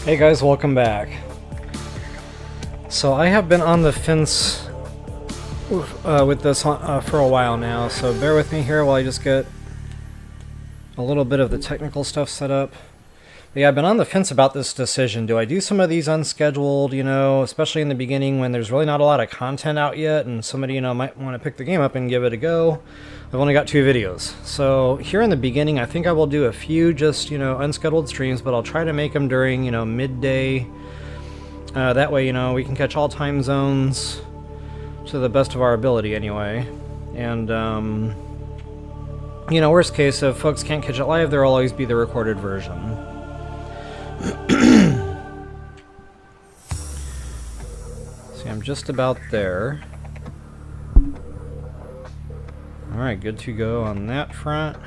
Hey guys, welcome back. So I have been on the fence with this for a while now, so bear with me here while I just get a little bit of the technical stuff set up. But yeah, I've been on the fence about this decision. Do I do some of these unscheduled, especially in the beginning when there's really not a lot of content out yet and somebody, might want to pick the game up and give it a go? I've only got 2 videos. So here in the beginning, I think I will do a few just, unscheduled streams, but I'll try to make them during, midday. That way, we can catch all time zones to the best of our ability anyway. And, worst case, if folks can't catch it live, there'll always be the recorded version. See, I'm just about there. Alright, good to go on that front.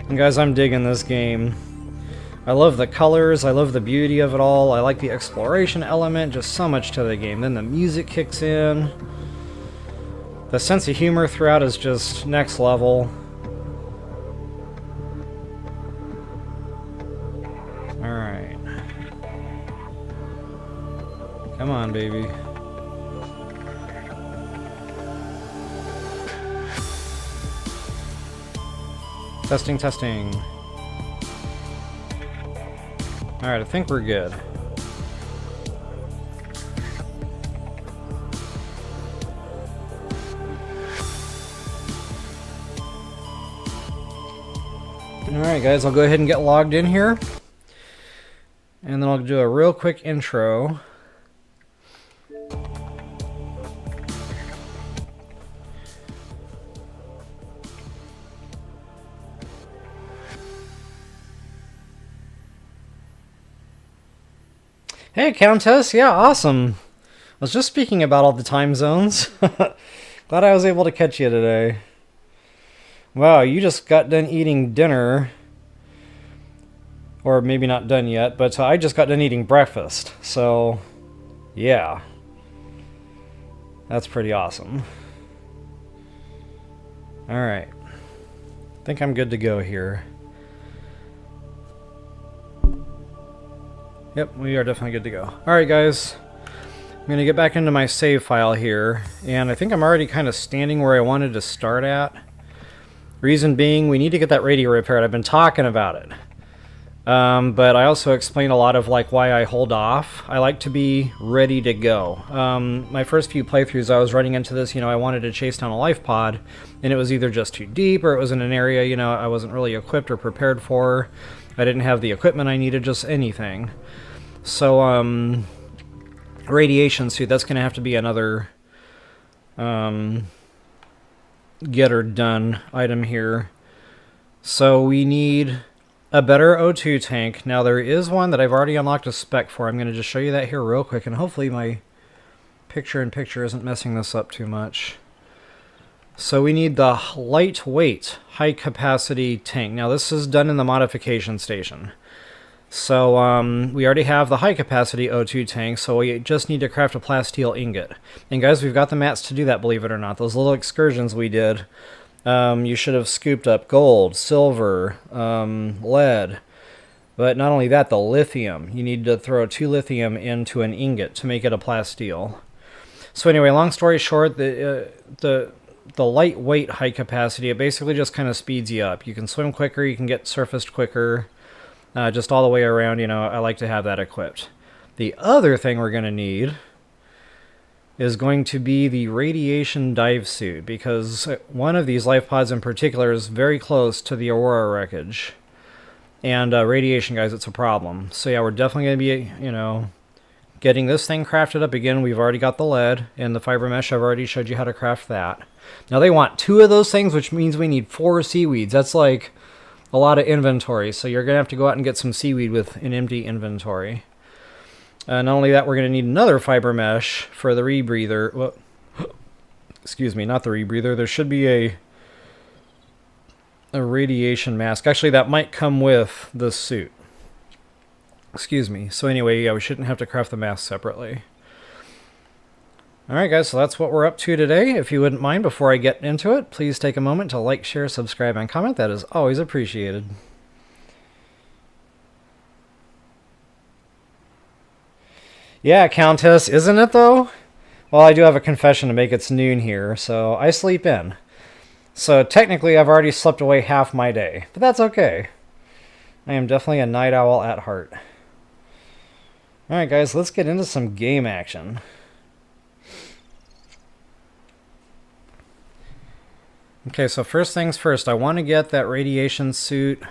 And guys, I'm digging this game. I love the colors, I love the beauty of it all, I like the exploration element, just so much to the game. Then the music kicks in. The sense of humor throughout is just next level. Alright. Come on, baby. Testing, testing. Alright, I think we're good. Alright guys, I'll go ahead and get logged in here. And then I'll do a real quick intro. Hey Countess, yeah, awesome. I was just speaking about all the time zones. Glad I was able to catch you today. Wow, you just got done eating dinner. Or maybe not done yet, but I just got done eating breakfast. So, yeah. That's pretty awesome. Alright. I think I'm good to go here. Yep, we are definitely good to go. Alright guys. I'm going to get back into my save file here. And I think I'm already kind of standing where I wanted to start at. Reason being, we need to get that radio repaired. I've been talking about it. But I also explain a lot of why I hold off. I like to be ready to go. My first few playthroughs I was running into this, I wanted to chase down a Lifepod, and it was either just too deep or it was in an area, I wasn't really equipped or prepared for. I didn't have the equipment I needed, just anything. So, radiation suit, that's going to have to be another get or done item here. So we need a better O2 tank. Now there is one that I've already unlocked a spec for. I'm going to just show you that here real quick, and hopefully my picture-in-picture isn't messing this up too much. So we need the lightweight, high-capacity tank. Now this is done in the modification station. So we already have the high-capacity O2 tank, so we just need to craft a plasteel ingot. And guys, we've got the mats to do that, believe it or not. Those little excursions we did, you should have scooped up gold, silver, lead. But not only that, the lithium. You need to throw 2 lithium into an ingot to make it a plasteel. So anyway, long story short, the lightweight high capacity, it basically just kind of speeds you up. You can swim quicker, you can get surfaced quicker, just all the way around, I like to have that equipped. The other thing we're going to need is going to be the radiation dive suit, because one of these Lifepods in particular is very close to the Aurora wreckage. And radiation, guys, it's a problem. So yeah, we're definitely going to be, getting this thing crafted up. Again, we've already got the lead and the fiber mesh. I've already showed you how to craft that. Now they want 2 of those things, which means we need 4 seaweeds. That's like a lot of inventory. So you're going to have to go out and get some seaweed with an empty inventory. Not only that, we're going to need another fiber mesh for the rebreather. Well, excuse me, not the rebreather. There should be a radiation mask. Actually, that might come with the suit. Excuse me. So anyway, yeah, we shouldn't have to craft the mask separately. Alright guys, so that's what we're up to today. If you wouldn't mind, before I get into it, please take a moment to like, share, subscribe, and comment. That is always appreciated. Yeah, Countess, isn't it though? Well, I do have a confession to make. It's noon here, so I sleep in. So technically I've already slept away half my day, but that's okay. I am definitely a night owl at heart. Alright guys, let's get into some game action. Okay, so first things first, I want to get that radiation suit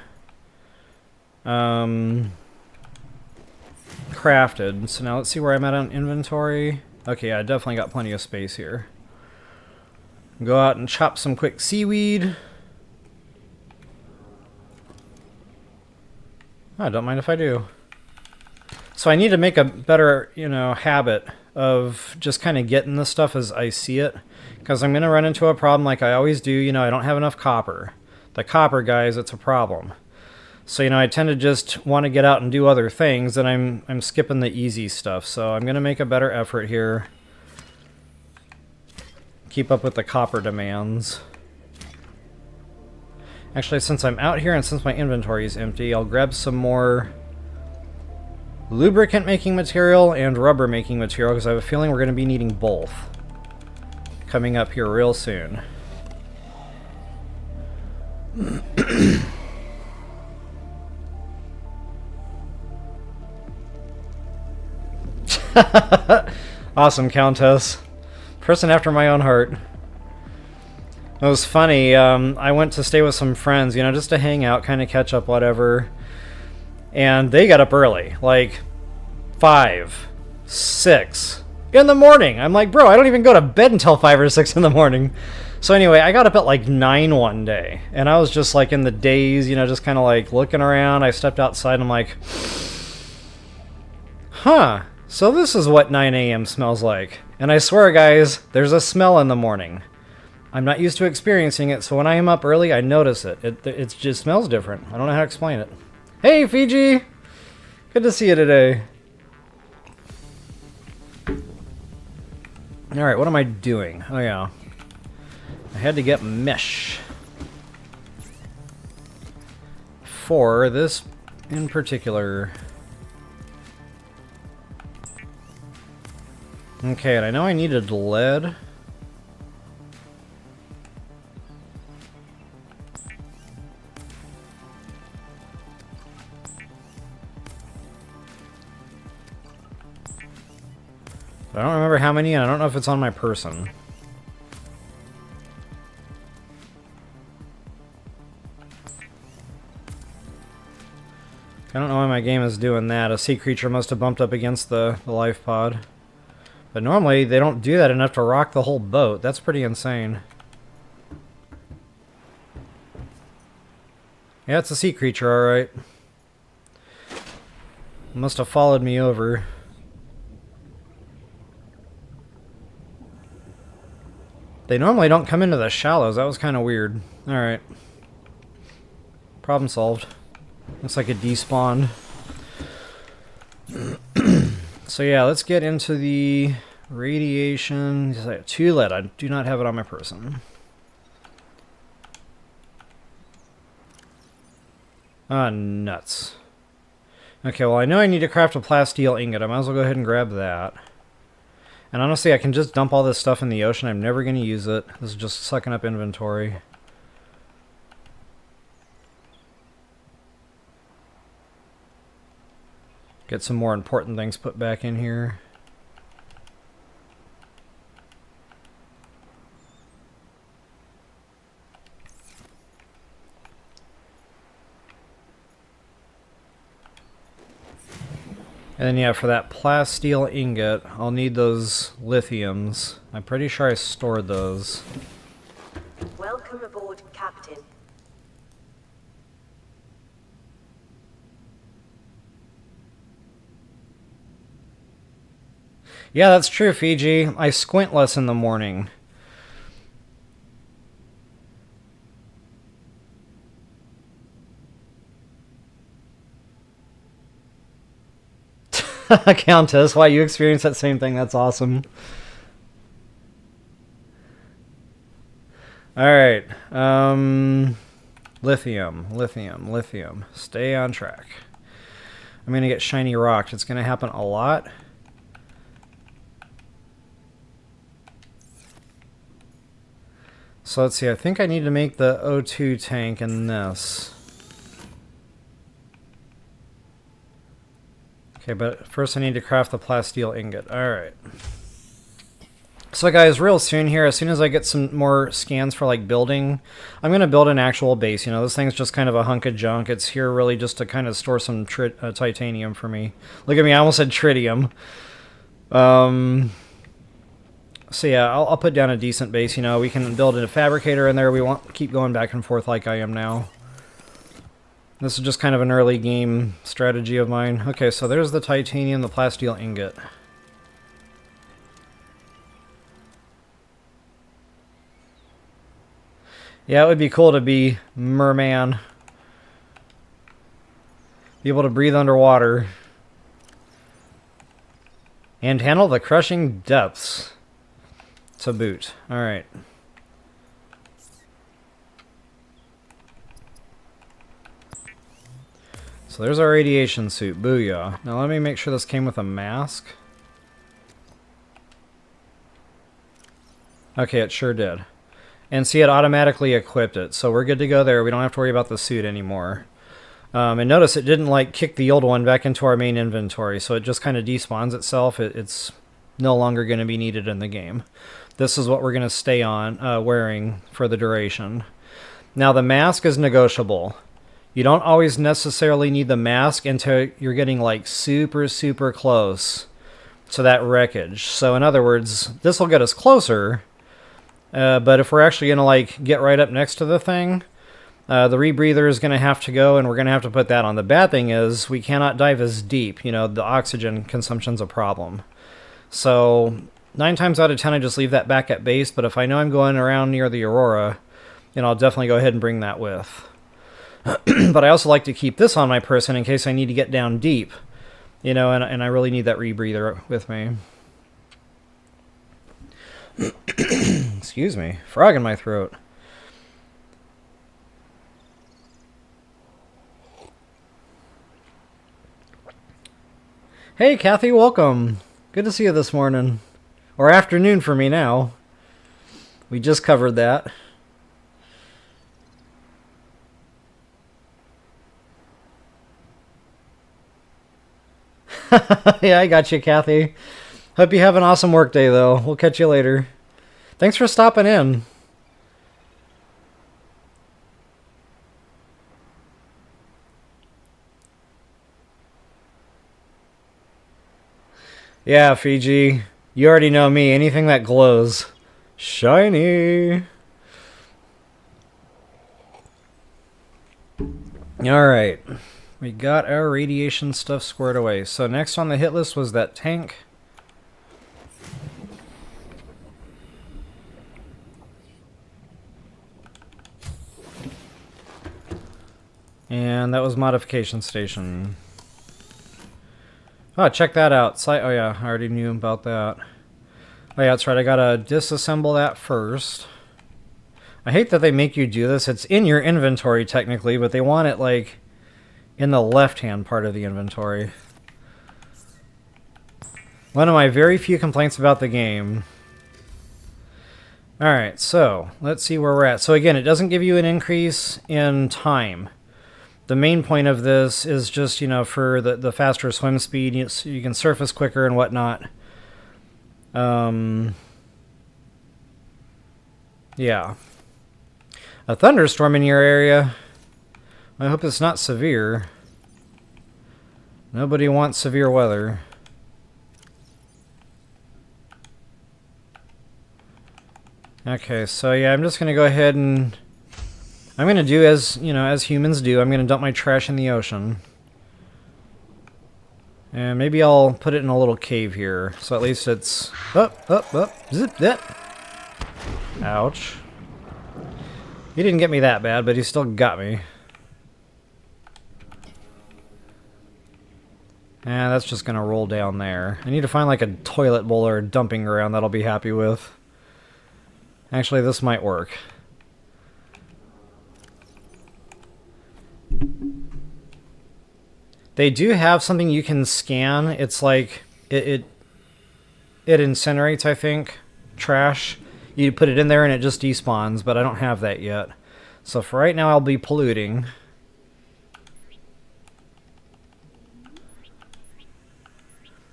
crafted. So now let's see where I'm at on inventory. Okay, I definitely got plenty of space here. Go out and chop some quick seaweed. I don't mind if I do. So I need to make a better, habit of just kind of getting this stuff as I see it. Because I'm going to run into a problem like I always do. I don't have enough copper. The copper, guys, it's a problem. So, I tend to just want to get out and do other things, and I'm skipping the easy stuff. So I'm going to make a better effort here. Keep up with the copper demands. Actually, since I'm out here and since my inventory is empty, I'll grab some more lubricant making material and rubber making material, because I have a feeling we're going to be needing both coming up here real soon. Awesome, Countess. Person after my own heart. It was funny, I went to stay with some friends, just to hang out, kind of catch up, whatever. And they got up early, like 5, 6 in the morning. I'm like, bro, I don't even go to bed until 5 or 6 in the morning. So anyway, I got up at like 9 one day, and I was just like in the daze, just kind of like looking around. I stepped outside and I'm like, huh, so this is what 9 a.m. smells like. And I swear, guys, there's a smell in the morning. I'm not used to experiencing it, so when I am up early, I notice it. It just smells different. I don't know how to explain it. Hey, Fiji! Good to see you today. Alright, what am I doing? Oh yeah. I had to get mesh. For this in particular. Okay, and I know I needed lead. I don't remember how many, and I don't know if it's on my person. I don't know why my game is doing that. A sea creature must have bumped up against the Lifepod. But normally, they don't do that enough to rock the whole boat. That's pretty insane. Yeah, it's a sea creature, alright. Must have followed me over. They normally don't come into the shallows. That was kind of weird. Alright. Problem solved. Looks like it despawned. So yeah, let's get into the radiation. 2 lead. I do not have it on my person. Ah, nuts. Okay, well I know I need to craft a plasteel ingot. I might as well go ahead and grab that. And honestly, I can just dump all this stuff in the ocean. I'm never going to use it. This is just sucking up inventory. Get some more important things put back in here. And then yeah, for that plasteel ingot, I'll need those lithiums. I'm pretty sure I stored those. Welcome aboard, Captain. Yeah, that's true, Fiji. I squint less in the morning. Countess, why you experience that same thing? That's awesome. Alright. Lithium. Stay on track. I'm going to get shiny rocked. It's going to happen a lot. So let's see. I think I need to make the O2 tank in this. Okay, but first I need to craft the plasteel ingot. Alright. So guys, real soon here, as soon as I get some more scans for like building, I'm going to build an actual base. You know, this thing's just kind of a hunk of junk. It's here really just to kind of store some titanium for me. Look at me, I almost said tritium. So yeah, I'll put down a decent base. You know, we can build a fabricator in there. We won't keep going back and forth like I am now. This is just kind of an early game strategy of mine. Okay, so there's the titanium, the plasteel ingot. Yeah, it would be cool to be merman. Be able to breathe underwater. And handle the crushing depths. To boot. Alright. So there's our radiation suit. Booyah. Now let me make sure this came with a mask. Okay, it sure did. And see, it automatically equipped it. So we're good to go there. We don't have to worry about the suit anymore. And notice it didn't like kick the old one back into our main inventory. So it just kind of despawns itself. It's no longer going to be needed in the game. This is what we're going to stay on wearing for the duration. Now the mask is negotiable. You don't always necessarily need the mask until you're getting like super close to that wreckage. So in other words, this will get us closer. But if we're actually going to like get right up next to the thing, the rebreather is going to have to go, and we're going to have to put that on. The bad thing is we cannot dive as deep. You know, the oxygen consumption's a problem. So 9 times out of 10, I just leave that back at base. But if I know I'm going around near the Aurora, then I'll definitely go ahead and bring that with. But I also like to keep this on my person in case I need to get down deep. You know, and I really need that rebreather with me. Excuse me. Frog in my throat. Hey, Kathy, welcome. Good to see you this morning. Or afternoon for me now. We just covered that. Yeah, I got you, Kathy. Hope you have an awesome work day, though. We'll catch you later. Thanks for stopping in. Yeah, Fiji. You already know me. Anything that glows. Shiny. Alright. We got our radiation stuff squared away. So next on the hit list was that tank. And that was modification station. Oh, check that out. Oh yeah, I already knew about that. Oh yeah, that's right. I gotta disassemble that first. I hate that they make you do this. It's in your inventory technically, but they want it like in the left-hand part of the inventory. One of my very few complaints about the game. Alright, so let's see where we're at. So again, it doesn't give you an increase in time. The main point of this is just, you know, for the faster swim speed, you can surface quicker and whatnot. Yeah. A thunderstorm in your area. I hope it's not severe. Nobody wants severe weather. Okay, so yeah, I'm just going to go ahead and I'm going to do as, you know, as humans do. I'm going to dump my trash in the ocean. And maybe I'll put it in a little cave here. So at least it's up, zip, that. Ouch. He didn't get me that bad, but he still got me. And that's just going to roll down there. I need to find like a toilet bowl or a dumping ground that I'll be happy with. Actually, this might work. They do have something you can scan. It's like it incinerates, I think, trash. You put it in there and it just despawns, but I don't have that yet. So for right now, I'll be polluting.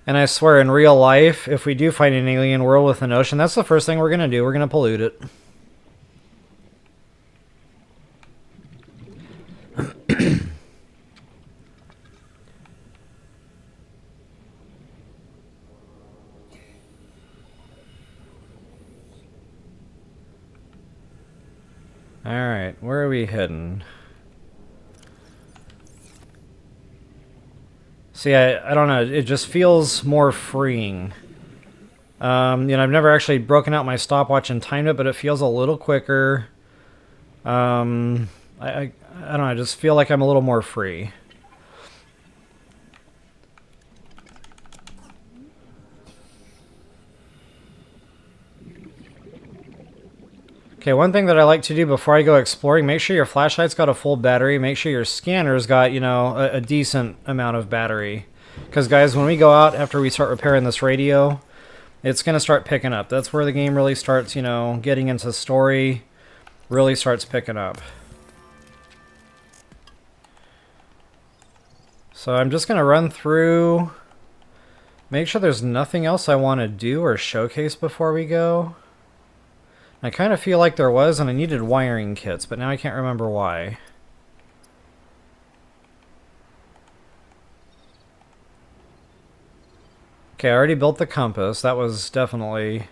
And I swear, in real life, if we do find an alien world with an ocean, that's the first thing we're going to do. We're going to pollute it. Alright, where are we heading? See, I don't know, it just feels more freeing. You know, I've never actually broken out my stopwatch and timed it, but it feels a little quicker. I don't know, I just feel like I'm a little more free. Okay, one thing that I like to do before I go exploring, make sure your flashlight's got a full battery. Make sure your scanner's got, you know, a decent amount of battery. Because, guys, when we go out after we start repairing this radio, it's going to start picking up. That's where the game really starts, you know, getting into story, really starts picking up. So I'm just going to run through, make sure there's nothing else I want to do or showcase before we go. I kind of feel like there was, and I needed wiring kits, but now I can't remember why. Okay, I already built the compass. That was definitely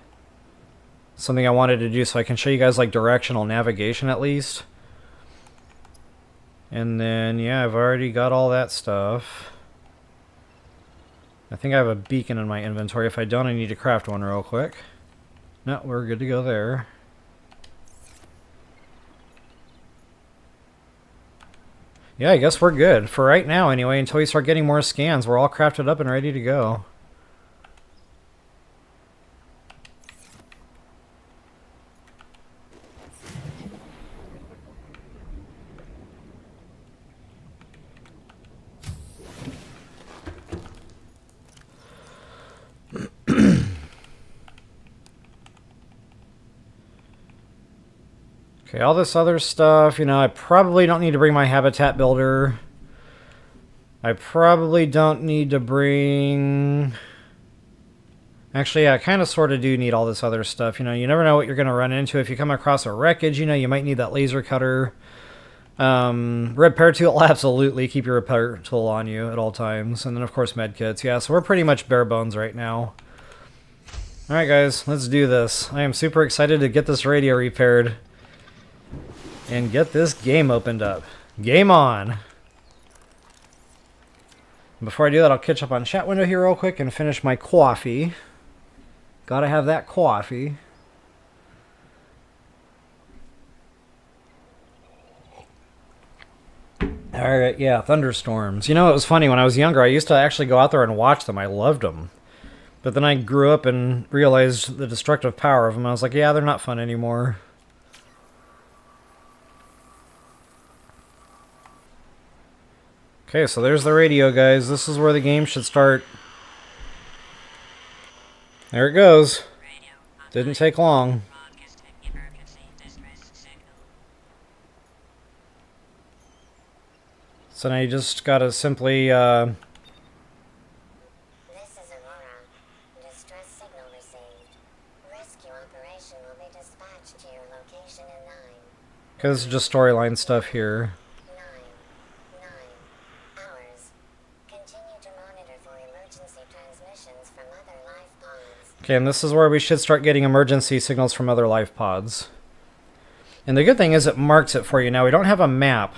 something I wanted to do so I can show you guys like directional navigation at least. And then, yeah, I've already got all that stuff. I think I have a beacon in my inventory. If I don't, I need to craft one real quick. No, we're good to go there. Yeah, I guess we're good. For right now, anyway, until we start getting more scans, we're all crafted up and ready to go. Okay, all this other stuff, you know, I probably don't need to bring my habitat builder. I probably don't need to bring... Actually, yeah, I kind of sort of do need all this other stuff. You know, you never know what you're going to run into. If you come across a wreckage, you know, you might need that laser cutter. Repair tool, absolutely. Keep your repair tool on you at all times. And then, of course, medkits. Yeah, so we're pretty much bare bones right now. Alright, guys, let's do this. I am super excited to get this radio repaired. And get this game opened up. Game on! Before I do that, I'll catch up on chat window here real quick and finish my coffee. Gotta have that coffee. Alright, yeah, thunderstorms. You know, it was funny, when I was younger, I used to actually go out there and watch them. I loved them. But then I grew up and realized the destructive power of them. I was like, yeah, they're not fun anymore. Okay, so there's the radio, guys. This is where the game should start. There it goes. Didn't take long. So now you just gotta simply, This is Aurora. Distress signal received. Rescue operation will be dispatched to your location in 9. because it's just storyline stuff here. 9 hours. Continue to monitor for emergency transmissions from other Lifepods. Okay, and this is where we should start getting emergency signals from other Lifepods. And the good thing is it marks it for you. Now, we don't have a map,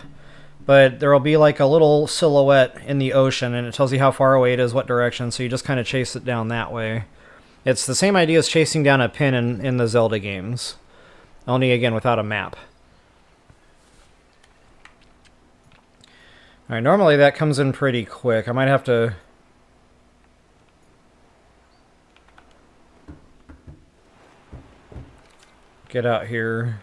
but there will be like a little silhouette in the ocean, and it tells you how far away it is, what direction, so you just kind of chase it down that way. It's the same idea as chasing down a pin in the Zelda games, only, again, without a map. Alright, normally that comes in pretty quick. I might have to... get out here.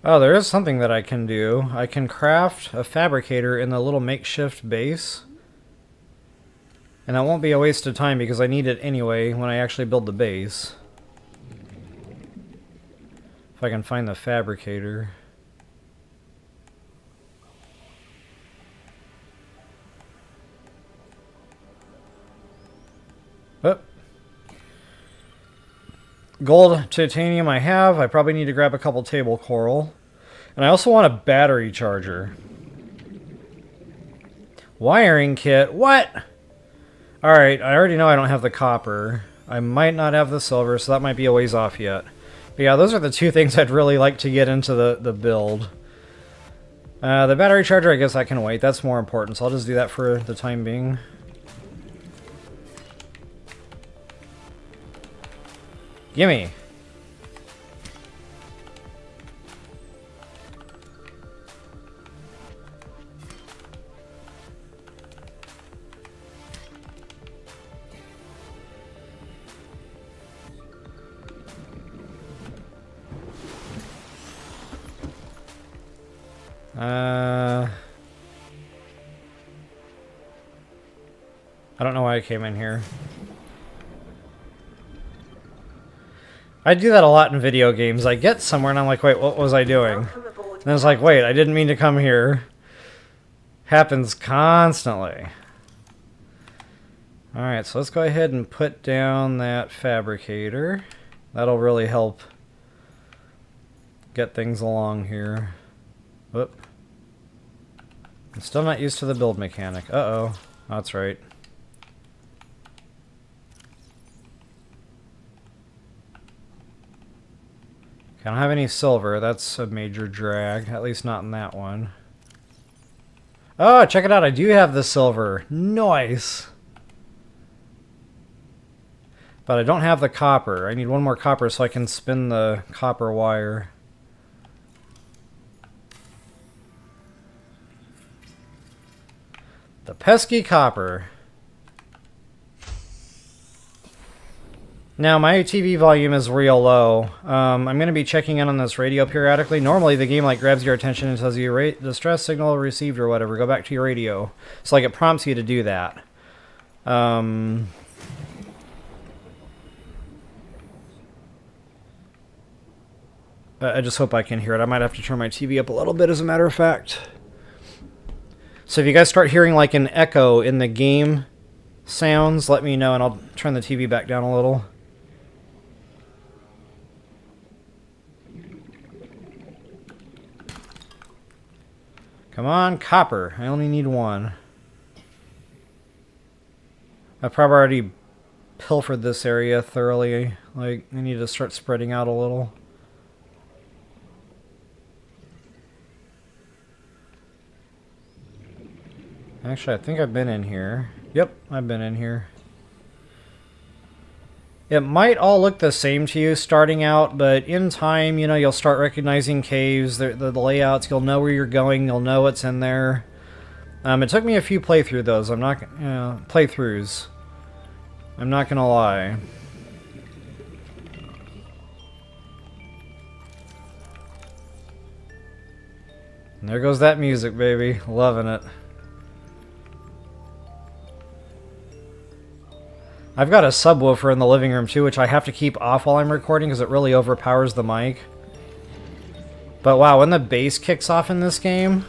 Oh, there is something that I can do. I can craft a fabricator in the little makeshift base. And that won't be a waste of time because I need it anyway when I actually build the base. If I can find the fabricator. Oh. Gold titanium I have. I probably need to grab a couple table coral. And I also want a battery charger. Wiring kit. What? Alright, I already know I don't have the copper. I might not have the silver, so that might be a ways off yet. But yeah, those are the two things I'd really like to get into the build. The battery charger, I guess I can wait. That's more important, so I'll just do that for the time being. Gimme! I don't know why I came in here. I do that a lot in video games. I get somewhere and I'm like, wait, what was I doing? And it's like, wait, I didn't mean to come here. Happens constantly. Alright, so let's go ahead and put down that fabricator. That'll really help get things along here. Whoop. I'm still not used to the build mechanic. Uh-oh. That's right. I don't have any silver. That's a major drag. At least not in that one. Oh, check it out. I do have the silver. Nice. But I don't have the copper. I need one more copper so I can spin the copper wire. The pesky copper. Now, my TV volume is real low. I'm going to be checking in on this radio periodically. Normally, the game like grabs your attention and tells you, distress signal received or whatever. Go back to your radio. So like it prompts you to do that. I just hope I can hear it. I might have to turn my TV up a little bit, as a matter of fact. So if you guys start hearing like an echo in the game sounds, let me know and I'll turn the TV back down a little. Come on, copper. I only need one. I've probably already pilfered this area thoroughly. Like, I need to start spreading out a little. Actually, I think I've been in here. Yep, I've been in here. It might all look the same to you starting out, but in time, you know, you'll start recognizing caves, the layouts, you'll know where you're going, you'll know what's in there. It took me a few playthroughs, I'm not gonna lie. And there goes that music, baby. Loving it. I've got a subwoofer in the living room too, which I have to keep off while I'm recording because it really overpowers the mic. But wow, when the bass kicks off in this game,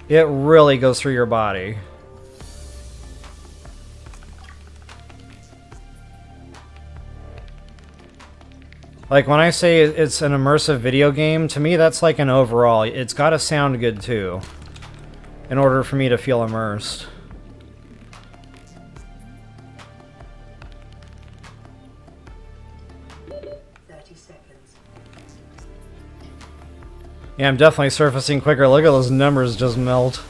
it really goes through your body. Like when I say it's an immersive video game, to me that's like an overall. It's got to sound good too, in order for me to feel immersed. Yeah, I'm definitely surfacing quicker. Look at those numbers just melt.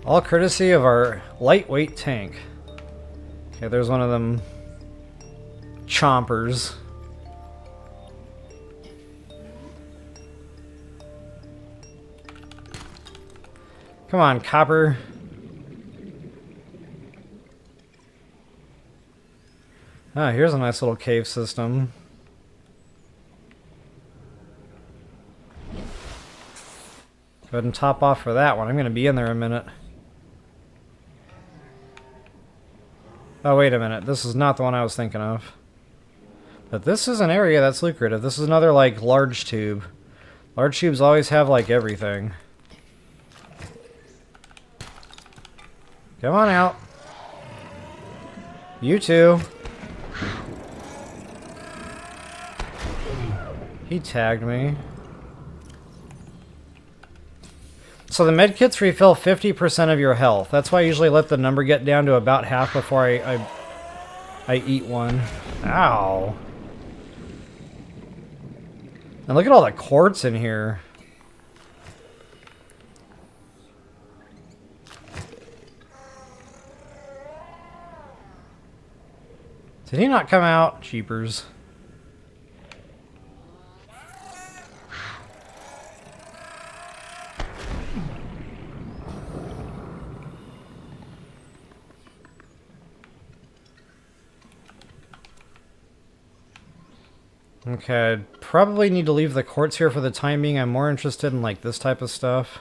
All courtesy of our lightweight tank. Okay, there's one of them chompers. Come on, copper. Ah, here's a nice little cave system. Go ahead and top off for that one. I'm going to be in there in a minute. Oh, wait a minute. This is not the one I was thinking of. But this is an area that's lucrative. This is another, like, large tube. Large tubes always have, like, everything. Come on out. You too. He tagged me. So the medkits refill 50% of your health. That's why I usually let the number get down to about half before I eat one. Ow. And look at all the quartz in here. Did he not come out? Jeepers. Okay, I'd probably need to leave the quartz here for the time being. I'm more interested in like this type of stuff.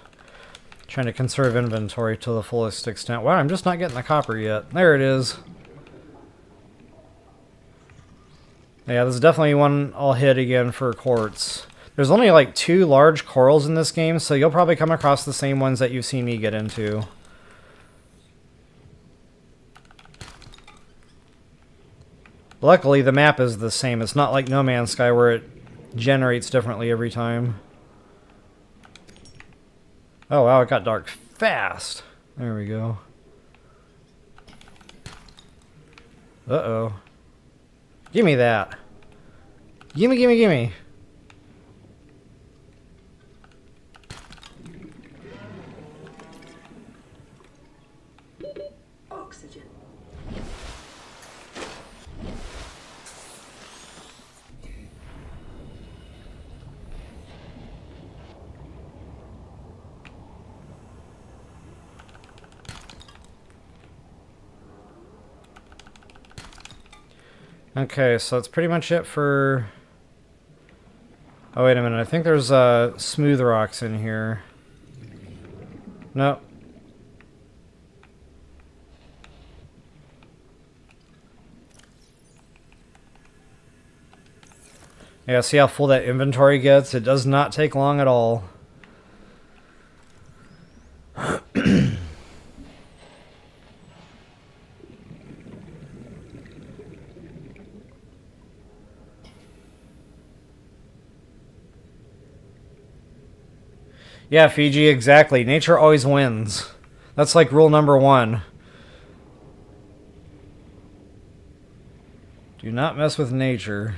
Trying to conserve inventory to the fullest extent. Wow, I'm just not getting the copper yet. There it is. Yeah, this is definitely one I'll hit again for quartz. There's only like 2 large corals in this game, so you'll probably come across the same ones that you've seen me get into. Luckily, the map is the same. It's not like No Man's Sky where it generates differently every time. Oh wow, it got dark fast. There we go. Uh-oh. Gimme that. Gimme, gimme, gimme. Oxygen. Okay, so that's pretty much it for... Oh, wait a minute. I think there's smooth rocks in here. Nope. Yeah, see how full that inventory gets? It does not take long at all. Yeah, Fiji, exactly. Nature always wins. That's like rule number 1. Do not mess with nature.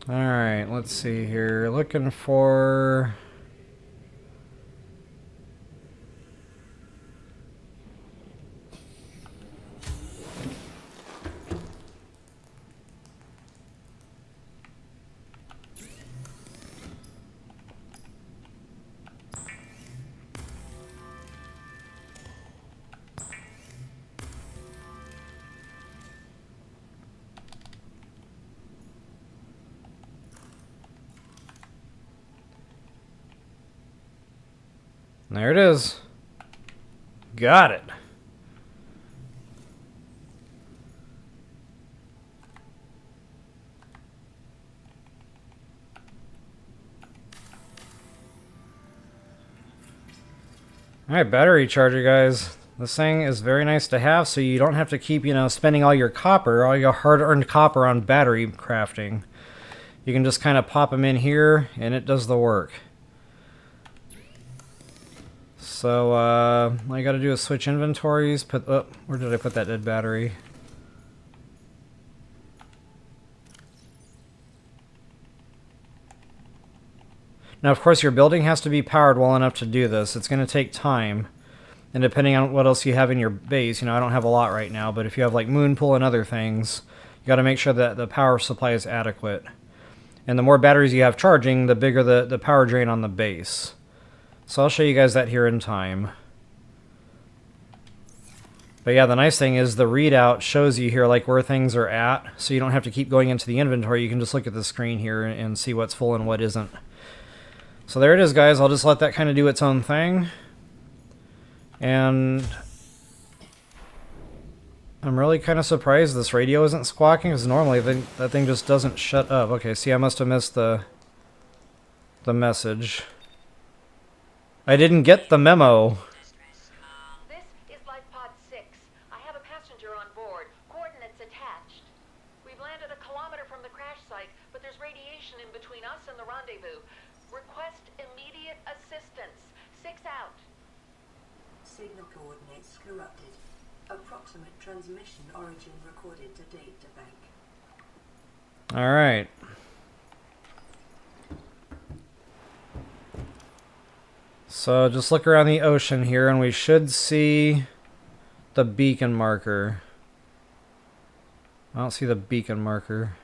Alright, let's see here. Looking for... There it is. Got it. Alright, battery charger, guys. This thing is very nice to have, so you don't have to keep, spending all your copper, all your hard-earned copper on battery crafting. You can just kind of pop them in here, and it does the work. So, all you gotta do is switch inventories, put, oh, where did I put that dead battery? Now, of course, your building has to be powered well enough to do this. It's gonna take time. And depending on what else you have in your base, you know, I don't have a lot right now, but if you have like Moonpool and other things, you got to make sure that the power supply is adequate. And the more batteries you have charging, the bigger the power drain on the base. So I'll show you guys that here in time. But yeah, the nice thing is the readout shows you here like where things are at, so you don't have to keep going into the inventory. You can just look at the screen here and see what's full and what isn't. So there it is, guys. I'll just let that kind of do its own thing. And I'm really kind of surprised this radio isn't squawking, because normally that thing just doesn't shut up. Okay, see, I must have missed the message. I didn't get the memo. This is Lifepod 6. I have a passenger on board. Coordinates attached. We've landed a kilometer from the crash site, but there's radiation in between us and the rendezvous. Request immediate assistance. 6 out. Signal coordinates corrupted. Approximate transmission origin recorded to data bank. Alright. So just look around the ocean here and we should see the beacon marker. I don't see the beacon marker.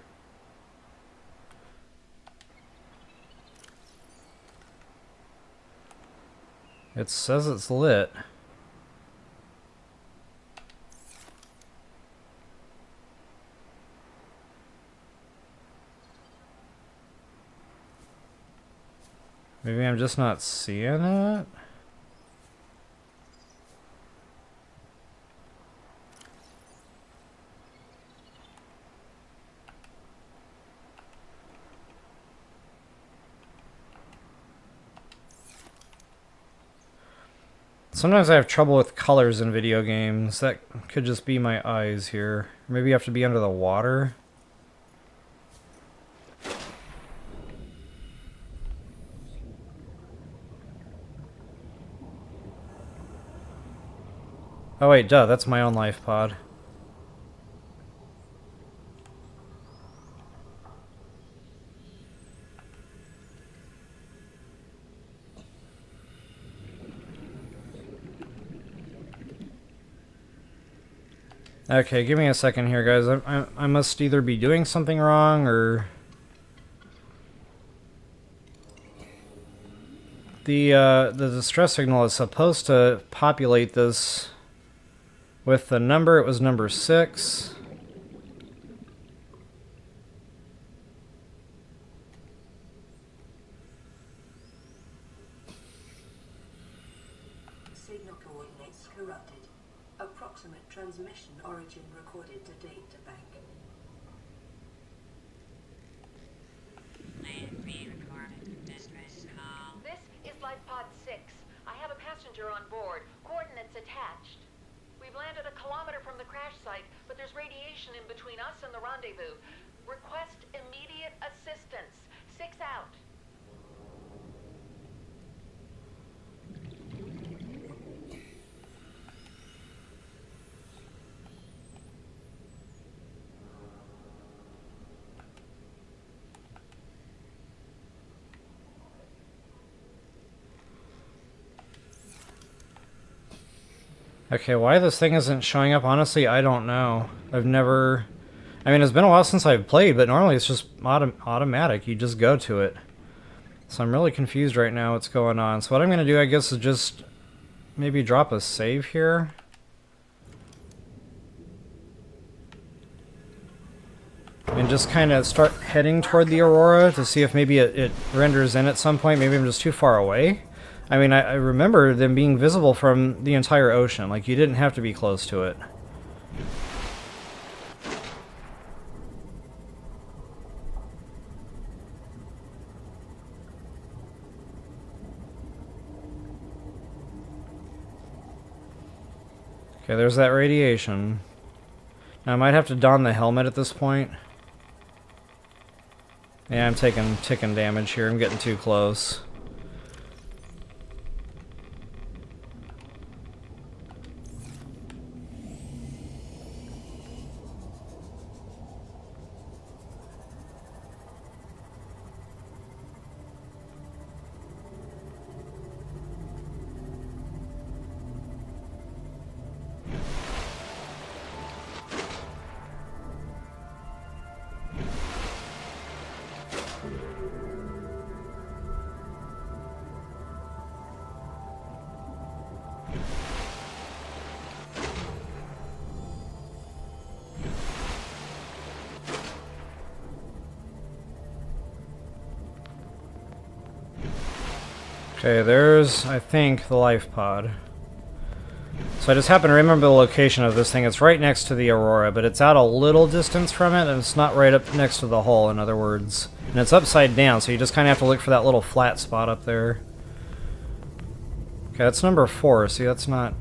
It says it's lit. Maybe I'm just not seeing it? Sometimes I have trouble with colors in video games. That could just be my eyes here. Maybe you have to be under the water. Oh wait, duh, that's my own Lifepod. Okay, give me a second here, guys. I must either be doing something wrong or... The distress signal is supposed to populate this with the number. It was number 6. Signal coordinates corrupted. Approximate transmission origin recorded to data bank. This is Lifepod 6. I have a passenger on board. Coordinates attached. We've landed a kilometer from the crash site, but there's radiation in between us and the rendezvous. Request immediate assistance. 6 out. Okay, why this thing isn't showing up, honestly, I don't know. I've never... I mean, it's been a while since I've played, but normally it's just automatic. You just go to it. So I'm really confused right now what's going on. So what I'm going to do, I guess, is just maybe drop a save here. And just kind of start heading toward the Aurora to see if maybe it renders in at some point. Maybe I'm just too far away. I mean, I remember them being visible from the entire ocean. Like, you didn't have to be close to it. Okay, there's that radiation. Now, I might have to don the helmet at this point. Yeah, I'm taking damage here. I'm getting too close. Okay, there's, I think, the Lifepod. So I just happen to remember the location of this thing. It's right next to the Aurora, but it's out a little distance from it, and it's not right up next to the hull, in other words. And it's upside down, so you just kind of have to look for that little flat spot up there. Okay, that's number 4. See, that's not...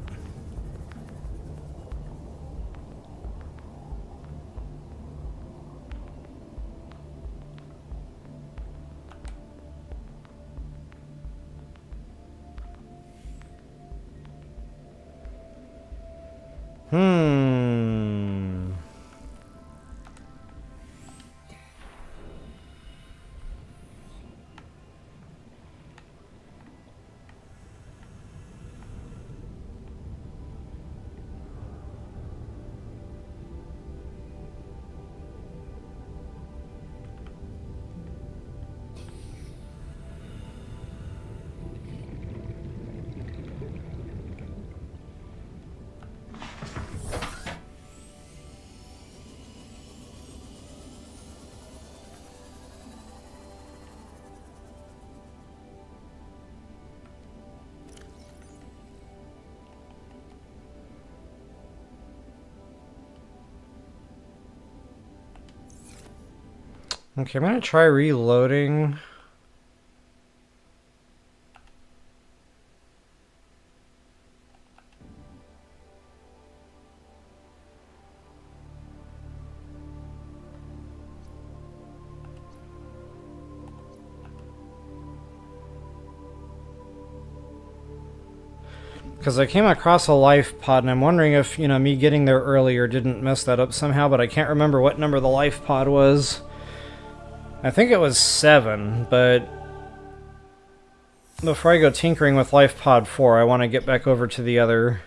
Okay, I'm gonna try reloading. Because I came across a Lifepod, and I'm wondering if, me getting there earlier didn't mess that up somehow, but I can't remember what number the Lifepod was. I think it was 7, but before I go tinkering with Lifepod 4, I want to get back over to the other.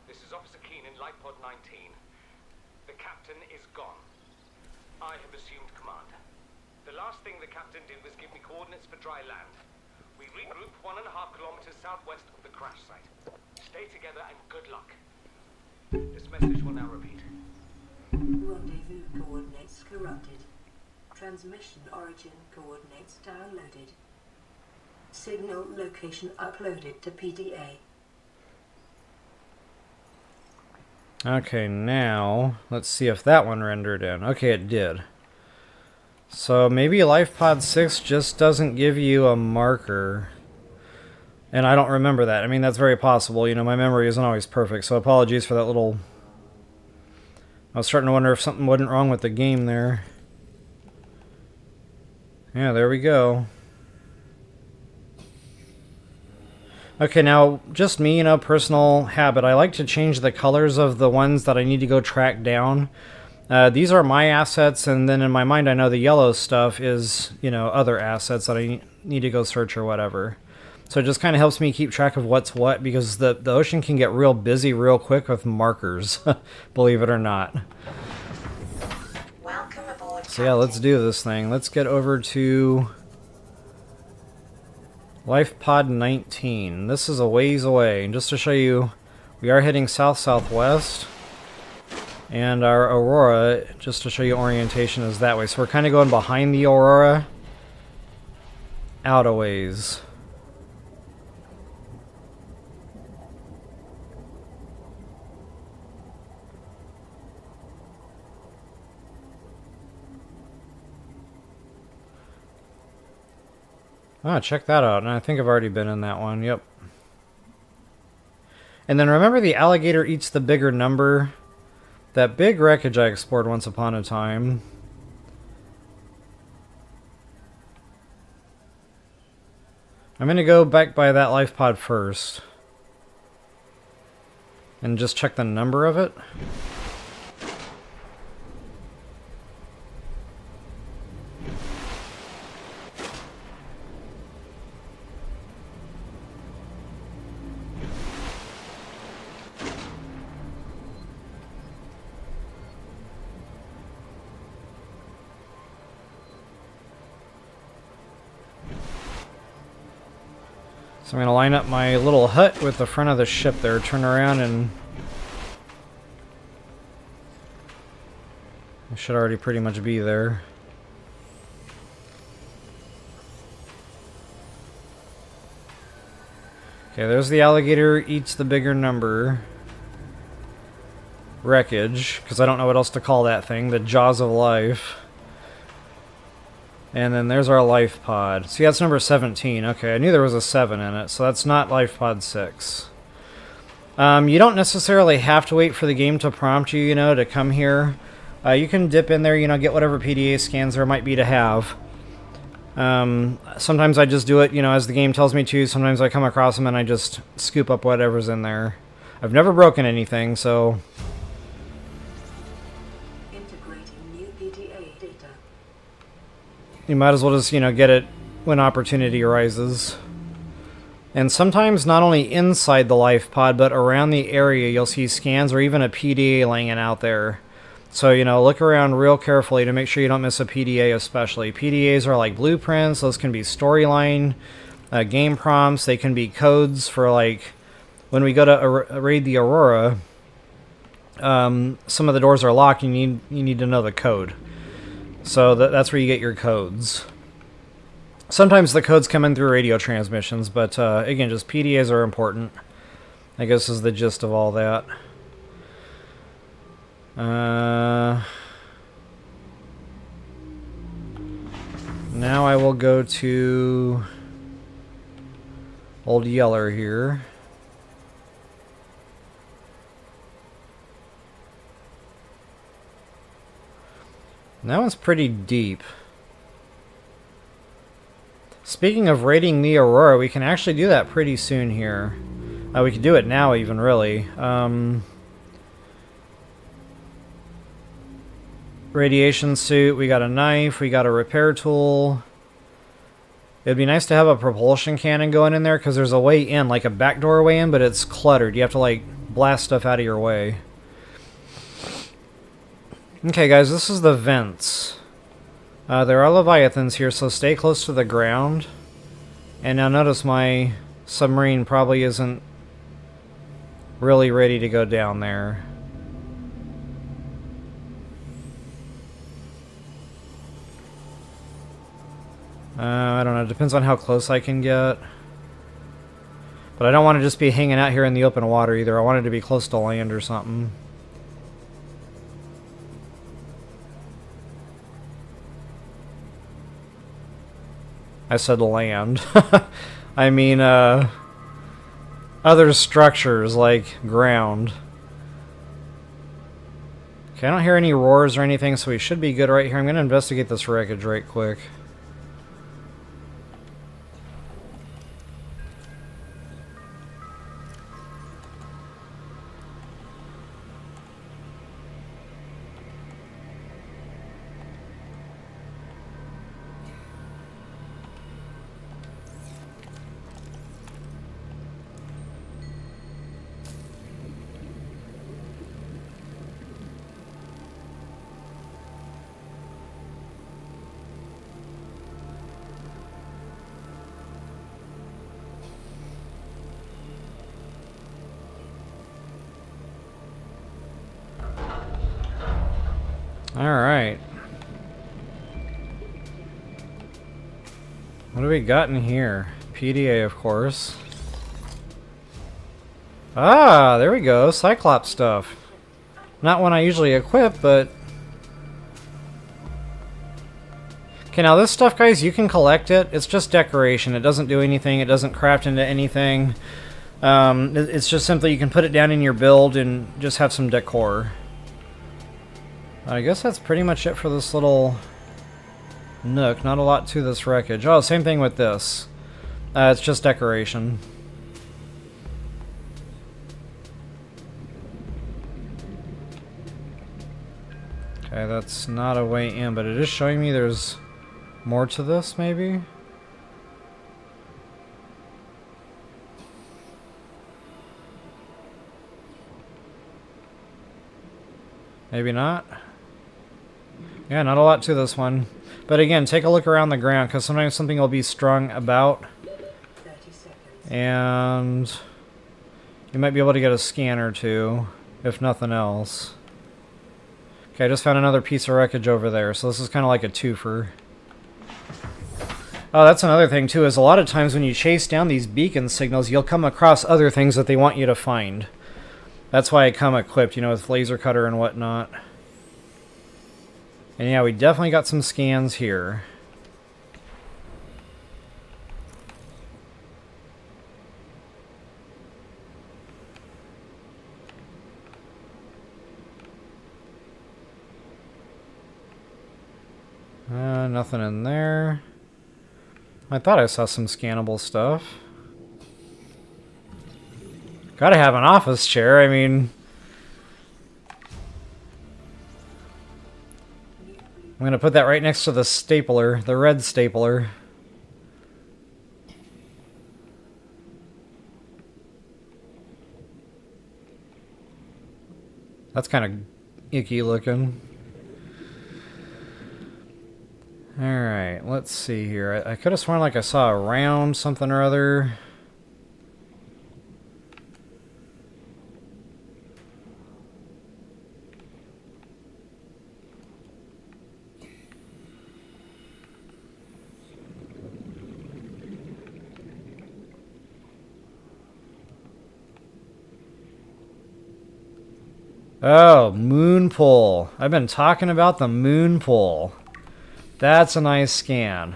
This is Officer Keen in Lifepod 19. The captain is gone. I have assumed command. The last thing the captain did was give me coordinates for dry land. We regroup 1.5 kilometers southwest of the crash site. Stay together and good luck. This message will now repeat. Rendezvous coordinates corrupted. Transmission origin coordinates downloaded. Signal location uploaded to PDA. Okay, now let's see if that one rendered in. Okay, it did. So maybe Lifepod 6 just doesn't give you a marker. And I don't remember that. I mean, that's very possible. My memory isn't always perfect, so apologies for that little... I was starting to wonder if something wasn't wrong with the game there. Yeah, there we go. Okay, now, just me, personal habit. I like to change the colors of the ones that I need to go track down. These are my assets, and then in my mind I know the yellow stuff is, other assets that I need to go search or whatever. So it just kind of helps me keep track of what's what, because the ocean can get real busy real quick with markers, believe it or not. Welcome aboard, So yeah, let's do this thing. Let's get over to Lifepod 19. This is a ways away, and just to show you, we are heading south-southwest. And our Aurora, just to show you orientation, is that way. So we're kind of going behind the Aurora, out a ways. Ah, check that out. And I think I've already been in that one. Yep. And then remember the alligator eats the bigger number? That big wreckage I explored once upon a time. I'm going to go back by that Lifepod first. And just check the number of it. So I'm going to line up my little hut with the front of the ship there, turn around, and I should already pretty much be there. Okay, there's the alligator eats the bigger number. Wreckage, because I don't know what else to call that thing. The jaws of life. And then there's our Lifepod. See, that's number 17. Okay, I knew there was a 7 in it, so that's not Lifepod 6. You don't necessarily have to wait for the game to prompt you, to come here. You can dip in there, get whatever PDA scans there might be to have. Sometimes I just do it, as the game tells me to. Sometimes I come across them and I just scoop up whatever's in there. I've never broken anything, so... Integrating new PDA data. You might as well just, get it when opportunity arises. And sometimes not only inside the Lifepod, but around the area you'll see scans or even a PDA laying out there. So, look around real carefully to make sure you don't miss a PDA especially. PDAs are like blueprints. Those can be storyline, game prompts. They can be codes for, like, when we go to raid the Aurora, some of the doors are locked. You need to know the code. So that's where you get your codes. Sometimes the codes come in through radio transmissions, but again, just PDAs are important. I guess is the gist of all that. Now I will go to Old Yeller here. And that one's pretty deep. Speaking of raiding the Aurora, we can actually do that pretty soon here. We can do it now even, really. Radiation suit, we got a knife, we got a repair tool. It'd be nice to have a propulsion cannon going in there because there's a way in, like a backdoor way in, but it's cluttered. You have to, like, blast stuff out of your way. Okay, guys, this is the vents. There are leviathans here, so stay close to the ground. And now notice my submarine probably isn't really ready to go down there. I don't know, it depends on how close I can get. But I don't want to just be hanging out here in the open water either. I want it to be close to land or something. I said land. I mean, other structures like ground. Okay, I don't hear any roars or anything, so we should be good right here. I'm going to investigate this wreckage right quick. Alright. What do we got in here? PDA, of course. Ah, there we go. Cyclops stuff. Not one I usually equip, but... Okay, now this stuff, guys, you can collect it. It's just decoration. It doesn't do anything. It doesn't craft into anything. It's just simply you can put it down in your build and just have some decor. I guess that's pretty much it for this little nook. Not a lot to this wreckage. Oh, same thing with this. It's just decoration. Okay, that's not a way in, but it is showing me there's more to this, maybe? Maybe not. Yeah, not a lot to this one. But again, take a look around the ground, because sometimes something will be strung about. 30 seconds. And you might be able to get a scan or two, if nothing else. Okay, I just found another piece of wreckage over there, so this is kind of like a twofer. Oh, that's another thing too, is a lot of times when you chase down these beacon signals, you'll come across other things that they want you to find. That's why I come equipped, you know, with laser cutter and whatnot. And yeah, we definitely got some scans here. Nothing in there. I thought I saw some scannable stuff. Gotta have an office chair, I mean... I'm gonna put that right next to the stapler, the red stapler. That's kind of icky looking. Alright, let's see here. I could have sworn like I saw a round something or other. Oh, Moonpool. I've been talking about the Moonpool. That's a nice scan.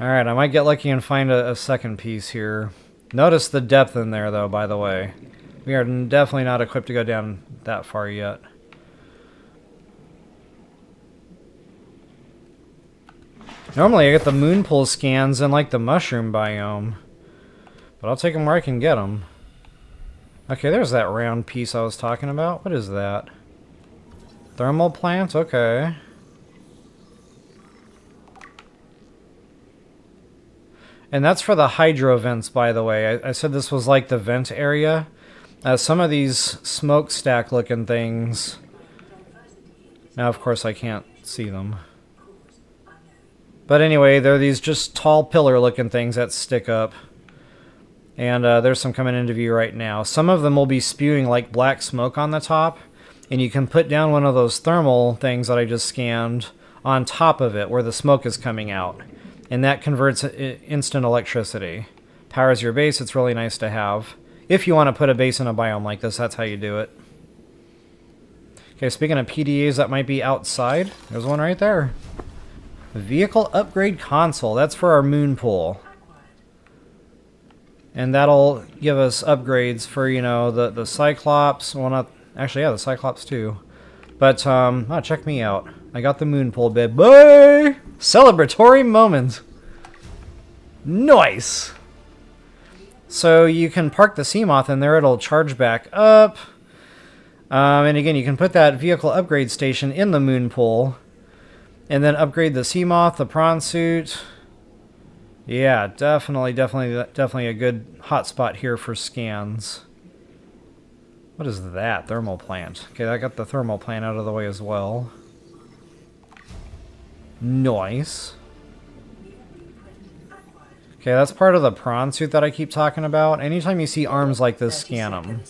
Alright, I might get lucky and find a second piece here. Notice the depth in there, though, by the way. We are definitely not equipped to go down that far yet. Normally, I get the Moonpool scans in, like, the mushroom biome. But I'll take them where I can get them. Okay, there's that round piece I was talking about. What is that? Thermal plant? Okay. And that's for the hydro vents, by the way. I said this was like the vent area. Some of these smokestack looking things... Now, of course, I can't see them. But anyway, they're these just tall pillar looking things that stick up. And there's some coming into view right now. Some of them will be spewing like black smoke on the top. And you can put down one of those thermal things that I just scanned on top of it where the smoke is coming out. And that converts instant electricity. Powers your base, it's really nice to have. If you want to put a base in a biome like this, that's how you do it. Okay, speaking of PDAs that might be outside, there's one right there. Vehicle upgrade console, that's for our Moonpool. And that'll give us upgrades for, you know, the Cyclops. Well, not... Actually, yeah, the Cyclops too. But, oh, check me out. I got the Moonpool bid. Bye! Celebratory moment. Nice! So you can park the Seamoth in there. It'll charge back up. And again, you can put that vehicle upgrade station in the Moonpool. And then upgrade the Seamoth, the Prawn suit. Yeah, definitely a good hotspot here for scans. What is that? Thermal plant. Okay, I got the thermal plant out of the way as well. Nice. Okay, that's part of the prawn suit that I keep talking about. Anytime you see arms like this, scan them.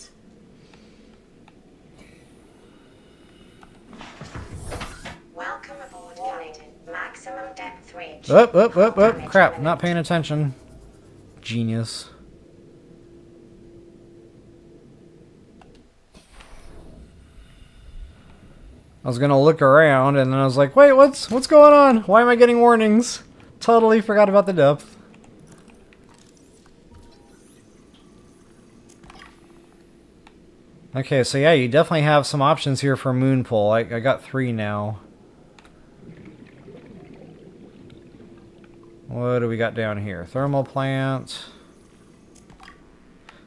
Welcome aboard, Captain. Maximum depth reach. Oh, crap, not paying attention. Genius. I was gonna look around and then I was like, wait, what's going on? Why am I getting warnings? Totally forgot about the depth. Okay, so yeah, you definitely have some options here for Moonpool. I got 3 now. What do we got down here? Thermal plant.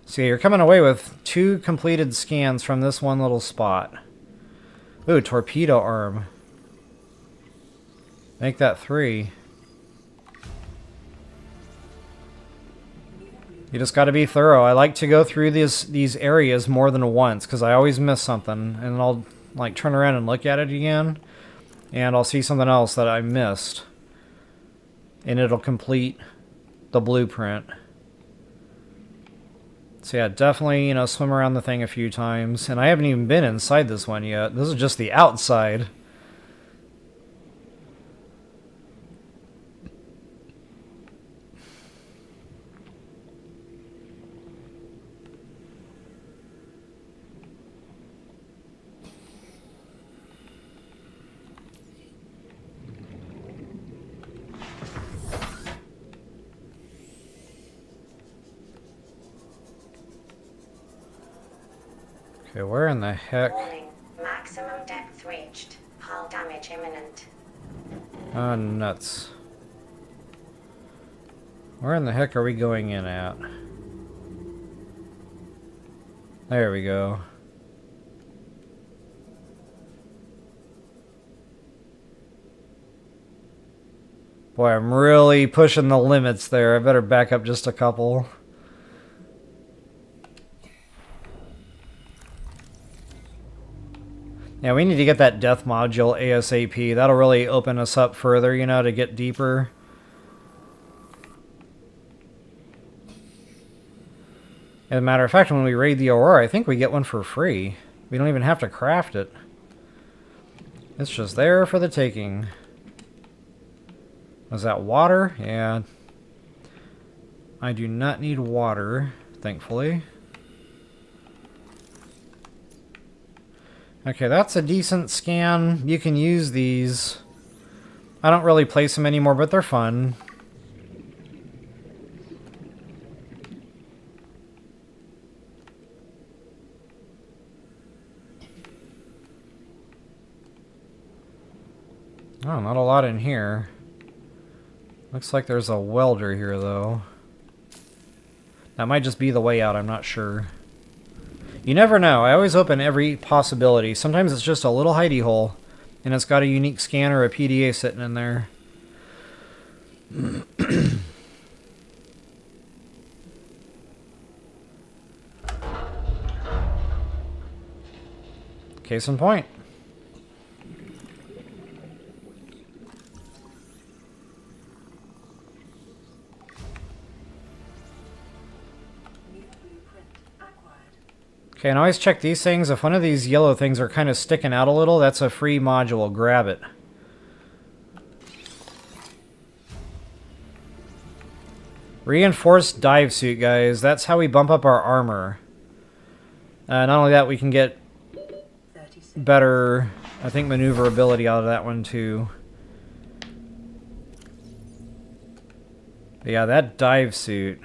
So yeah, you're coming away with 2 completed scans from this one little spot. Ooh, torpedo arm. Make that 3. You just gotta be thorough. I like to go through these areas more than once, because I always miss something, and I'll like turn around and look at it again, and I'll see something else that I missed. And it'll complete the blueprint. So yeah, definitely, you know, swim around the thing a few times. And I haven't even been inside this one yet. This is just the outside. Okay, where in the heck? Warning. Maximum depth reached. Hull damage imminent. Oh, nuts. Where in the heck are we going in at? There we go. Boy, I'm really pushing the limits there. I better back up just a couple. Yeah, we need to get that death module ASAP. That'll really open us up further, you know, to get deeper. As a matter of fact, when we raid the Aurora, I think we get one for free. We don't even have to craft it. It's just there for the taking. Was that water? Yeah. I do not need water, thankfully. Okay, that's a decent scan. You can use these. I don't really place them anymore, but they're fun. Oh, not a lot in here. Looks like there's a welder here, though. That might just be the way out, I'm not sure. You never know. I always open every possibility. Sometimes it's just a little hidey hole, and it's got a unique scan or a PDA sitting in there. Case in point. Okay, and always check these things. If one of these yellow things are kind of sticking out a little, that's a free module. Grab it. Reinforced dive suit, guys. That's how we bump up our armor. Not only that, we can get better, I think, maneuverability out of that one, too. But yeah, that dive suit.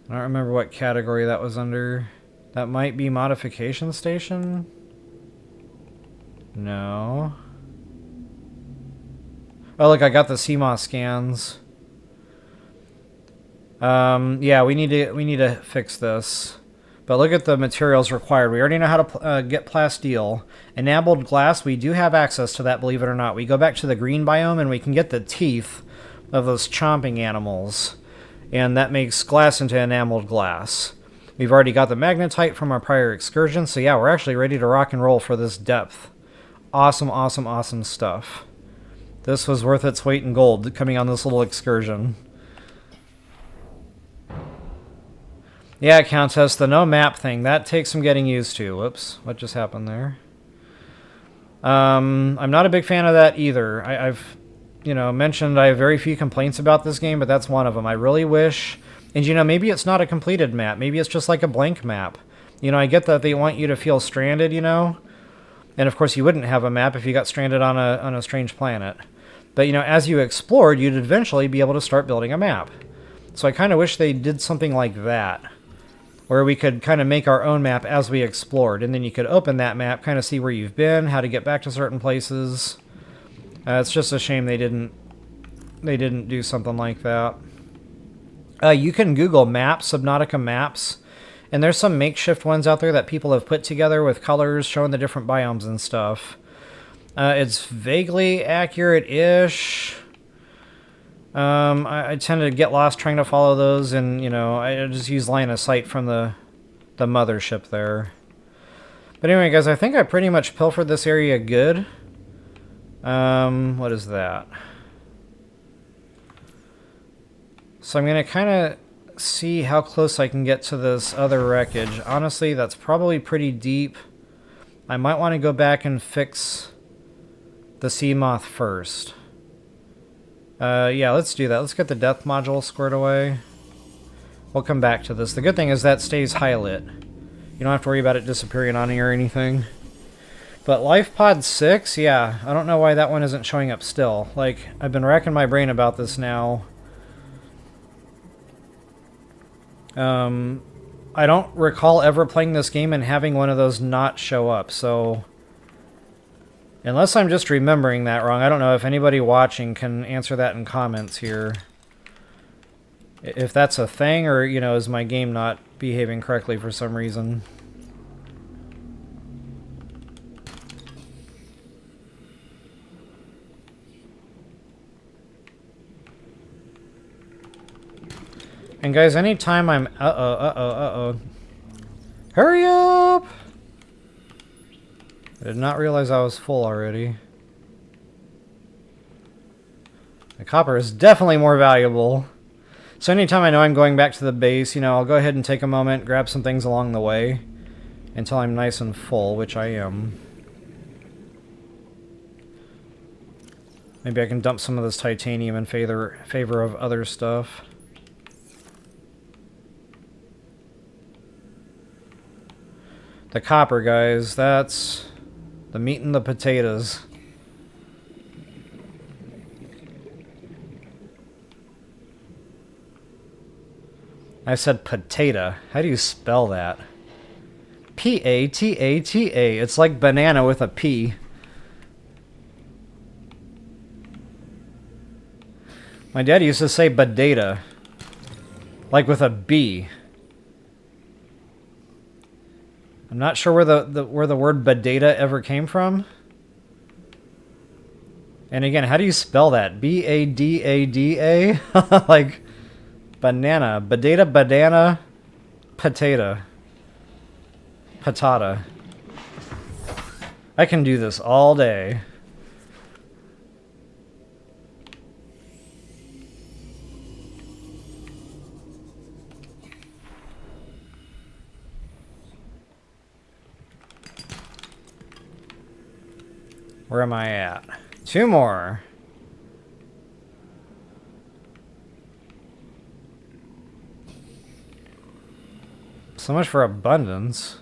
I don't remember what category that was under. That might be modification station? No. Oh, look, I got the Seamoth scans. Yeah, we need to fix this. But look at the materials required. We already know how to get plasteel. Enameled glass, we do have access to that, believe it or not. We go back to the green biome and we can get the teeth of those chomping animals. And that makes glass into enameled glass. We've already got the magnetite from our prior excursion, so yeah, we're actually ready to rock and roll for this depth. Awesome, awesome, awesome stuff. This was worth its weight in gold, coming on this little excursion. Yeah, Countess, the no map thing, that takes some getting used to. Whoops, what just happened there? I'm not a big fan of that either. I've you know, mentioned I have very few complaints about this game, but that's one of them. I really wish, and you know, maybe it's not a completed map. Maybe it's just like a blank map. You know, I get that they want you to feel stranded, you know, and of course you wouldn't have a map if you got stranded on a strange planet. But you know, as you explored, you'd eventually be able to start building a map. So I kind of wish they did something like that, where we could kind of make our own map as we explored, and then you could open that map, kind of see where you've been, how to get back to certain places. It's just a shame they didn't do something like that. You can Google maps, Subnautica maps, and there's some makeshift ones out there that people have put together with colors showing the different biomes and stuff. It's vaguely accurate-ish. I tend to get lost trying to follow those, and you know, I just use line of sight from the mothership there. But anyway, guys, I think I pretty much pilfered this area good. What is that? So I'm going to kind of see how close I can get to this other wreckage. Honestly, that's probably pretty deep. I might want to go back and fix the Seamoth first. Yeah, let's do that. Let's get the death module squared away. We'll come back to this. The good thing is that stays high lit. You don't have to worry about it disappearing on you or anything. But Lifepod 6, yeah, I don't know why that one isn't showing up still. Like, I've been racking my brain about this now. I don't recall ever playing this game and having one of those not show up, so... Unless I'm just remembering that wrong, I don't know if anybody watching can answer that in comments here. If that's a thing, or, you know, is my game not behaving correctly for some reason. And guys, anytime I'm... Hurry up! I did not realize I was full already. The copper is definitely more valuable. So anytime I know I'm going back to the base, you know, I'll go ahead and take a moment, grab some things along the way, until I'm nice and full, which I am. Maybe I can dump some of this titanium in favor of other stuff. The copper, guys, that's the meat and the potatoes. I said potato. How do you spell that? P-A-T-A-T-A. It's like banana with a P. My dad used to say badata. Like with a B. I'm not sure where the word badata ever came from. And again, how do you spell that? B-A-D-A-D-A? Like banana. Badata, banana, potato. Patata. I can do this all day. Where am I at? 2 more. So much for abundance.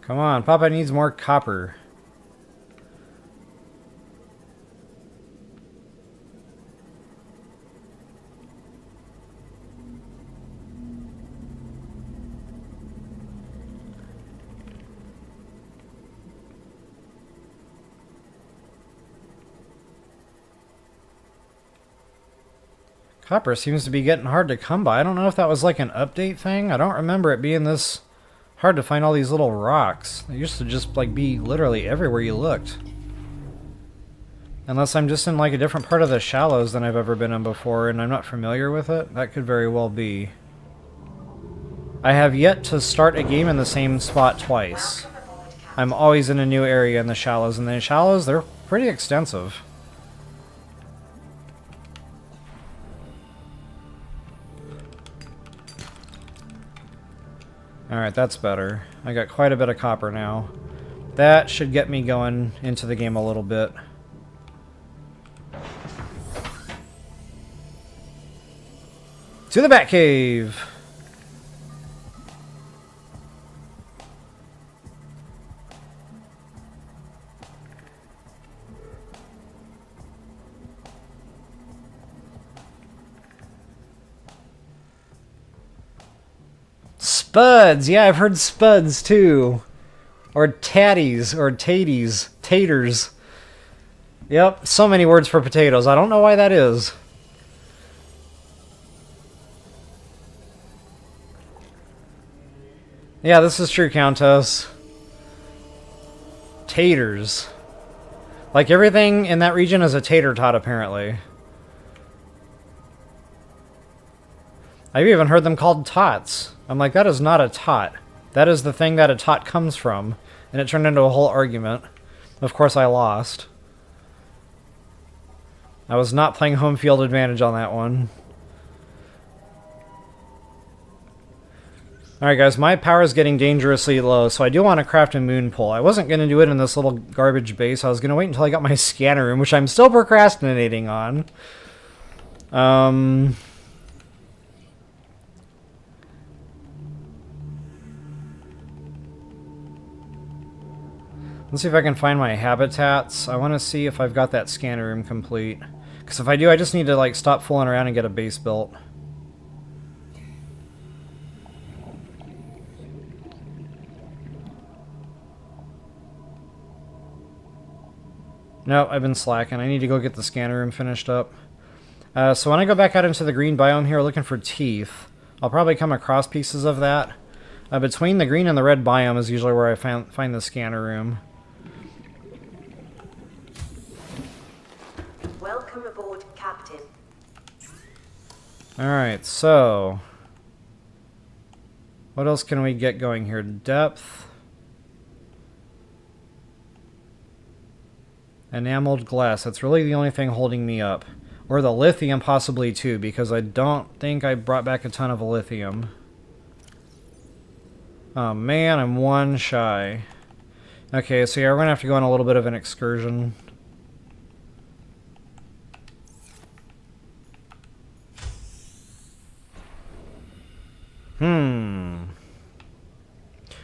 Come on, Papa needs more copper. Copper seems to be getting hard to come by. I don't know if that was like an update thing. I don't remember it being this hard to find all these little rocks. They used to just like be literally everywhere you looked. Unless I'm just in like a different part of the shallows than I've ever been in before and I'm not familiar with it. That could very well be. I have yet to start a game in the same spot twice. I'm always in a new area in the shallows, and the shallows, they're pretty extensive. Alright, that's better. I got quite a bit of copper now. That should get me going into the game a little bit. To the Batcave! Spuds! Yeah, I've heard spuds too. Or tatties, or taties, taters. Yep, so many words for potatoes. I don't know why that is. Yeah, this is true, Countess. Taters. Like everything in that region is a tater tot, apparently. I've even heard them called tots. I'm like, that is not a tot. That is the thing that a tot comes from. And it turned into a whole argument. Of course I lost. I was not playing home field advantage on that one. Alright guys, my power is getting dangerously low, so I do want to craft a Moonpool. I wasn't going to do it in this little garbage base. I was going to wait until I got my scanner room, which I'm still procrastinating on. Let's see if I can find my habitats. I want to see if I've got that scanner room complete. Because if I do, I just need to like stop fooling around and get a base built. No, I've been slacking. I need to go get the scanner room finished up. So when I go back out into the green biome here looking for teeth, I'll probably come across pieces of that. Between the green and the red biome is usually where I find the scanner room. Welcome aboard, Captain. Alright, so... what else can we get going here? Depth. Enameled glass. That's really the only thing holding me up. Or the lithium possibly too, because I don't think I brought back a ton of lithium. Oh man, I'm one shy. Okay, so yeah, we're gonna have to go on a little bit of an excursion.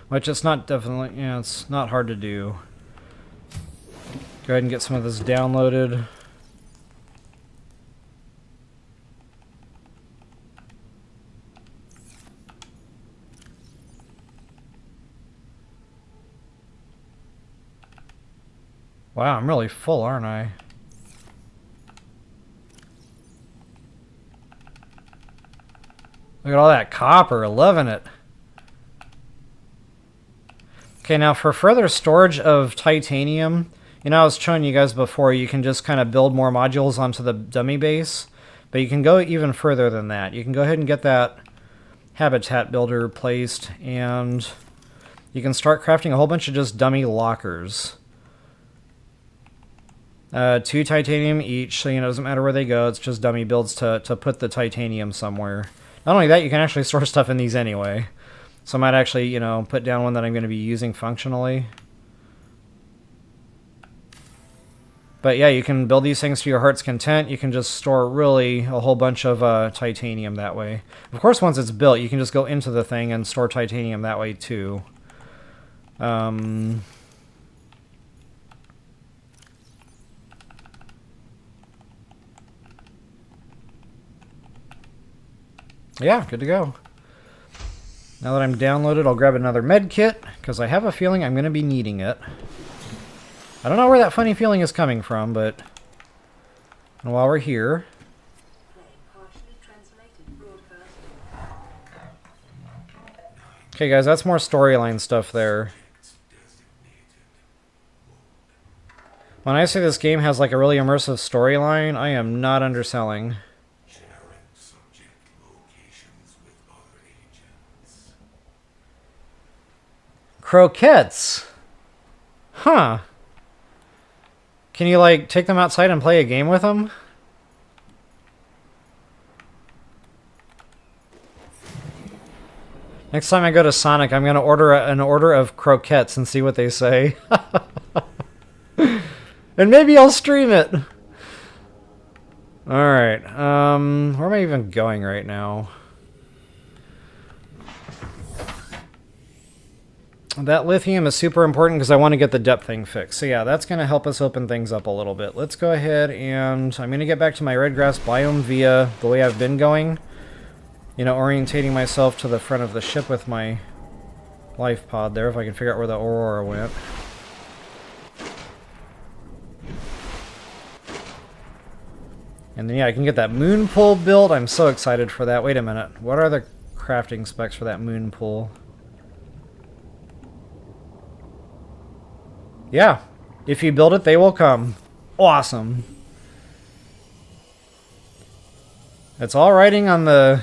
Which it's not definitely, yeah, it's not hard to do. Go ahead and get some of this downloaded. Wow, I'm really full, aren't I? Look at all that copper, loving it. Okay, now for further storage of titanium, you know, I was showing you guys before, you can just kind of build more modules onto the dummy base, but you can go even further than that. You can go ahead and get that habitat builder placed, and you can start crafting a whole bunch of just dummy lockers. 2 titanium each, so you know, it doesn't matter where they go, it's just dummy builds to put the titanium somewhere. Not only that, you can actually store stuff in these anyway. So I might actually, you know, put down one that I'm going to be using functionally. But yeah, you can build these things to your heart's content. You can just store really a whole bunch of titanium that way. Of course, once it's built, you can just go into the thing and store titanium that way too. Yeah, good to go. Now that I'm downloaded, I'll grab another med kit, because I have a feeling I'm going to be needing it. I don't know where that funny feeling is coming from, but while we're here... Okay, guys, that's more storyline stuff there. When I say this game has like a really immersive storyline, I am not underselling. Croquettes! Huh. Can you, like, take them outside and play a game with them? Next time I go to Sonic, I'm going to order an order of croquettes and see what they say. And maybe I'll stream it! Alright, where am I even going right now? That lithium is super important because I want to get the depth thing fixed. So yeah, that's going to help us open things up a little bit. Let's go ahead and I'm going to get back to my red grass biome via the way I've been going. You know, orientating myself to the front of the ship with my Lifepod there, if I can figure out where the Aurora went. And then yeah, I can get that Moonpool built. I'm so excited for that. Wait a minute. What are the crafting specs for that Moonpool? Yeah, if you build it, they will come. Awesome. It's all writing on the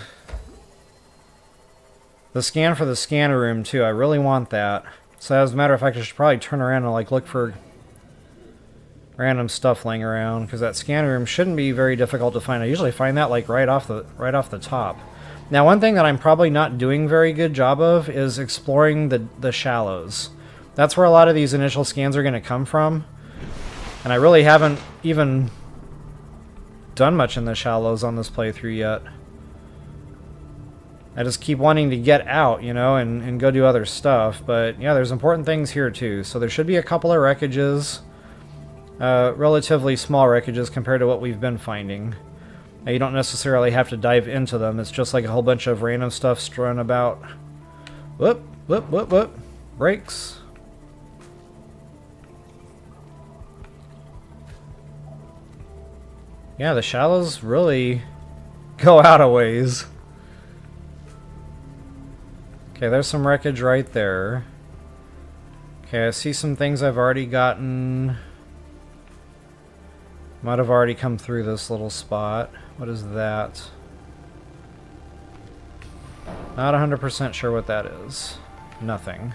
the scan for the scan room, too. I really want that. So as a matter of fact, I should probably turn around and, like, look for random stuff laying around, because that scan room shouldn't be very difficult to find. I usually find that, like, right off the top. Now, one thing that I'm probably not doing very good job of is exploring the shallows. That's where a lot of these initial scans are going to come from. And I really haven't even done much in the shallows on this playthrough yet. I just keep wanting to get out, you know, and go do other stuff. But, yeah, there's important things here, too. So there should be a couple of wreckages. Relatively small wreckages compared to what we've been finding. Now, you don't necessarily have to dive into them. It's just like a whole bunch of random stuff strewn about. Whoop, whoop, whoop, whoop. Brakes. Yeah, the shallows really go out a ways. Okay, there's some wreckage right there. Okay, I see some things I've already gotten. Might have already come through this little spot. What is that? Not 100% sure what that is. Nothing.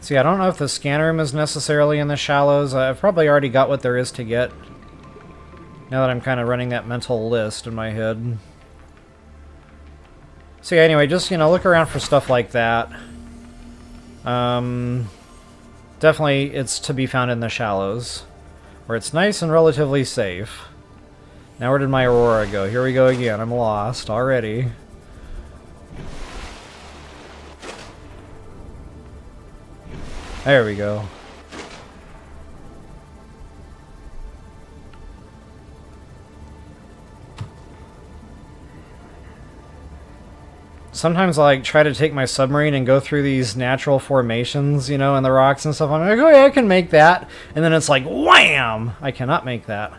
See, I don't know if the scan room is necessarily in the shallows. I've probably already got what there is to get. Now that I'm kind of running that mental list in my head. So yeah, anyway, just, you know, look around for stuff like that. Definitely it's to be found in the shallows, where it's nice and relatively safe. Now where did my Aurora go? Here we go again. I'm lost already. There we go. Sometimes I like try to take my submarine and go through these natural formations, you know, in the rocks and stuff. I'm like, oh yeah, I can make that. And then it's like, wham! I cannot make that.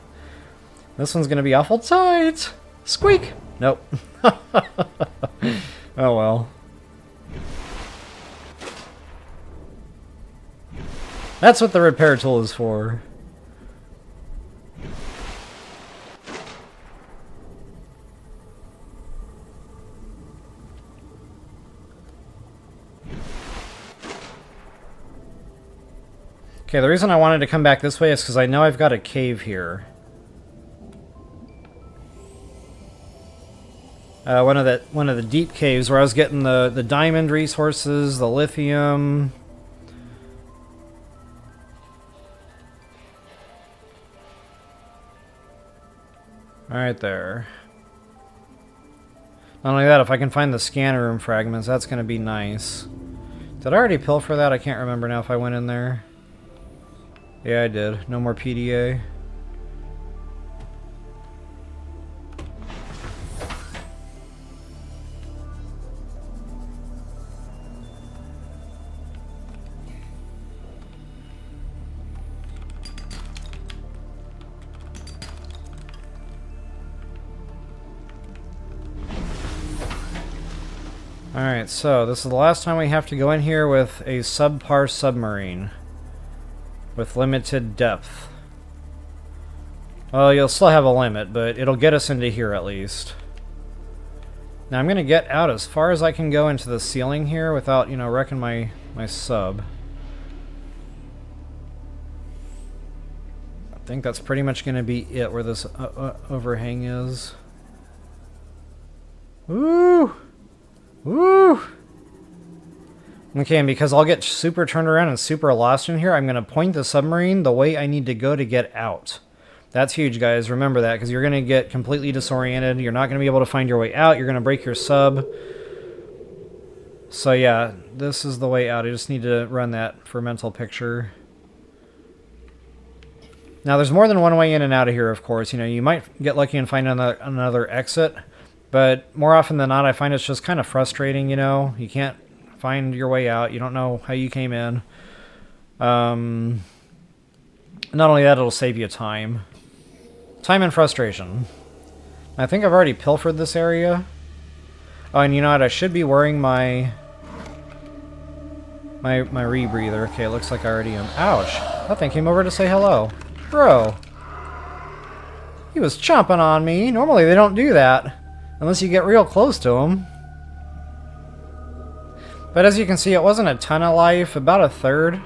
This one's gonna be awful tight. Squeak! Nope. Oh well. That's what the repair tool is for. Okay, the reason I wanted to come back this way is because I know I've got a cave here. One of the deep caves where I was getting the diamond resources, the lithium. Right there. Not only that, if I can find the scanner room fragments, that's going to be nice. Did I already pilfer that? I can't remember now if I went in there. Yeah, I did. No more PDA. Alright, so this is the last time we have to go in here with a subpar submarine. With limited depth. Well, you'll still have a limit, but it'll get us into here at least. Now I'm going to get out as far as I can go into the ceiling here without, you know, wrecking my sub. I think that's pretty much going to be it where this overhang is. Woo! Woo! Okay, and because I'll get super turned around and super lost in here, I'm going to point the submarine the way I need to go to get out. That's huge, guys. Remember that, because you're going to get completely disoriented. You're not going to be able to find your way out. You're going to break your sub. So yeah, this is the way out. I just need to run that for mental picture. Now, there's more than one way in and out of here, of course. You know, you might get lucky and find another exit. But more often than not, I find it's just kind of frustrating, you know. You can't find your way out. You don't know how you came in. Not only that, it'll save you time. Time and frustration. I think I've already pilfered this area. Oh, and you know what? I should be wearing my My rebreather. Okay, it looks like I already am. Ouch! That thing came over to say hello. Bro! He was chomping on me. Normally they don't do that. Unless you get real close to them. But as you can see, it wasn't a ton of life. About a third.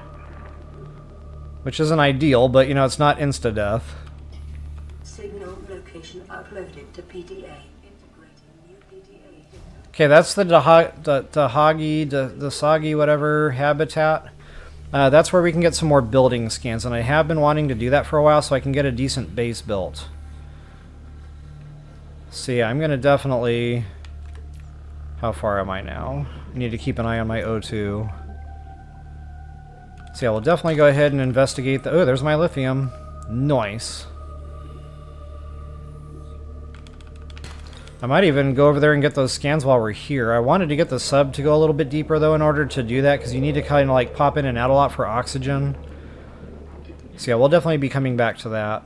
Which isn't ideal, but you know, it's not insta-death. Signal location uploaded to PDA. Integrating new PDA. Okay, that's the Dasagi, whatever, habitat. That's where we can get some more building scans, and I have been wanting to do that for a while so I can get a decent base built. So yeah, I'm going to definitely... How far am I now? I need to keep an eye on my O2. So yeah, we'll definitely go ahead and investigate the... Oh, there's my lithium. Nice. I might even go over there and get those scans while we're here. I wanted to get the sub to go a little bit deeper, though, in order to do that, because you need to kind of, like, pop in and out a lot for oxygen. So yeah, we'll definitely be coming back to that.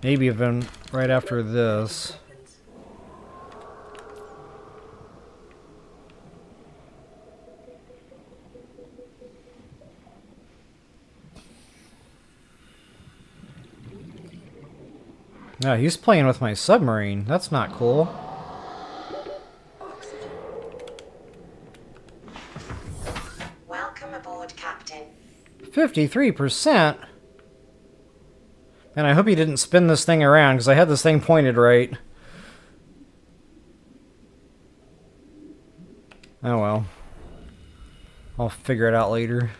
Maybe even right after this. No, he's playing with my submarine. That's not cool. Welcome aboard, Captain. 53%? And I hope he didn't spin this thing around, because I had this thing pointed right. Oh well. I'll figure it out later.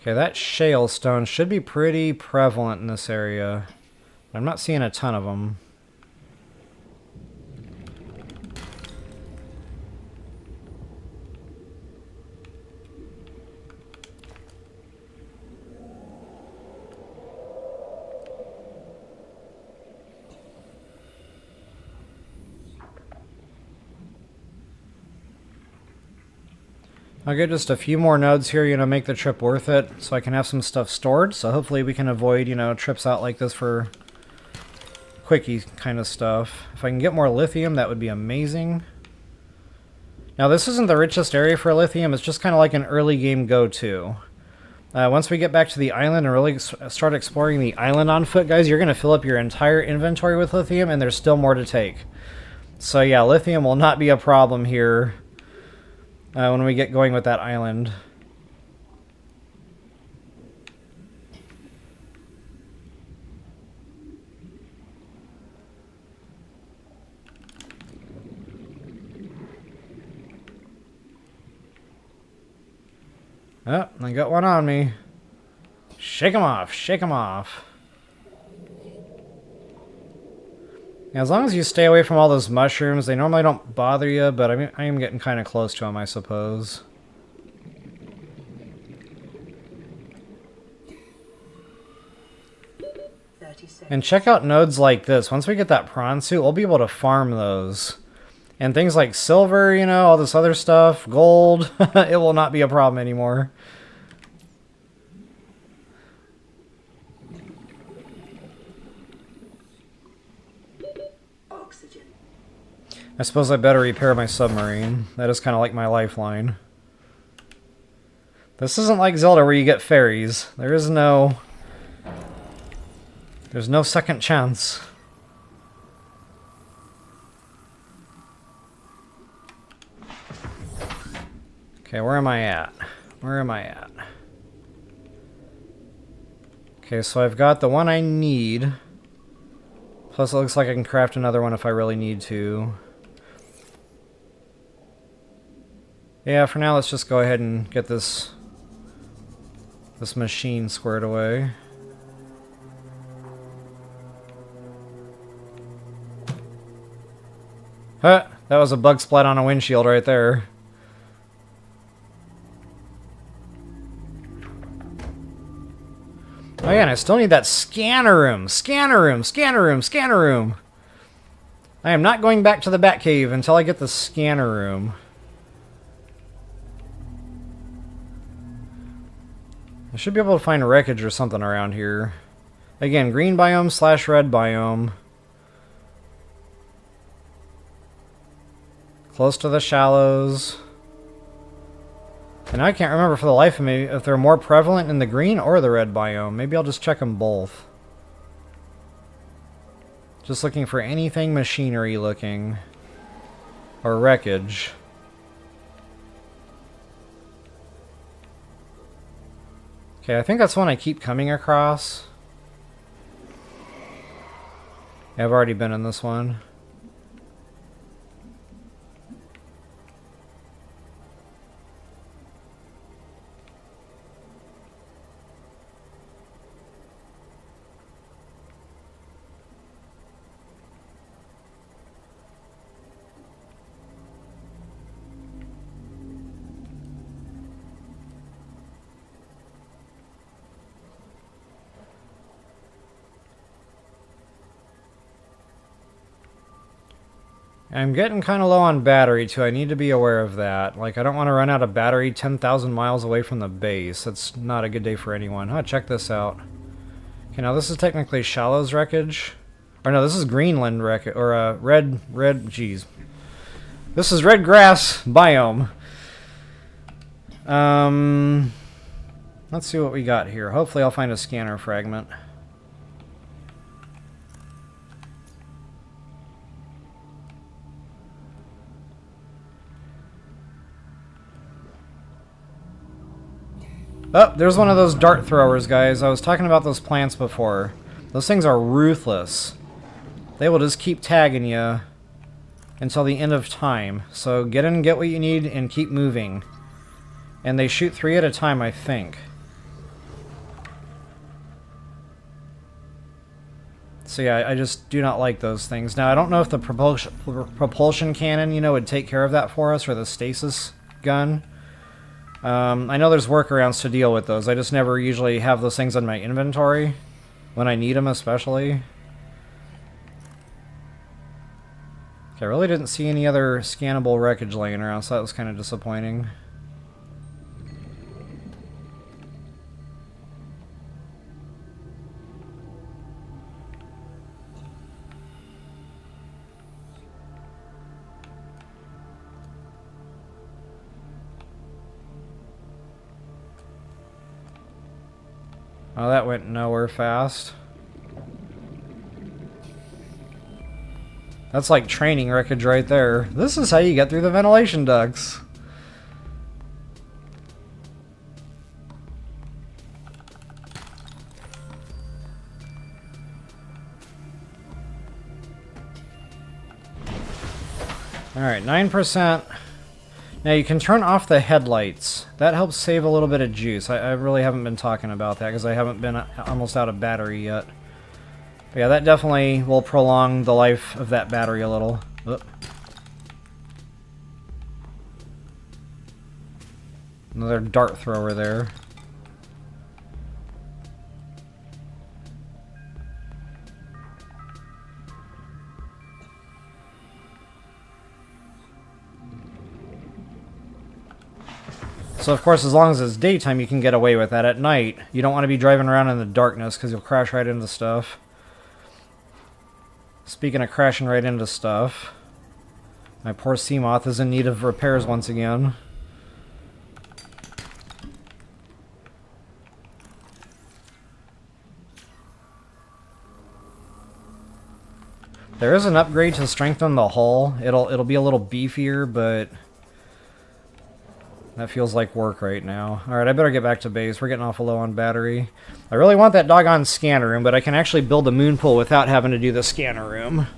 Okay, that shale stone should be pretty prevalent in this area. But I'm not seeing a ton of them. I'll get just a few more nodes here, you know, make the trip worth it, so I can have some stuff stored. So hopefully we can avoid, you know, trips out like this for quickie kind of stuff. If I can get more lithium, that would be amazing. Now, this isn't the richest area for lithium. It's just kind of like an early game go-to. Once we get back to the island and really start exploring the island on foot, guys, you're going to fill up your entire inventory with lithium, and there's still more to take. So yeah, lithium will not be a problem here. When we get going with that island. Oh, I got one on me. Shake 'em off, shake 'em off. As long as you stay away from all those mushrooms, they normally don't bother you, but I mean, I am getting kind of close to them, I suppose. And check out nodes like this. Once we get that prawn suit, we'll be able to farm those. And things like silver, you know, all this other stuff, gold, it will not be a problem anymore. I suppose I better repair my submarine. That is kind of like my lifeline. This isn't like Zelda where you get fairies. There's no second chance. Okay, where am I at? Where am I at? Okay, so I've got the one I need. Plus it looks like I can craft another one if I really need to. Yeah, for now let's just go ahead and get this machine squared away. Huh, that was a bug splat on a windshield right there. Oh yeah, and I still need that scanner room. Scanner room, scanner room, scanner room. I am not going back to the Batcave until I get the scanner room. I should be able to find wreckage or something around here. Again, green biome slash red biome. Close to the shallows. And I can't remember for the life of me if they're more prevalent in the green or the red biome. Maybe I'll just check them both. Just looking for anything machinery looking. Or wreckage. Okay, I think that's one I keep coming across. Yeah, I've already been in this one. I'm getting kind of low on battery, too. I need to be aware of that. Like, I don't want to run out of battery 10,000 miles away from the base. That's not a good day for anyone. Huh, check this out. Okay, now this is technically Shallows wreckage. Or no, this is Greenland wreckage. Or, geez. This is red grass biome. Let's see what we got here. Hopefully I'll find a scanner fragment. Oh, there's one of those dart throwers, guys. I was talking about those plants before. Those things are ruthless. They will just keep tagging you until the end of time. So get in, get what you need, and keep moving. And they shoot 3 at a time, I think. So yeah, I just do not like those things. Now, I don't know if the propulsion cannon, you know, would take care of that for us, or the stasis gun. I know there's workarounds to deal with those. I just never usually have those things in my inventory. When I need them, especially. Okay, I really didn't see any other scannable wreckage laying around, so that was kind of disappointing. Oh, that went nowhere fast. That's like training wreckage right there. This is how you get through the ventilation ducts. Alright, 9%. Now you can turn off the headlights. That helps save a little bit of juice. I really haven't been talking about that because I haven't been almost out of battery yet. But yeah, that definitely will prolong the life of that battery a little. Oop. Another dart thrower there. So of course, as long as it's daytime, you can get away with that. At night, you don't want to be driving around in the darkness because you'll crash right into stuff. Speaking of crashing right into stuff, my poor Seamoth is in need of repairs once again. There is an upgrade to strengthen the hull. It'll be a little beefier, but that feels like work right now. Alright, I better get back to base. We're getting awful low on battery. I really want that doggone scanner room, but I can actually build a Moonpool without having to do the scanner room.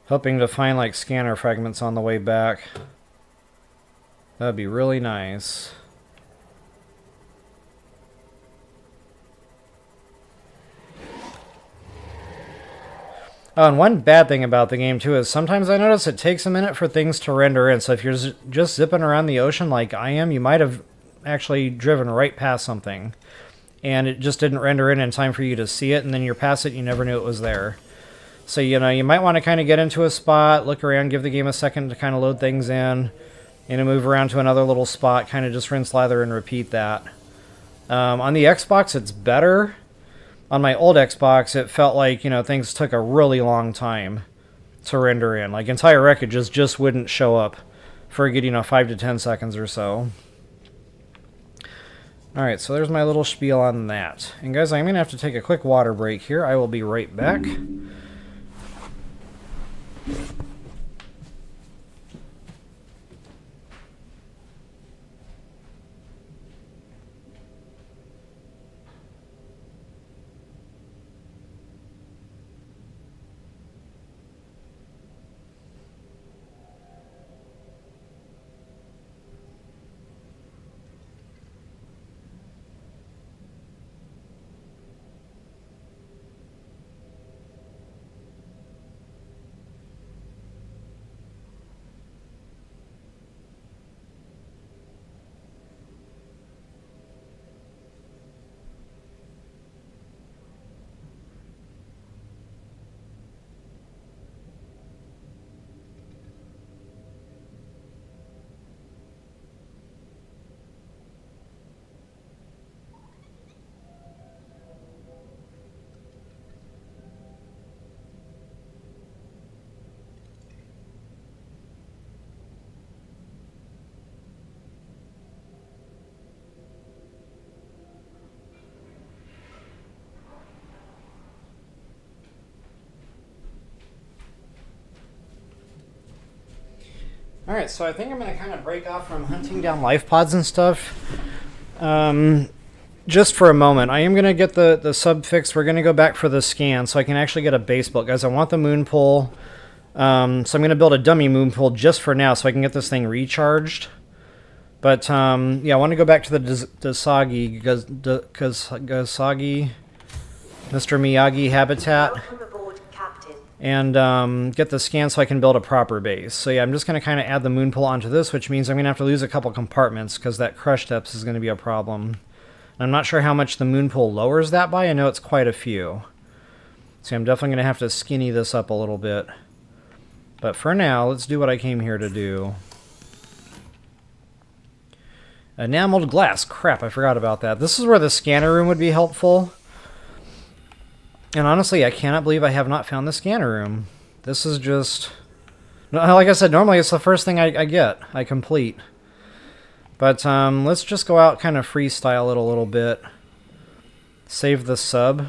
Hoping to find like scanner fragments on the way back. That'd be really nice. Oh, and one bad thing about the game, too, is sometimes I notice it takes a minute for things to render in. So if you're just zipping around the ocean like I am, you might have actually driven right past something. And it just didn't render in time for you to see it, and then you're past it, you never knew it was there. So, you know, you might want to kind of get into a spot, look around, give the game a second to kind of load things in, and move around to another little spot, kind of just rinse, lather, and repeat that. On the Xbox, it's better. On my old Xbox, it felt like, you know, things took a really long time to render in. Like, entire wreckages just wouldn't show up for a good, you know, 5 to 10 seconds or so. Alright, so there's my little spiel on that. And guys, I'm going to have to take a quick water break here. I will be right back. Alright, so I think I'm going to kind of break off from hunting down Lifepods and stuff. Just for a moment. I am going to get the sub fixed. We're going to go back for the scan so I can actually get a base built. Guys, I want the Moonpool. So I'm going to build a dummy Moonpool just for now so I can get this thing recharged. But, yeah, I want to go back to the Dasagi, Mr. Miyagi habitat. And get the scan so I can build a proper base. So yeah, I'm just going to kind of add the Moonpool onto this, which means I'm going to have to lose a couple compartments because that crush depth is going to be a problem. And I'm not sure how much the Moonpool lowers that by. I know it's quite a few. So I'm definitely going to have to skinny this up a little bit. But for now, let's do what I came here to do. Enameled glass. Crap, I forgot about that. This is where the scanner room would be helpful. And honestly, I cannot believe I have not found the scanner room. This is just... Like I said, normally it's the first thing I get. I complete. But let's just go out, kind of freestyle it a little bit. Save the sub.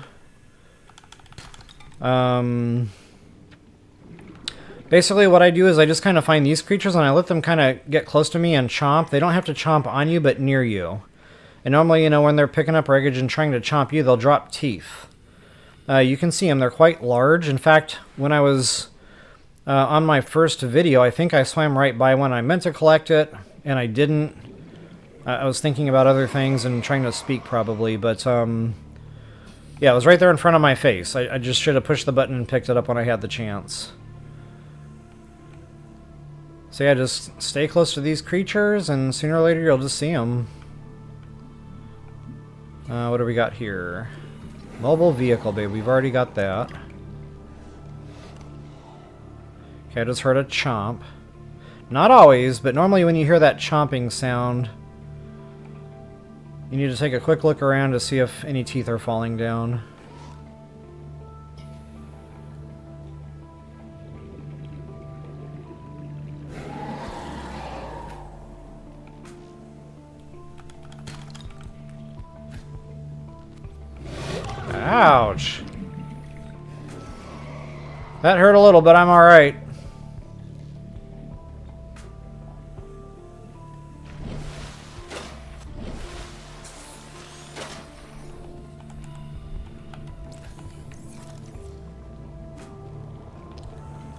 Basically what I do is I just kind of find these creatures and I let them kind of get close to me and chomp. They don't have to chomp on you, but near you. And normally, you know, when they're picking up wreckage and trying to chomp you, they'll drop teeth. You can see them. They're quite large. In fact, when I was on my first video, I think I swam right by one. I meant to collect it, and I didn't. I was thinking about other things and trying to speak, probably. But, yeah, it was right there in front of my face. I just should have pushed the button and picked it up when I had the chance. So, yeah, just stay close to these creatures, and sooner or later you'll just see them. What do we got here? Mobile vehicle, babe. We've already got that. Okay, I just heard a chomp. Not always, but normally when you hear that chomping sound, you need to take a quick look around to see if any teeth are falling down. Ouch. That hurt a little, but I'm alright.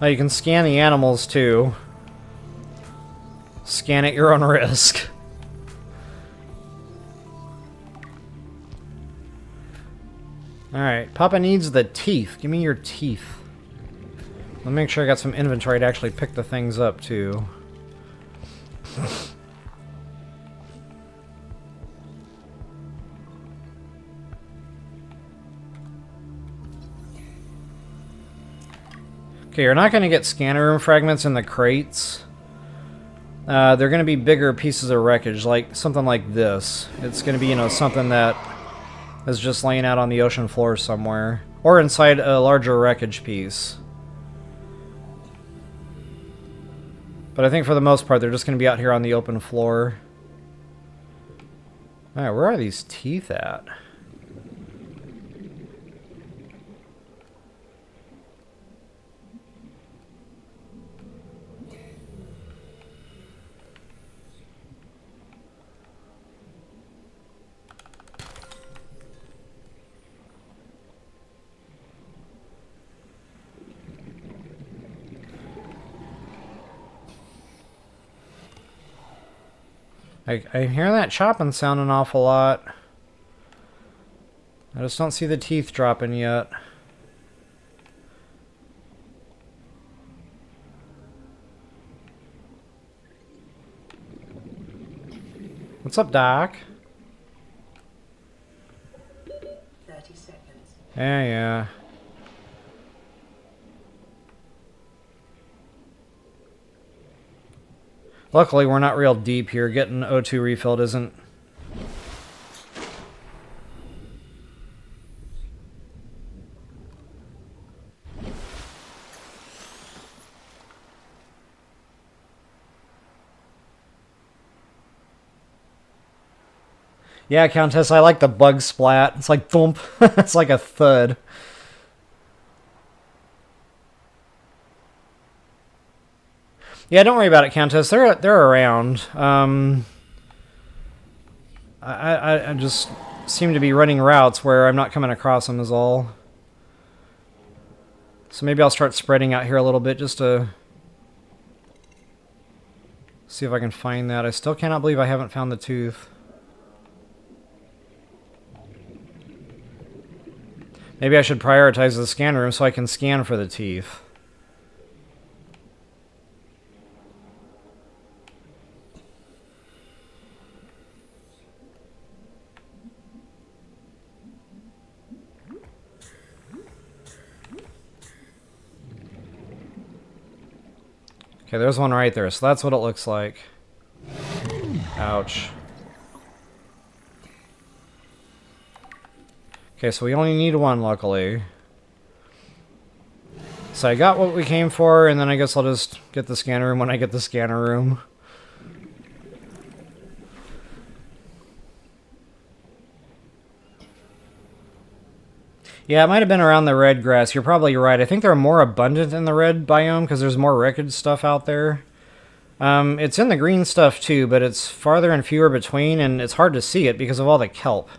Oh, you can scan the animals too. Scan at your own risk. Alright, Papa needs the teeth. Give me your teeth. Let me make sure I got some inventory to actually pick the things up, too. Okay, you're not going to get scanner room fragments in the crates. They're going to be bigger pieces of wreckage, like something like this. It's going to be, you know, something that is just laying out on the ocean floor somewhere. Or inside a larger wreckage piece. But I think for the most part, they're just going to be out here on the open floor. Alright, where are these teeth at? I'm hearing that chopping sound an awful lot. I just don't see the teeth dropping yet. What's up, Doc? 30 seconds. Yeah. Luckily, we're not real deep here. Getting O2 refilled isn't... Yeah, Countess, I like the bug splat. It's like thump. It's like a thud. Yeah, don't worry about it, Countess. They're around. I just seem to be running routes where I'm not coming across them is all. So maybe I'll start spreading out here a little bit just to see if I can find that. I still cannot believe I haven't found the tooth. Maybe I should prioritize the scan room so I can scan for the teeth. Okay, there's one right there, so that's what it looks like. Ouch. Okay, so we only need one, luckily. So I got what we came for, and then I guess I'll just get the scanner room when I get the scanner room. Yeah, it might have been around the red grass. You're probably right. I think they're more abundant in the red biome because there's more wreckage stuff out there. It's in the green stuff too, but it's farther and fewer between, and it's hard to see it because of all the kelp.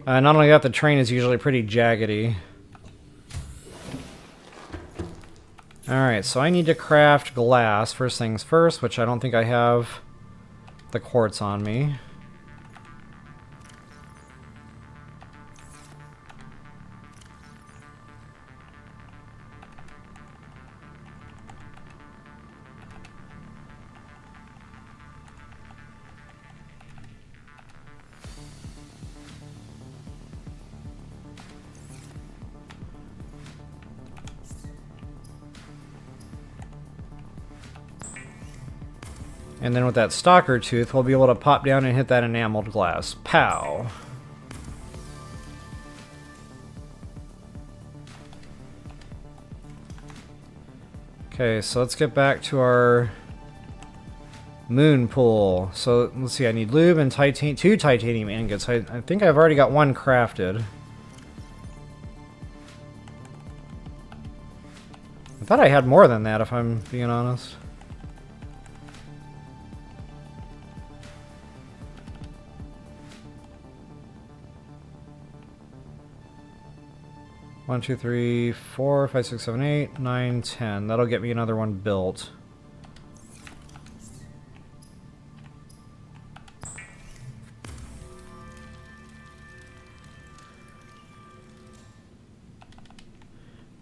Not only that, the terrain is usually pretty jaggedy. Alright, so I need to craft glass, first things first, which I don't think I have the quartz on me. And then with that Stalker tooth, we'll be able to pop down and hit that enameled glass. Pow! Okay, so let's get back to our Moonpool. So let's see, I need lube and two titanium ingots. I think I've already got one crafted. I thought I had more than that, if I'm being honest. One, two, three, 4, 5, 6, 7, 8, 9, 10. That'll get me another one built.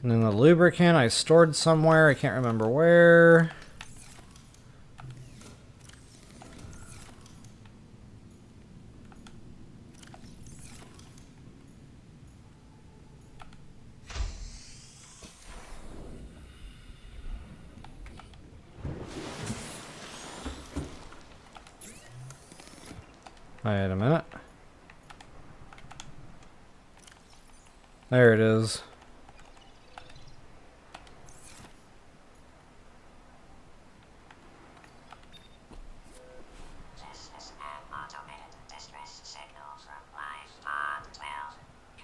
And then the lubricant I stored somewhere. I can't remember where. Wait a minute. There it is. This is an automated distress signal from Lifepod 12.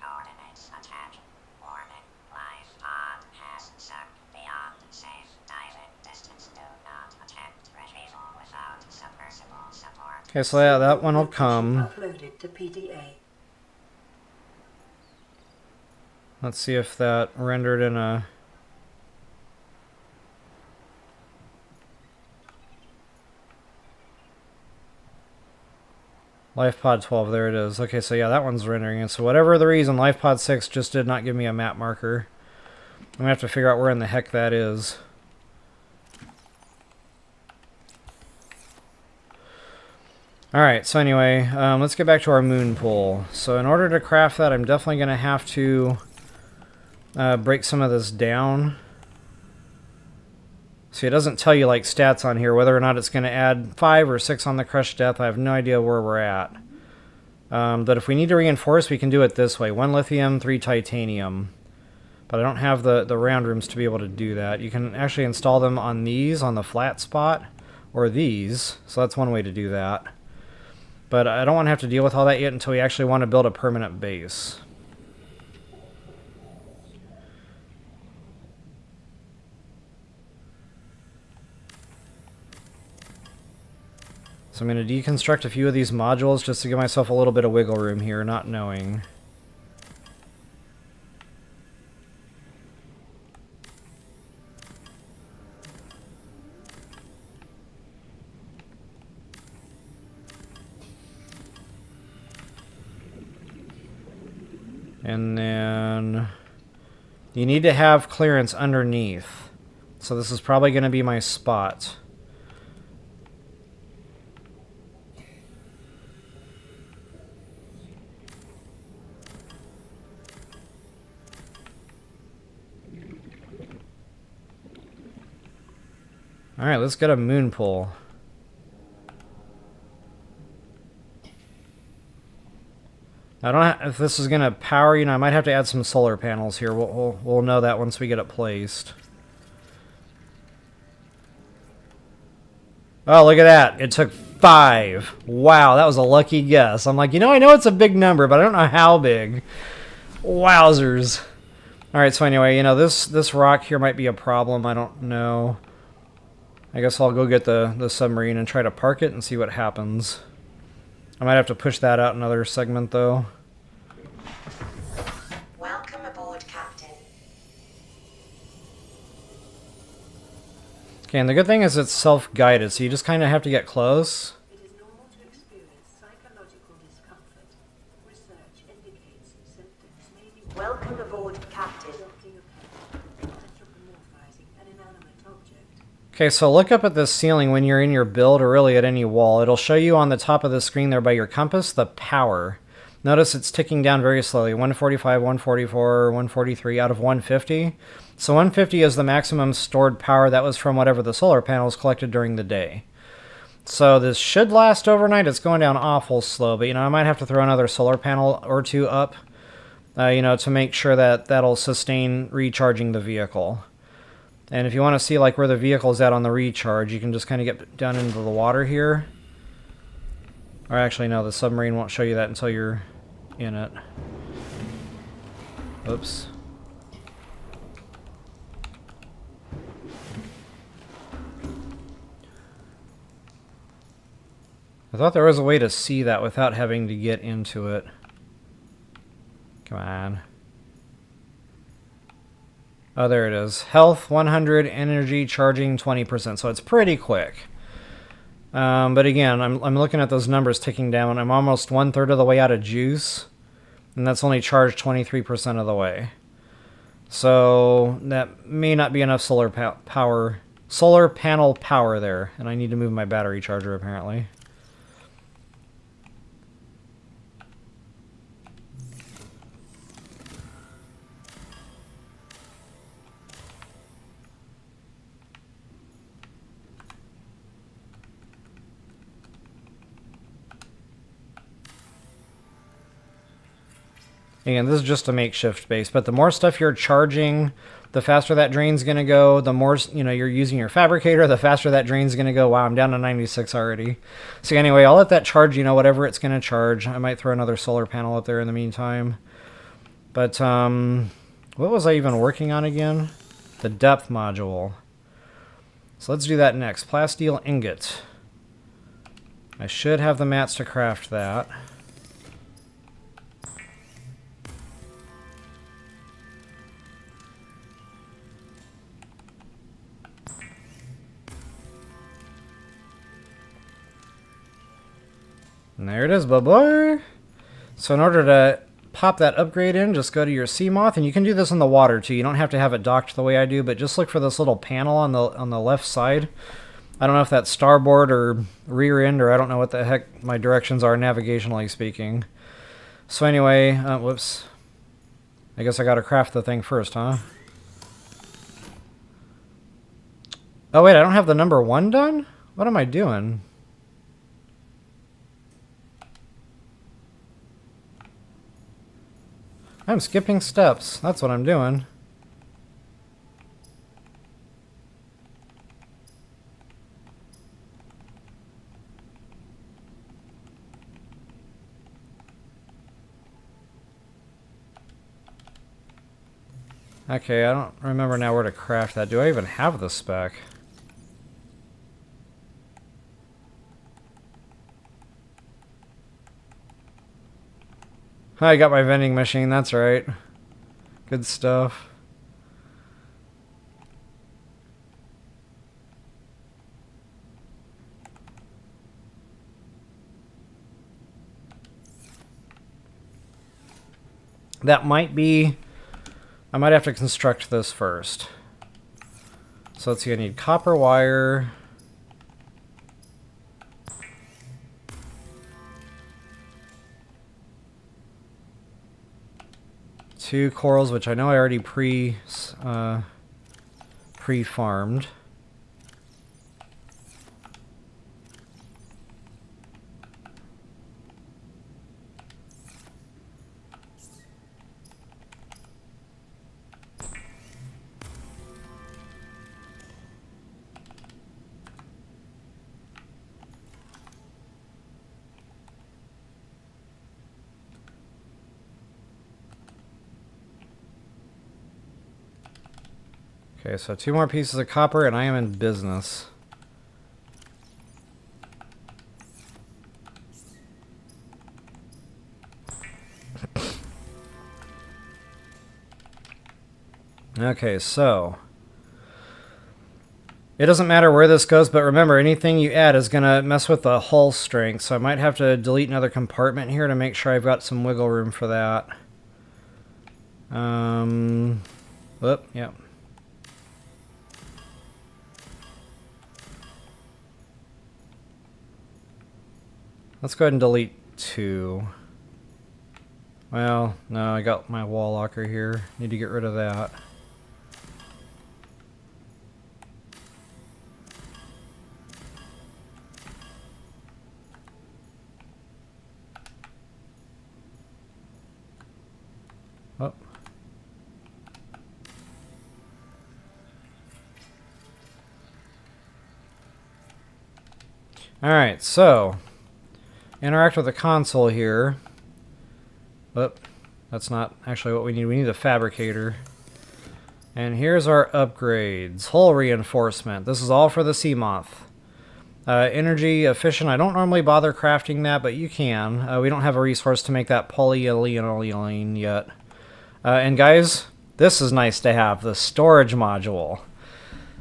Coordinates attached. Warning. Lifepod has sunk beyond safe diving distance. Do not attempt retrieval without submersible support. Okay, so yeah, that one will come. Uploaded to PDA. Let's see if that rendered in a... Lifepod 12, there it is. Okay, so yeah, that one's rendering it. So whatever the reason, Lifepod 6 just did not give me a map marker. I'm gonna have to figure out where in the heck that is. Alright, so anyway, let's get back to our Moonpool. So in order to craft that, I'm definitely gonna have to break some of this down. See, it doesn't tell you like stats on here, whether or not it's going to add 5 or 6 on the crushed death. I have no idea where we're at. But if we need to reinforce, we can do it this way. 1 lithium, 3 titanium. But I don't have the round rooms to be able to do that. You can actually install them on these, on the flat spot, or these. So that's one way to do that. But I don't want to have to deal with all that yet until we actually want to build a permanent base. So I'm going to deconstruct a few of these modules just to give myself a little bit of wiggle room here, not knowing. And then you need to have clearance underneath. So this is probably going to be my spot. Alright, let's get a Moonpool. I don't know if this is going to power, you know, I might have to add some solar panels here. We'll know that once we get it placed. Oh, look at that. It took 5. Wow, that was a lucky guess. I'm like, you know, I know it's a big number, but I don't know how big. Wowzers. Alright, so anyway, you know, this rock here might be a problem. I don't know. I guess I'll go get the submarine and try to park it and see what happens. I might have to push that out another segment, though. Welcome aboard, Captain. Okay, and the good thing is it's self-guided, so you just kind of have to get close. It is normal to experience psychological discomfort. Research indicates symptoms may be Welcome aboard, Captain. adopting a pet, anthropomorphizing an inanimate object. Okay, so look up at this ceiling when you're in your build, or really at any wall. It'll show you on the top of the screen there by your compass the power. Notice it's ticking down very slowly. 145, 144, 143 out of 150. So 150 is the maximum stored power. That was from whatever the solar panels collected during the day. So this should last overnight. It's going down awful slow, but you know, I might have to throw another solar panel or two up, you know, to make sure that that'll sustain recharging the vehicle. And if you want to see like where the vehicle's at on the recharge, you can just kind of get down into the water here. Or actually, no, the submarine won't show you that until you're in it. Oops. I thought there was a way to see that without having to get into it. Come on. Oh, there it is. Health 100, energy charging 20%. So it's pretty quick. But again, I'm looking at those numbers ticking down. I'm almost 1/3 of the way out of juice. And that's only charged 23% of the way. So that may not be enough solar panel power there, and I need to move my battery charger apparently. Again, this is just a makeshift base, but the more stuff you're charging, the faster that drain's going to go. The more, you know, you're using your Fabricator, the faster that drain's going to go. Wow, I'm down to 96 already. So anyway, I'll let that charge, you know, whatever it's going to charge. I might throw another solar panel up there in the meantime. But, what was I even working on again? The depth module. So let's do that next. Plasteel ingot. I should have the mats to craft that. And there it is, bye-bye. So in order to pop that upgrade in, just go to your Seamoth, and you can do this in the water too. You don't have to have it docked the way I do, but just look for this little panel on the left side. I don't know if that's starboard or rear end, or I don't know what the heck my directions are navigationally speaking. So anyway, whoops. I guess I gotta craft the thing first, huh? Oh wait, I don't have the number 1 done? What am I doing? I'm skipping steps. That's what I'm doing. Okay, I don't remember now where to craft that. Do I even have the spec? I got my vending machine, that's right. Good stuff. That might be... I might have to construct this first. So let's see, I need copper wire... 2 corals, which I know I already pre-farmed. Okay, so 2 more pieces of copper and I am in business. Okay, so it doesn't matter where this goes, but remember, anything you add is going to mess with the hull strength, so I might have to delete another compartment here to make sure I've got some wiggle room for that. Whoop, yep. Let's go ahead and delete 2. Well, no, I got my wall locker here. Need to get rid of that. Oh. Alright, so interact with the console here. Oh, that's not actually what we need. We need a Fabricator. And here's our upgrades. Hull reinforcement. This is all for the Seamoth. Energy efficient. I don't normally bother crafting that, but you can. We don't have a resource to make that polyethylene yet. And guys, this is nice to have. The storage module.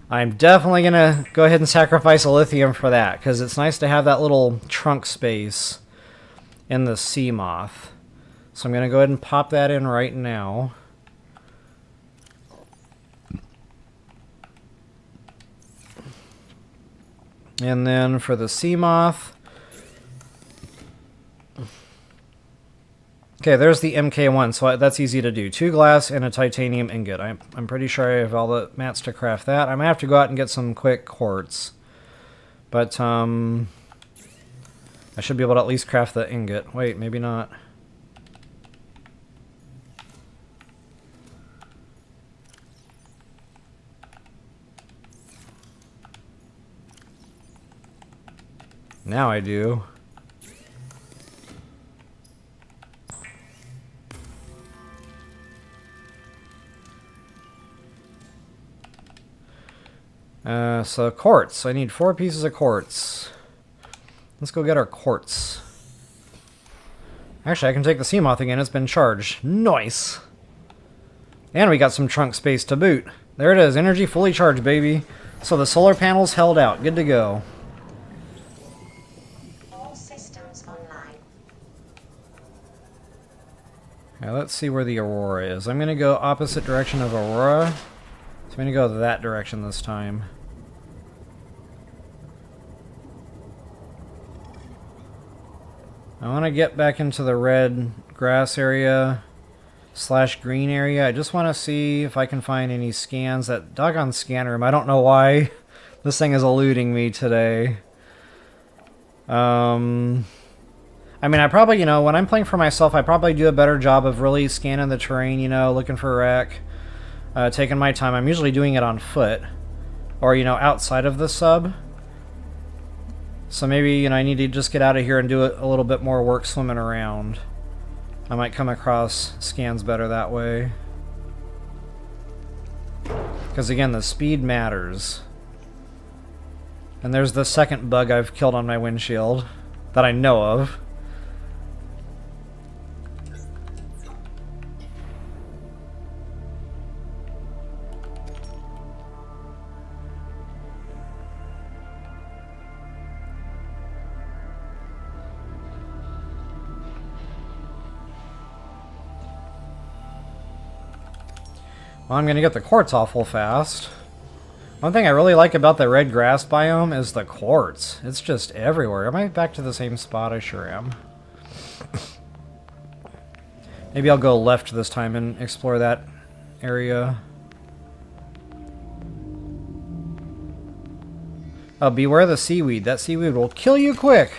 I'm definitely going to go ahead and sacrifice a lithium for that, because it's nice to have that little trunk space in the Seamoth. So I'm going to go ahead and pop that in right now. And then for the Seamoth... Okay, there's the MK1, so that's easy to do. 2 glass and a titanium ingot. I'm pretty sure I have all the mats to craft that. I might have to go out and get some quick quartz. But, I should be able to at least craft the ingot. Wait, maybe not. Now I do. So quartz. I need 4 pieces of quartz. Let's go get our quartz. Actually, I can take the Seamoth again. It's been charged. Nice! And we got some trunk space to boot. There it is. Energy fully charged, baby. So the solar panels held out. Good to go. All systems online. Now let's see where the Aurora is. I'm going to go opposite direction of Aurora. So I'm going to go that direction this time. I want to get back into the red grass area / green area. I just want to see if I can find any scans. That doggone scan room, I don't know why this thing is eluding me today. I mean, I probably, you know, when I'm playing for myself, I probably do a better job of really scanning the terrain, you know, looking for a wreck, taking my time. I'm usually doing it on foot or, you know, outside of the sub. So maybe, you know, I need to just get out of here and do a little bit more work swimming around. I might come across scans better that way. Because again, the speed matters. And there's the second bug I've killed on my windshield that I know of. Well, I'm going to get the quartz awful fast. One thing I really like about the red grass biome is the quartz. It's just everywhere. Am I back to the same spot? I sure am. Maybe I'll go left this time and explore that area. Oh, beware the seaweed. That seaweed will kill you quick.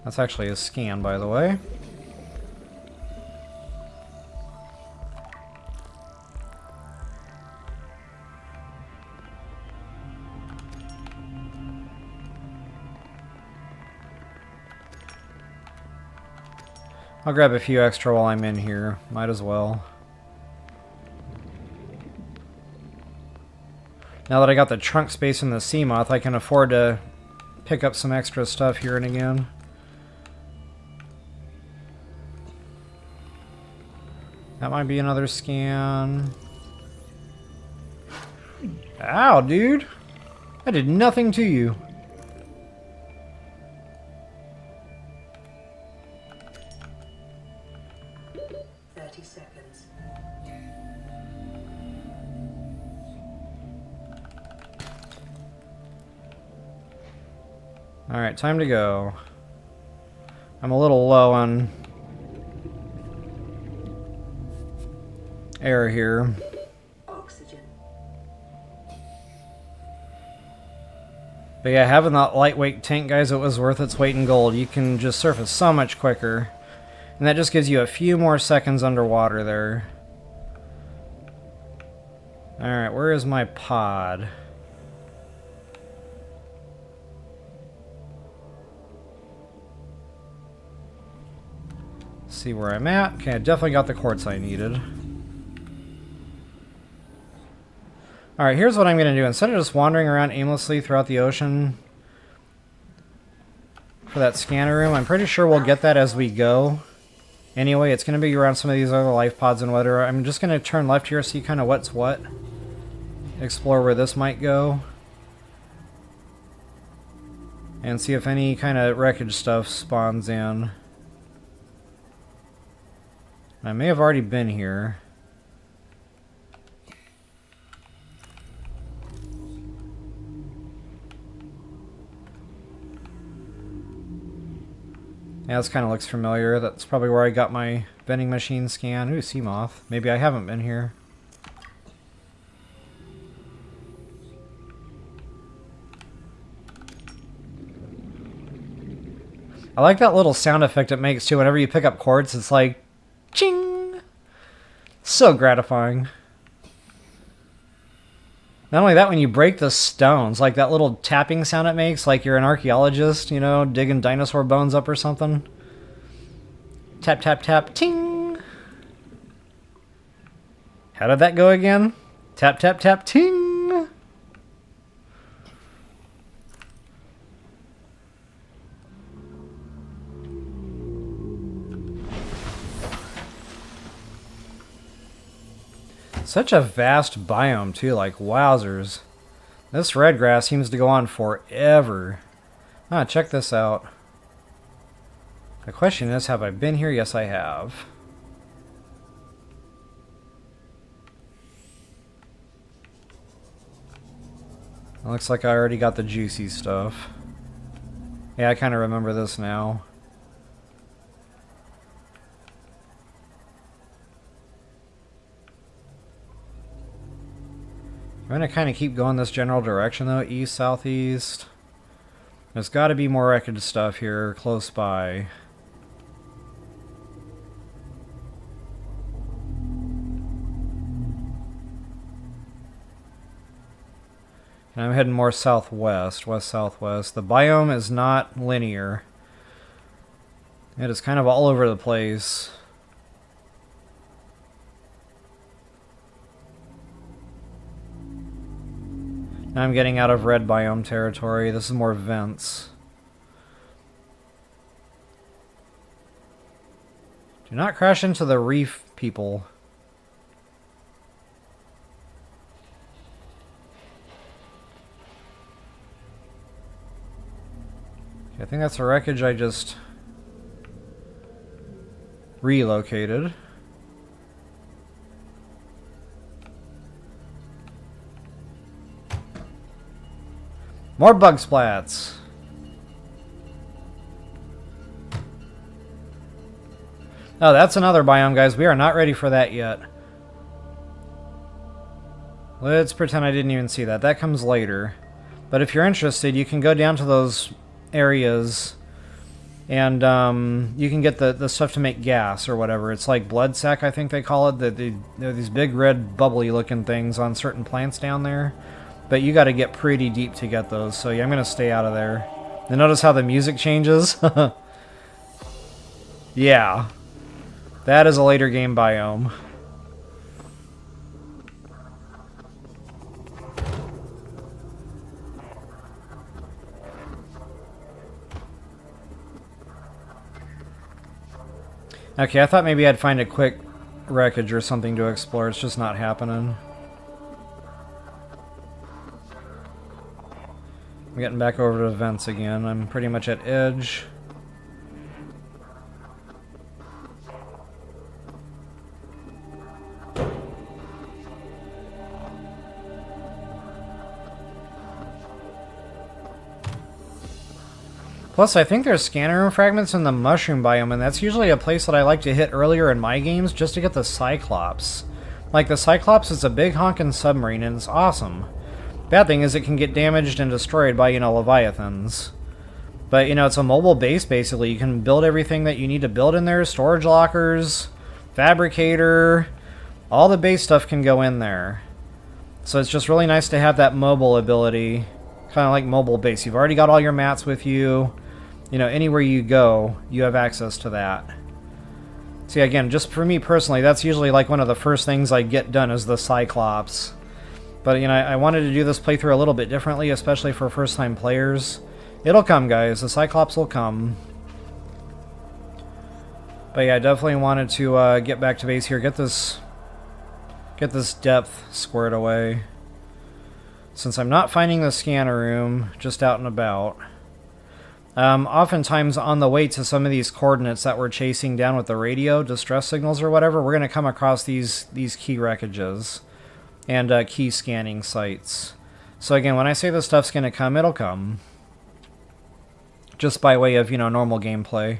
That's actually a scan, by the way. I'll grab a few extra while I'm in here. Might as well. Now that I got the trunk space in the Seamoth, I can afford to pick up some extra stuff here and again. That might be another scan. Ow, dude! I did nothing to you. Alright, time to go. I'm a little low on air here. Oxygen. But yeah, having that lightweight tank, guys, it was worth its weight in gold. You can just surface so much quicker. And that just gives you a few more seconds underwater there. Alright, where is my pod? See where I'm at. Okay, I definitely got the quartz I needed. Alright, here's what I'm going to do. Instead of just wandering around aimlessly throughout the ocean for that scanner room, I'm pretty sure we'll get that as we go. Anyway, it's going to be around some of these other life pods and whatever. I'm just going to turn left here, see kind of what's what. explore where this might go. And see if any kind of wreckage stuff spawns in. I may have already been here. Yeah, this kind of looks familiar. That's probably where I got my vending machine scan. Ooh, Seamoth. Maybe I haven't been here. I like that little sound effect it makes too. Whenever you pick up quartz, it's like, ching! So gratifying. Not only that, when you break the stones, like that little tapping sound it makes, like you're an archaeologist, you know, digging dinosaur bones up or something. Tap, tap, tap, ting! How did that go again? Tap, tap, tap, ting! Such a vast biome, too, like wowzers. This red grass seems to go on forever. Ah, check this out. The question is, have I been here? Yes, I have. It looks like I already got the juicy stuff. Yeah, I kind of remember this now. I'm going to kind of keep going this general direction, though. East, southeast. There's got to be more wreckage stuff here close by. And I'm heading more southwest, west-southwest. The biome is not linear. It is kind of all over the place. Now I'm getting out of red biome territory. This is more vents. Do not crash into the reef, people. Okay, I think that's a wreckage I just relocated. More bug splats. Oh, that's another biome, guys. We are not ready for that yet. Let's pretend I didn't even see that. That comes later. But if you're interested, you can go down to those areas and you can get the stuff to make gas or whatever. It's like blood sac, I think they call it. They're these big red bubbly looking things on certain plants down there. But you got to get pretty deep to get those, so yeah, I'm going to stay out of there. And notice how the music changes? Yeah. That is a later game biome. Okay, I thought maybe I'd find a quick wreckage or something to explore. It's just not happening. I'm getting back over to vents again. I'm pretty much at edge. Plus, I think there's scanner room fragments in the mushroom biome, and that's usually a place that I like to hit earlier in my games just to get the Cyclops. Like, the Cyclops is a big honkin' submarine, and it's awesome. Bad thing is it can get damaged and destroyed by, you know, Leviathans. But, you know, it's a mobile base, basically. You can build everything that you need to build in there. Storage lockers, Fabricator, all the base stuff can go in there. So it's just really nice to have that mobile ability. Kind of like mobile base. You've already got all your mats with you. You know, anywhere you go, you have access to that. See, again, just for me personally, that's usually like one of the first things I get done is the Cyclops. But, you know, I wanted to do this playthrough a little bit differently, especially for first-time players. It'll come, guys. The Cyclops will come. But yeah, I definitely wanted to get back to base here. Get this depth squared away. since I'm not finding the scanner room just out and about, oftentimes on the way to some of these coordinates that we're chasing down with the radio distress signals or whatever, we're going to come across these key wreckages and key scanning sites. So again, when I say this stuff's going to come, it'll come. Just by way of, normal gameplay.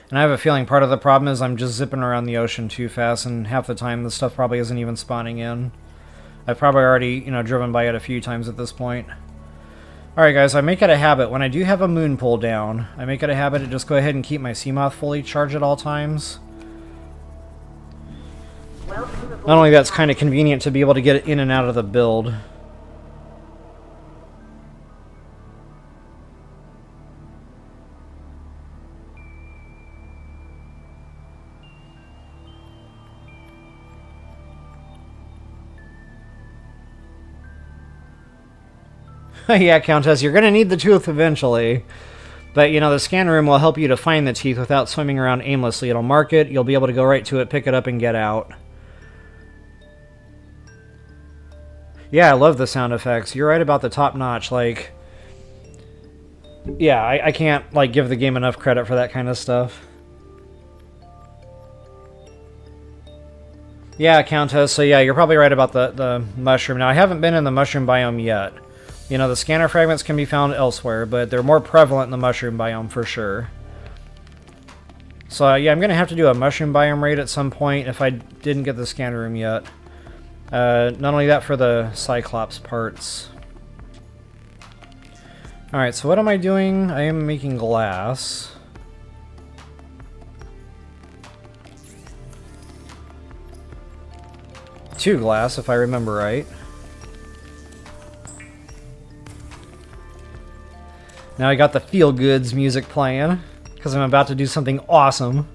And I have a feeling part of the problem is I'm just zipping around the ocean too fast, and half the time the stuff probably isn't even spawning in. I've probably already, driven by it a few times at this point. Alright guys, I make it a habit, when I do have a Moonpool down, I make it a habit to just go ahead and keep my Seamoth fully charged at all times. Not only that's kind of convenient to be able to get it in and out of the build. Yeah, Countess, you're going to need the tooth eventually. But, the scan room will help you to find the teeth without swimming around aimlessly. It'll mark it, you'll be able to go right to it, pick it up, and get out. Yeah, I love the sound effects. You're right about the top notch, like... Yeah, I can't, give the game enough credit for that kind of stuff. Yeah, Countess, so yeah, you're probably right about the mushroom. Now, I haven't been in the mushroom biome yet. The scanner fragments can be found elsewhere, but they're more prevalent in the mushroom biome for sure. So yeah, I'm going to have to do a mushroom biome raid at some point if I didn't get the scanner room yet. Not only that, for the Cyclops parts. Alright, so what am I doing? I am making glass. Two glass, if I remember right. Now I got the Feel Goods music playing, because I'm about to do something awesome.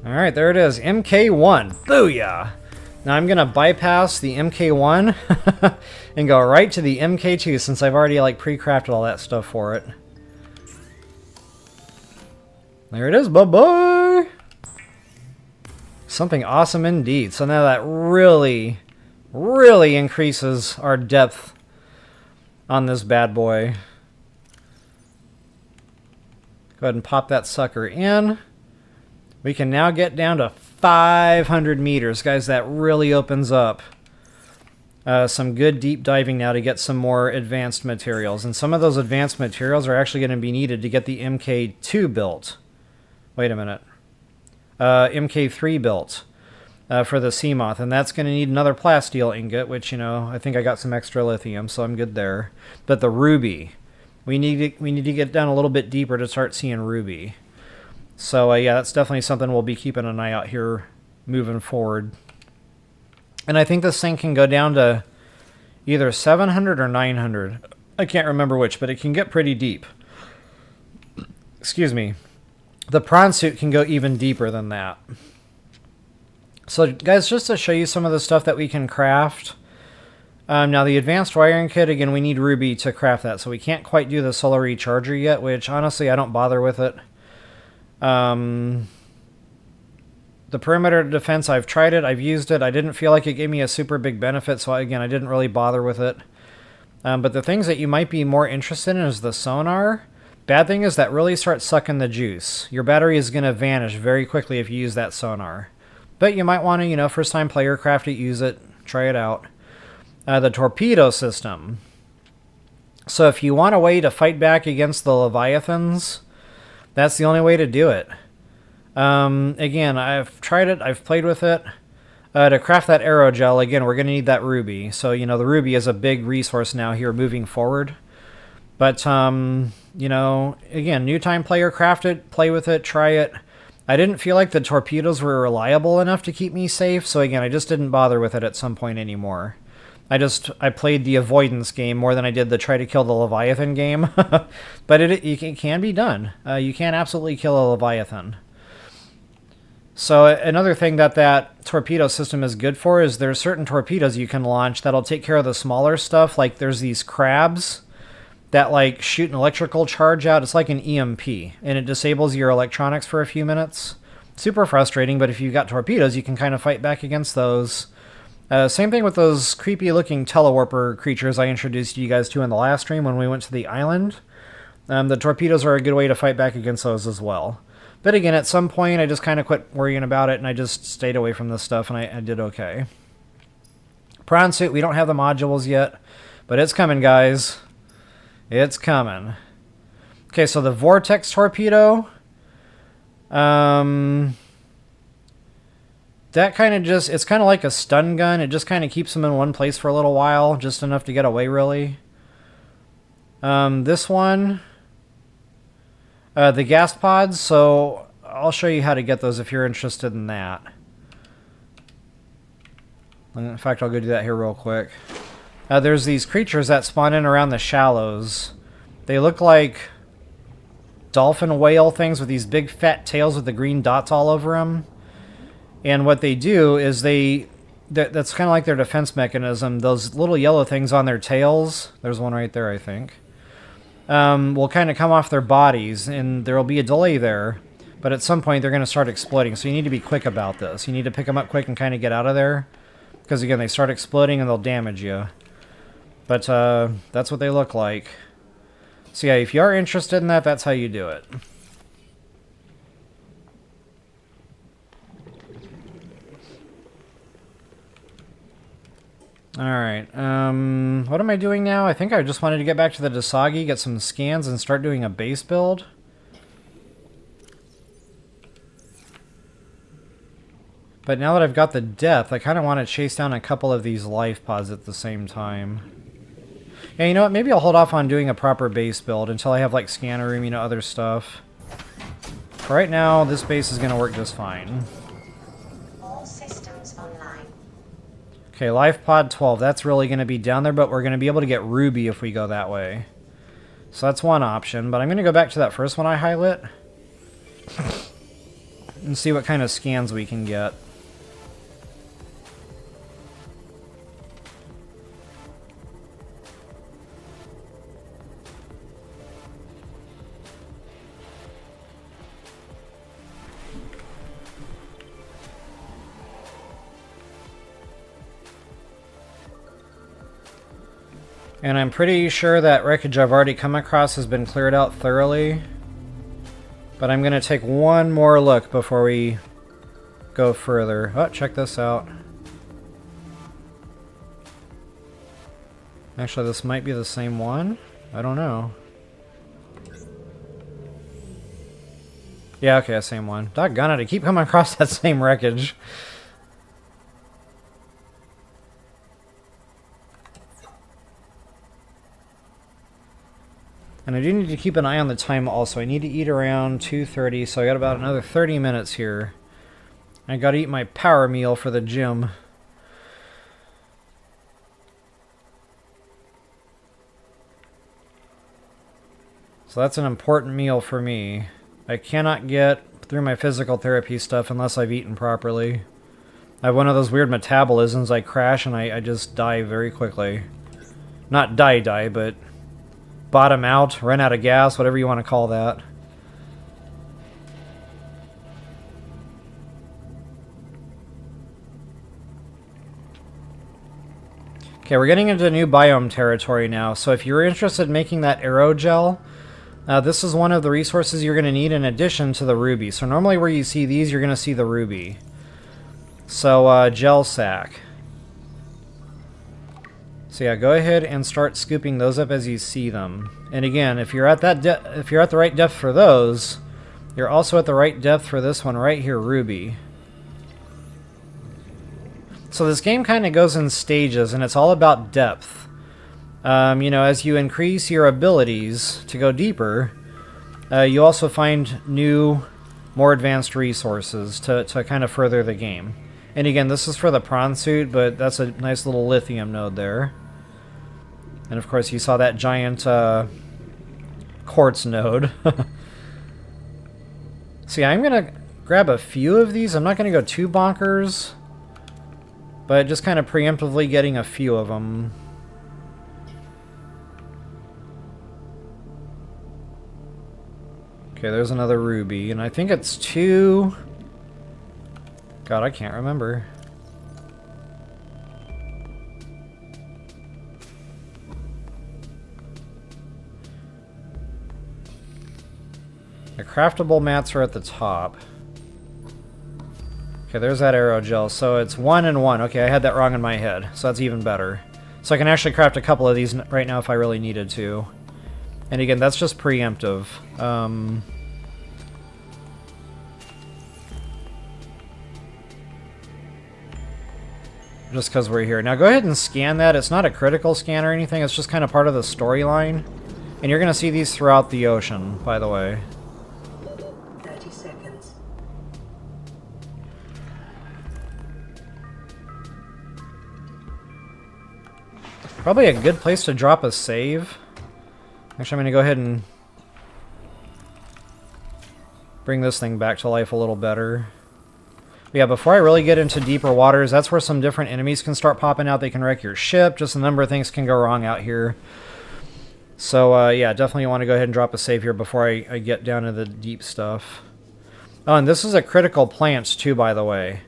Alright, there it is. MK1. Booyah! Now I'm going to bypass the MK1 and go right to the MK2, since I've already pre-crafted all that stuff for it. There it is, bye-bye! Something awesome indeed. So now that really, really increases our depth on this bad boy. Go ahead and pop that sucker in. We can now get down to 500 meters. Guys, that really opens up some good deep diving now to get some more advanced materials. And some of those advanced materials are actually going to be needed to get the MK2 built. Wait a minute. MK3 built. For the Seamoth, and that's going to need another plasteel ingot, which, I think I got some extra lithium, so I'm good there. But the ruby, we need to get down a little bit deeper to start seeing ruby. So yeah, that's definitely something we'll be keeping an eye out here moving forward. And I think this thing can go down to either 700 or 900. I can't remember which, but it can get pretty deep. Excuse me. The prawn suit can go even deeper than that. So guys, just to show you some of the stuff that we can craft. Now the advanced wiring kit, again, we need ruby to craft that, so we can't quite do the solar recharger yet, which honestly I don't bother with it. The perimeter defense, I've tried it, I've used it, I didn't feel like it gave me a super big benefit, so again, I didn't really bother with it. But the things that you might be more interested in is the sonar. Bad thing is that really starts sucking the juice. Your battery is going to vanish very quickly if you use that sonar. But you might want to, first time player craft it, use it, try it out. The torpedo system. So if you want a way to fight back against the Leviathans, that's the only way to do it. Again, I've tried it, I've played with it. To craft that aerogel, again, we're going to need that ruby. So, the ruby is a big resource now here moving forward. But, again, new time player, craft it, play with it, try it. I didn't feel like the torpedoes were reliable enough to keep me safe, so again, I just didn't bother with it at some point anymore. I played the avoidance game more than I did the try to kill the Leviathan game. But it can be done. You can absolutely kill a Leviathan. So another thing that that torpedo system is good for is there's certain torpedoes you can launch that'll take care of the smaller stuff. Like there's these crabs that like shoot an electrical charge out. It's like an EMP, and it disables your electronics for a few minutes. Super frustrating, but if you've got torpedoes, you can kind of fight back against those. Same thing with those creepy looking telewarper creatures I introduced you guys to in the last stream when we went to the island. The torpedoes are a good way to fight back against those as well. But again, at some point, I just kind of quit worrying about it, and I just stayed away from this stuff, and I did okay. Prawn suit, we don't have the modules yet, but it's coming, guys. It's coming. Okay, so the vortex torpedo, that kind of just, it's kind of like a stun gun. It just kind of keeps them in one place for a little while, just enough to get away, really. This one, the gas pods, so I'll show you how to get those if you're interested in that. In fact, I'll go do that here real quick. There's these creatures that spawn in around the shallows. They look like dolphin whale things with these big fat tails with the green dots all over them. And what they do is that's kind of like their defense mechanism. Those little yellow things on their tails, there's one right there, I think, will kind of come off their bodies, and there will be a delay there. But at some point, they're going to start exploding, so you need to be quick about this. You need to pick them up quick and kind of get out of there. Because, again, they start exploding and they'll damage you. But that's what they look like. So, yeah, if you are interested in that, that's how you do it. Alright, what am I doing now? I think I just wanted to get back to the Dasagi, get some scans, and start doing a base build. But now that I've got the depth, I kind of want to chase down a couple of these Lifepods at the same time. Yeah, you know what? Maybe I'll hold off on doing a proper base build until I have, like, scanner room, you know, other stuff. For right now, this base is going to work just fine. All systems online. Okay, Lifepod 12. That's really going to be down there, but we're going to be able to get Ruby if we go that way. So that's one option, but I'm going to go back to that first one I highlight and see what kind of scans we can get. And I'm pretty sure that wreckage I've already come across has been cleared out thoroughly. But I'm going to take one more look before we go further. Oh, check this out. Actually, this might be the same one. I don't know. Yeah, okay, same one. Doggone it, I keep coming across that same wreckage. And I do need to keep an eye on the time also. I need to eat around 2:30, so I got about another 30 minutes here. I gotta eat my power meal for the gym. So that's an important meal for me. I cannot get through my physical therapy stuff unless I've eaten properly. I have one of those weird metabolisms. I crash and I just die very quickly. Not die, but bottom out, run out of gas, whatever you want to call that. Okay, we're getting into new biome territory now, so if you're interested in making that aerogel, this is one of the resources you're going to need in addition to the ruby. So normally where you see these, you're going to see the ruby. So, gel sack. So yeah, go ahead and start scooping those up as you see them. And again, if you're at that if you're at the right depth for those, you're also at the right depth for this one right here, Ruby. So this game kind of goes in stages, and it's all about depth. You know, as you increase your abilities to go deeper, you also find new, more advanced resources to kind of further the game. And again, this is for the prawn suit, but that's a nice little lithium node there. And of course, you saw that giant quartz node. So yeah, I'm going to grab a few of these. I'm not going to go too bonkers, but just kind of preemptively getting a few of them. Okay, there's another ruby, and I think it's 2... God, I can't remember. The craftable mats are at the top. Okay, there's that aerogel. So it's 1 and 1. Okay, I had that wrong in my head. So that's even better. So I can actually craft a couple of these right now if I really needed to. And again, that's just preemptive. Just because we're here. Now go ahead and scan that. It's not a critical scan or anything. It's just kind of part of the storyline. And you're going to see these throughout the ocean, by the way. 30 seconds. Probably a good place to drop a save. Actually, I'm going to go ahead and bring this thing back to life a little better. But yeah, before I really get into deeper waters, that's where some different enemies can start popping out. They can wreck your ship. Just a number of things can go wrong out here. So, yeah, definitely want to go ahead and drop a save here before I get down to the deep stuff. Oh, and this is a critical plant, too, by the way.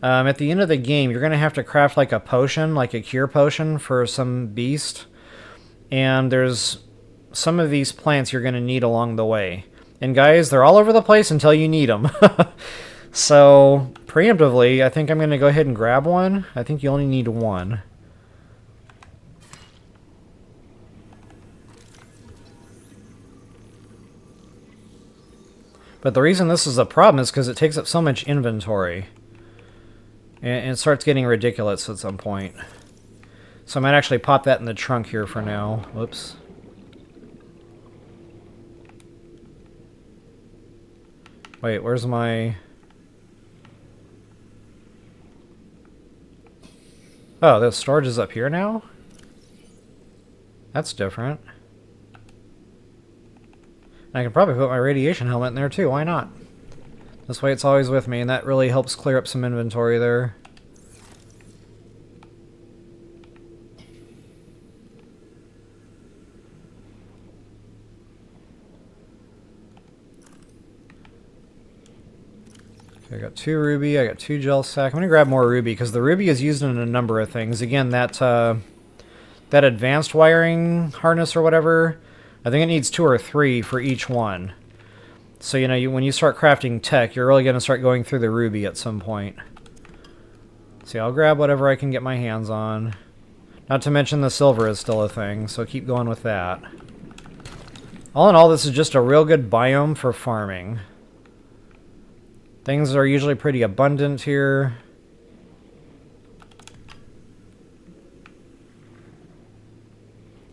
At the end of the game, you're going to have to craft, like, a potion, like a cure potion for some beast. And there's some of these plants you're going to need along the way. And, guys, they're all over the place until you need them. So, preemptively, I think I'm going to go ahead and grab one. I think you only need one. But the reason this is a problem is because it takes up so much inventory. And it starts getting ridiculous at some point. So I might actually pop that in the trunk here for now. Whoops. Wait, where's my... Oh, the storage is up here now? That's different. And I can probably put my radiation helmet in there too, why not? This way it's always with me, and that really helps clear up some inventory there. I got 2 ruby, I got 2 gel sack. I'm going to grab more ruby, because the ruby is used in a number of things. Again, that advanced wiring harness or whatever, I think it needs 2 or 3 for each one. So, you know, when you start crafting tech, you're really going to start going through the ruby at some point. See, I'll grab whatever I can get my hands on. Not to mention the silver is still a thing, so keep going with that. All in all, this is just a real good biome for farming. Things are usually pretty abundant here.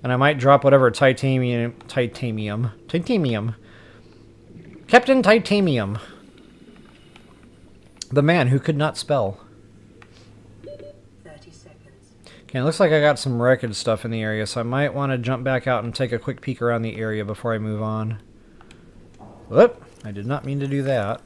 And I might drop whatever titanium. Captain Titanium. The man who could not spell. 30 seconds. Okay, it looks like I got some wreckage stuff in the area, so I might want to jump back out and take a quick peek around the area before I move on. Whoop! I did not mean to do that.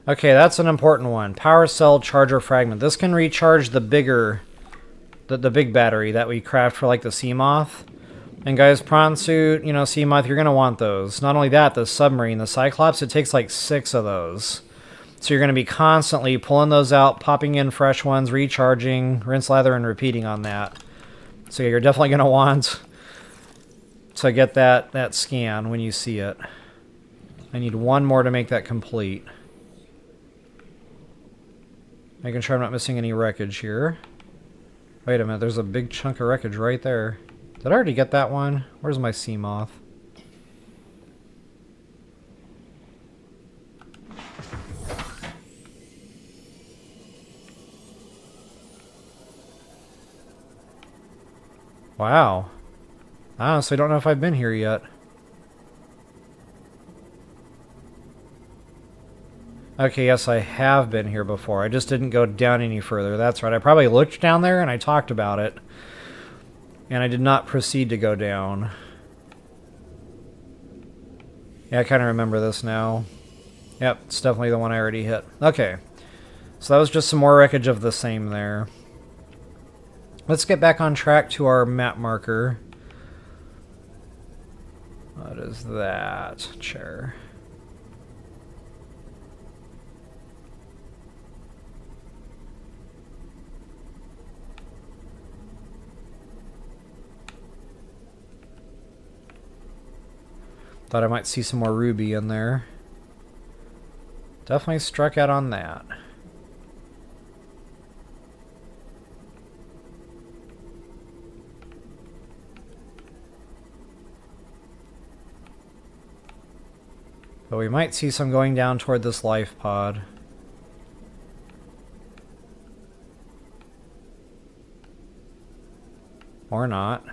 Okay, that's an important one. Power cell charger fragment. This can recharge the bigger, the big battery that we craft for like the Seamoth. And guys, prawn suit, you know, Seamoth, you're going to want those. Not only that, the submarine, the Cyclops, it takes like 6 of those. So you're going to be constantly pulling those out, popping in fresh ones, recharging, rinse, lather, and repeating on that. So yeah, you're definitely going to want to get that scan when you see it. I need 1 more to make that complete. Making sure I'm not missing any wreckage here. Wait a minute, there's a big chunk of wreckage right there. Did I already get that one? Where's my Seamoth? Wow. I honestly don't know if I've been here yet. Okay, yes, I have been here before. I just didn't go down any further. That's right. I probably looked down there and I talked about it. And I did not proceed to go down. Yeah, I kind of remember this now. Yep, it's definitely the one I already hit. Okay. So that was just some more wreckage of the same there. Let's get back on track to our map marker. What is that? Chair. Thought I might see some more ruby in there. Definitely struck out on that. But we might see some going down toward this life pod. Or not.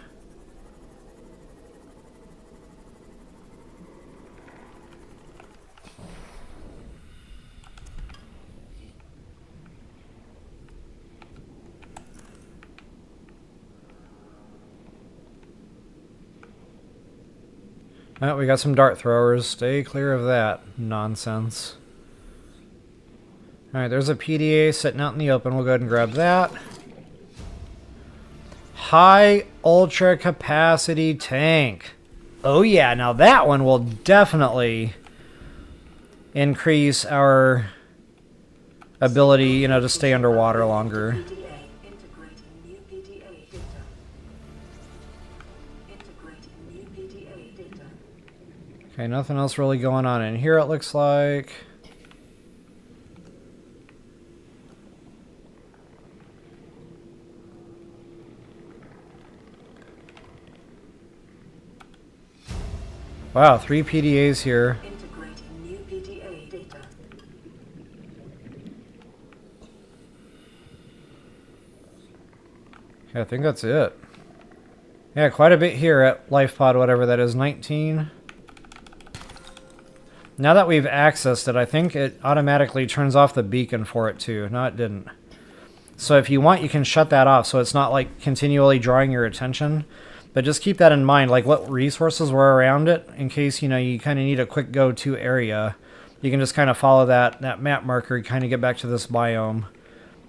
Oh, we got some dart throwers. Stay clear of that nonsense. Alright, there's a PDA sitting out in the open. We'll go ahead and grab that. High ultra capacity tank. Oh yeah, now that one will definitely increase our ability, you know, to stay underwater longer. PDA integrating new PDA data. Integrating new PDA data. Okay, nothing else really going on in here, it looks like. Wow, 3 PDAs here. Integrating new PDA data. Yeah, I think that's it. Yeah, quite a bit here at Lifepod, whatever that is, 19. Now that we've accessed it, I think it automatically turns off the beacon for it too. No, it didn't. So if you want, you can shut that off so it's not like continually drawing your attention. But just keep that in mind, like what resources were around it, in case, you know, you kind of need a quick go-to area. You can just kind of follow that map marker, kind of get back to this biome,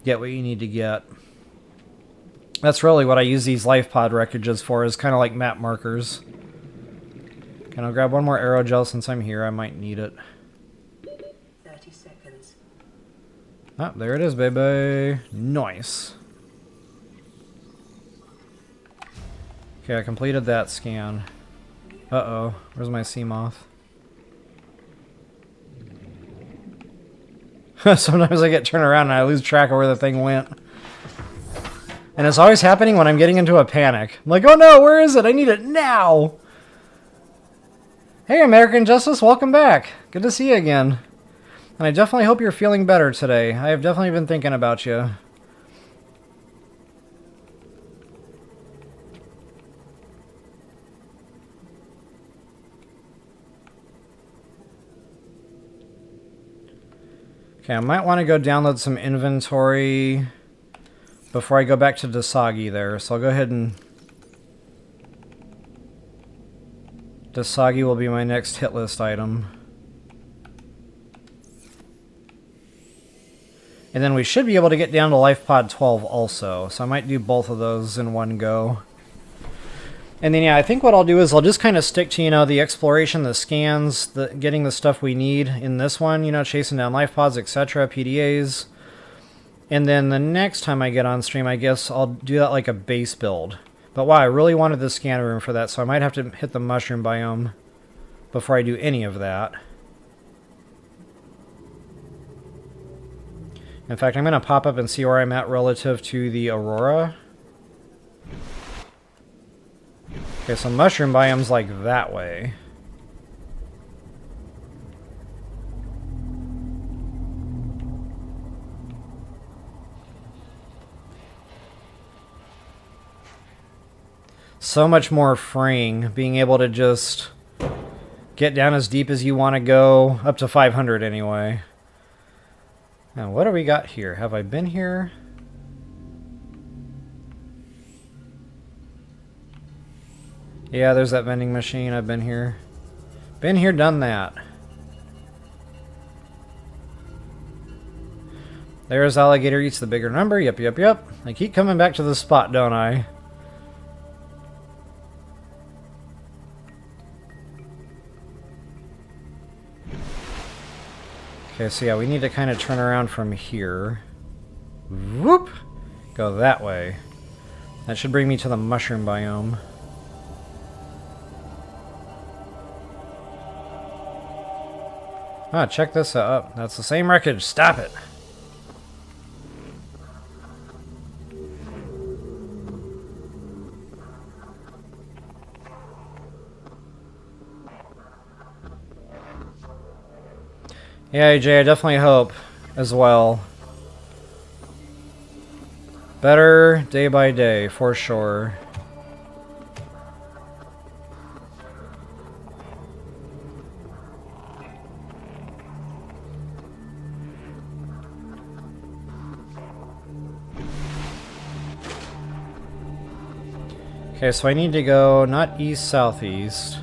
get what you need to get. That's really what I use these Lifepod wreckages for, is kind of like map markers. And I'll grab one more aerogel since I'm here. I might need it. 30 seconds. Ah, there it is, baby. Nice. Okay, I completed that scan. Uh-oh. Where's my Seamoth? Sometimes I get turned around and I lose track of where the thing went. And it's always happening when I'm getting into a panic. I'm like, oh no, where is it? I need it now! Hey, American Justice, welcome back. Good to see you again. And I definitely hope you're feeling better today. I have definitely been thinking about you. Okay, I might want to go download some inventory before I go back to Dasagi there. So I'll go ahead and... Dasagi will be my next hit list item. And then we should be able to get down to Lifepod 12 also. So I might do both of those in one go. And then, yeah, I think what I'll do is I'll just kind of stick to, you know, the exploration, the scans, getting the stuff we need in this one, you know, chasing down Lifepods, etc., PDAs. And then the next time I get on stream, I guess I'll do that like a base build. But wow, I really wanted the scan room for that, so I might have to hit the mushroom biome before I do any of that. In fact, I'm going to pop up and see where I'm at relative to the Aurora. Okay, so mushroom biome's like that way. So much more freeing, being able to just get down as deep as you want to go, up to 500 anyway. Now, what do we got here? Have I been here? Yeah, there's that vending machine. I've been here. Been here, done that. There's alligator eats the bigger number. Yep, yep, yep. I keep coming back to this spot, don't I? Okay, so yeah, we need to kind of turn around from here. Whoop! Go that way. That should bring me to the mushroom biome. Ah, check this out. That's the same wreckage. Stop it! Yeah, AJ, I definitely hope as well. Better day by day, for sure. Okay, so I need to go not east-southeast.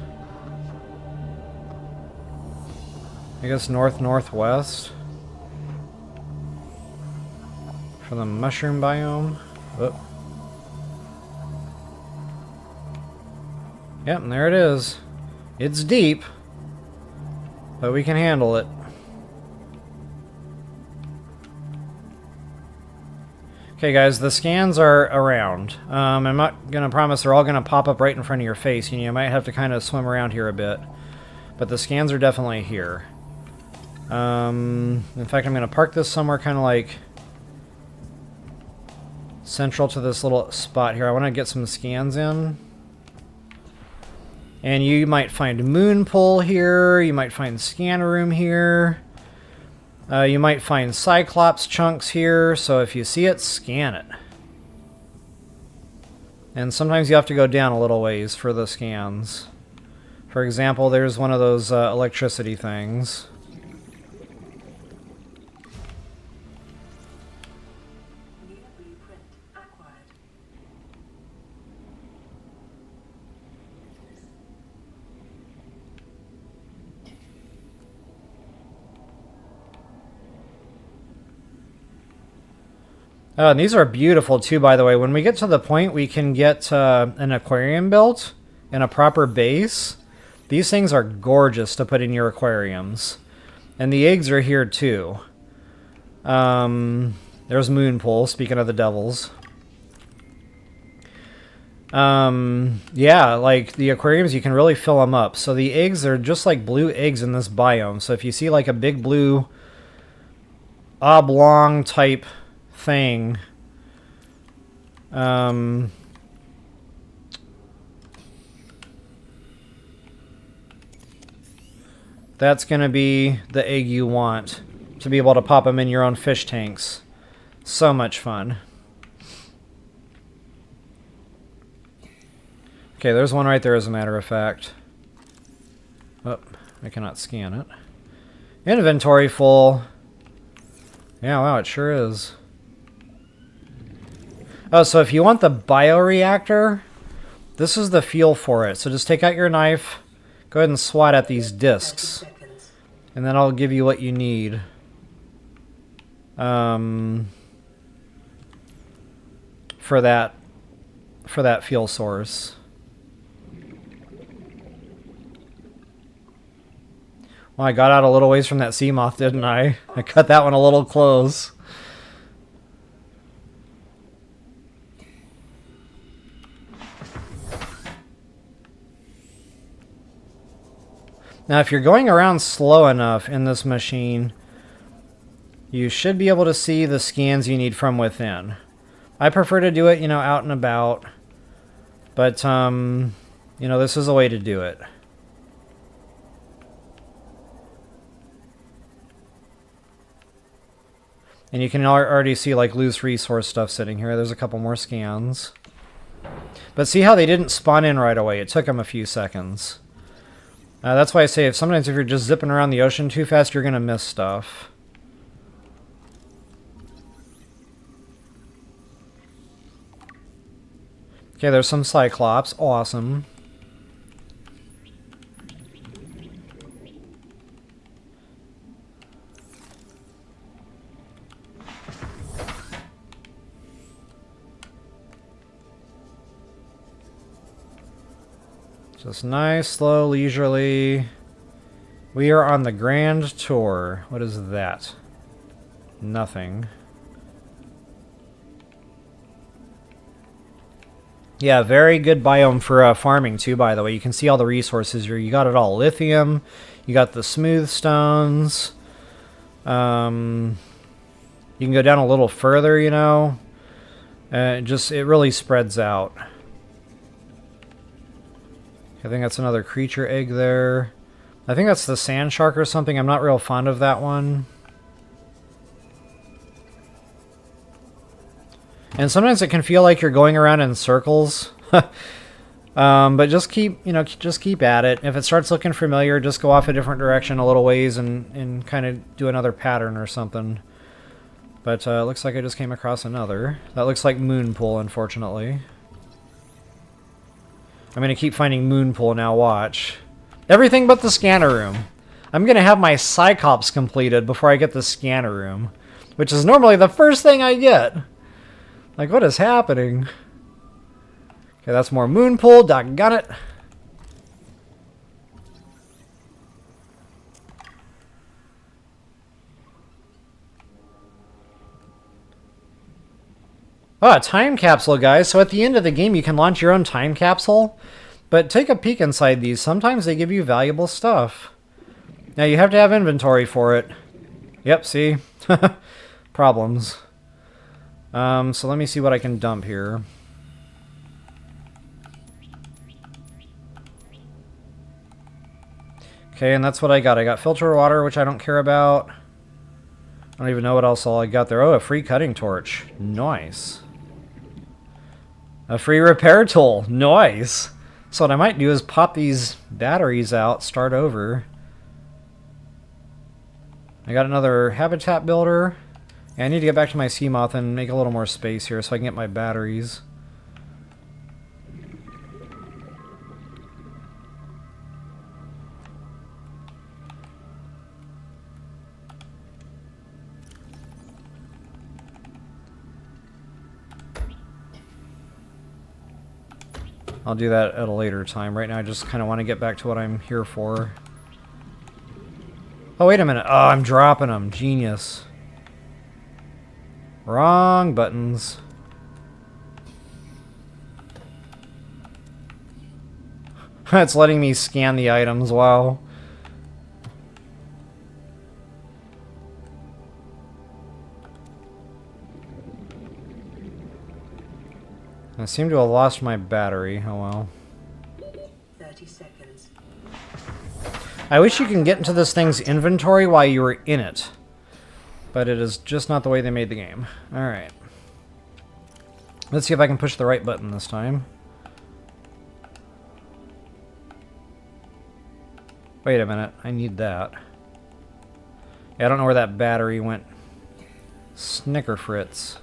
I guess north-northwest. For the mushroom biome. Oh. Yep, and there it is. It's deep, but we can handle it. Okay guys, the scans are around. I'm not going to promise they're all going to pop up right in front of your face. You might have to kind of swim around here a bit. But the scans are definitely here. In fact, I'm going to park this somewhere kind of like central to this little spot here. I want to get some scans in. And you might find Moonpool here. You might find scan room here. You might find Cyclops chunks here. So if you see it, scan it. And sometimes you have to go down a little ways for the scans. For example, there's one of those electricity things. And these are beautiful too, by the way. When we get to the point we can get an aquarium built in a proper base, these things are gorgeous to put in your aquariums. And the eggs are here too. There's Moonpool, speaking of the devils. Yeah, like the aquariums, you can really fill them up. So the eggs are just like blue eggs in this biome. So if you see like a big blue oblong type thing, that's going to be the egg you want to be able to pop them in your own fish tanks. So much fun. Okay, there's one right there as a matter of fact. Oh, I cannot scan it. Inventory full. Yeah, wow, it sure is. Oh, so if you want the bioreactor, this is the fuel for it. So just take out your knife, go ahead and swat at these discs, and then I'll give you what you need. For that fuel source. Well, I got out a little ways from that Seamoth, didn't I? I cut that one a little close. Now, if you're going around slow enough in this machine, you should be able to see the scans you need from within. I prefer to do it, out and about. But, this is a way to do it. And you can already see, like, loose resource stuff sitting here. There's a couple more scans. But see how they didn't spawn in right away? It took them a few seconds. That's why I say sometimes if you're just zipping around the ocean too fast, you're going to miss stuff. Okay, there's some Cyclops. Awesome. Just nice, slow, leisurely. We are on the Grand Tour. What is that? Nothing. Yeah, very good biome for farming too, by the way. You can see all the resources here. You got it all. Lithium. You got the smooth stones. You can go down a little further, you know. It really spreads out. I think that's another creature egg there. I think that's the sand shark or something. I'm not real fond of that one. And sometimes it can feel like you're going around in circles. But just keep at it. If it starts looking familiar, just go off a different direction a little ways and kind of do another pattern or something. But it looks like I just came across another. That looks like Moonpool, unfortunately. I'm going to keep finding Moonpool now, watch. Everything but the scanner room. I'm going to have my Cyclops completed before I get the scanner room. Which is normally the first thing I get. Like, what is happening? Okay, that's more Moonpool. Doggone it. Oh, a time capsule, guys. So at the end of the game, you can launch your own time capsule. But take a peek inside these. Sometimes they give you valuable stuff. Now, you have to have inventory for it. Yep, see? Problems. So let me see what I can dump here. Okay, and that's what I got. I got filter water, which I don't care about. I don't even know what else all I got there. Oh, a free cutting torch. Nice. A free repair tool. Nice. So what I might do is pop these batteries out, start over. I got another habitat builder. Yeah, I need to get back to my Seamoth and make a little more space here so I can get my batteries. I'll do that at a later time. Right now I just kind of want to get back to what I'm here for. Oh, wait a minute. Oh, I'm dropping them. Genius. Wrong buttons. It's letting me scan the items. Wow. I seem to have lost my battery. Oh well. 30 seconds. I wish you can get into this thing's inventory while you were in it. But it is just not the way they made the game. Alright. Let's see if I can push the right button this time. Wait a minute. I need that. Yeah, I don't know where that battery went. Snicker Fritz.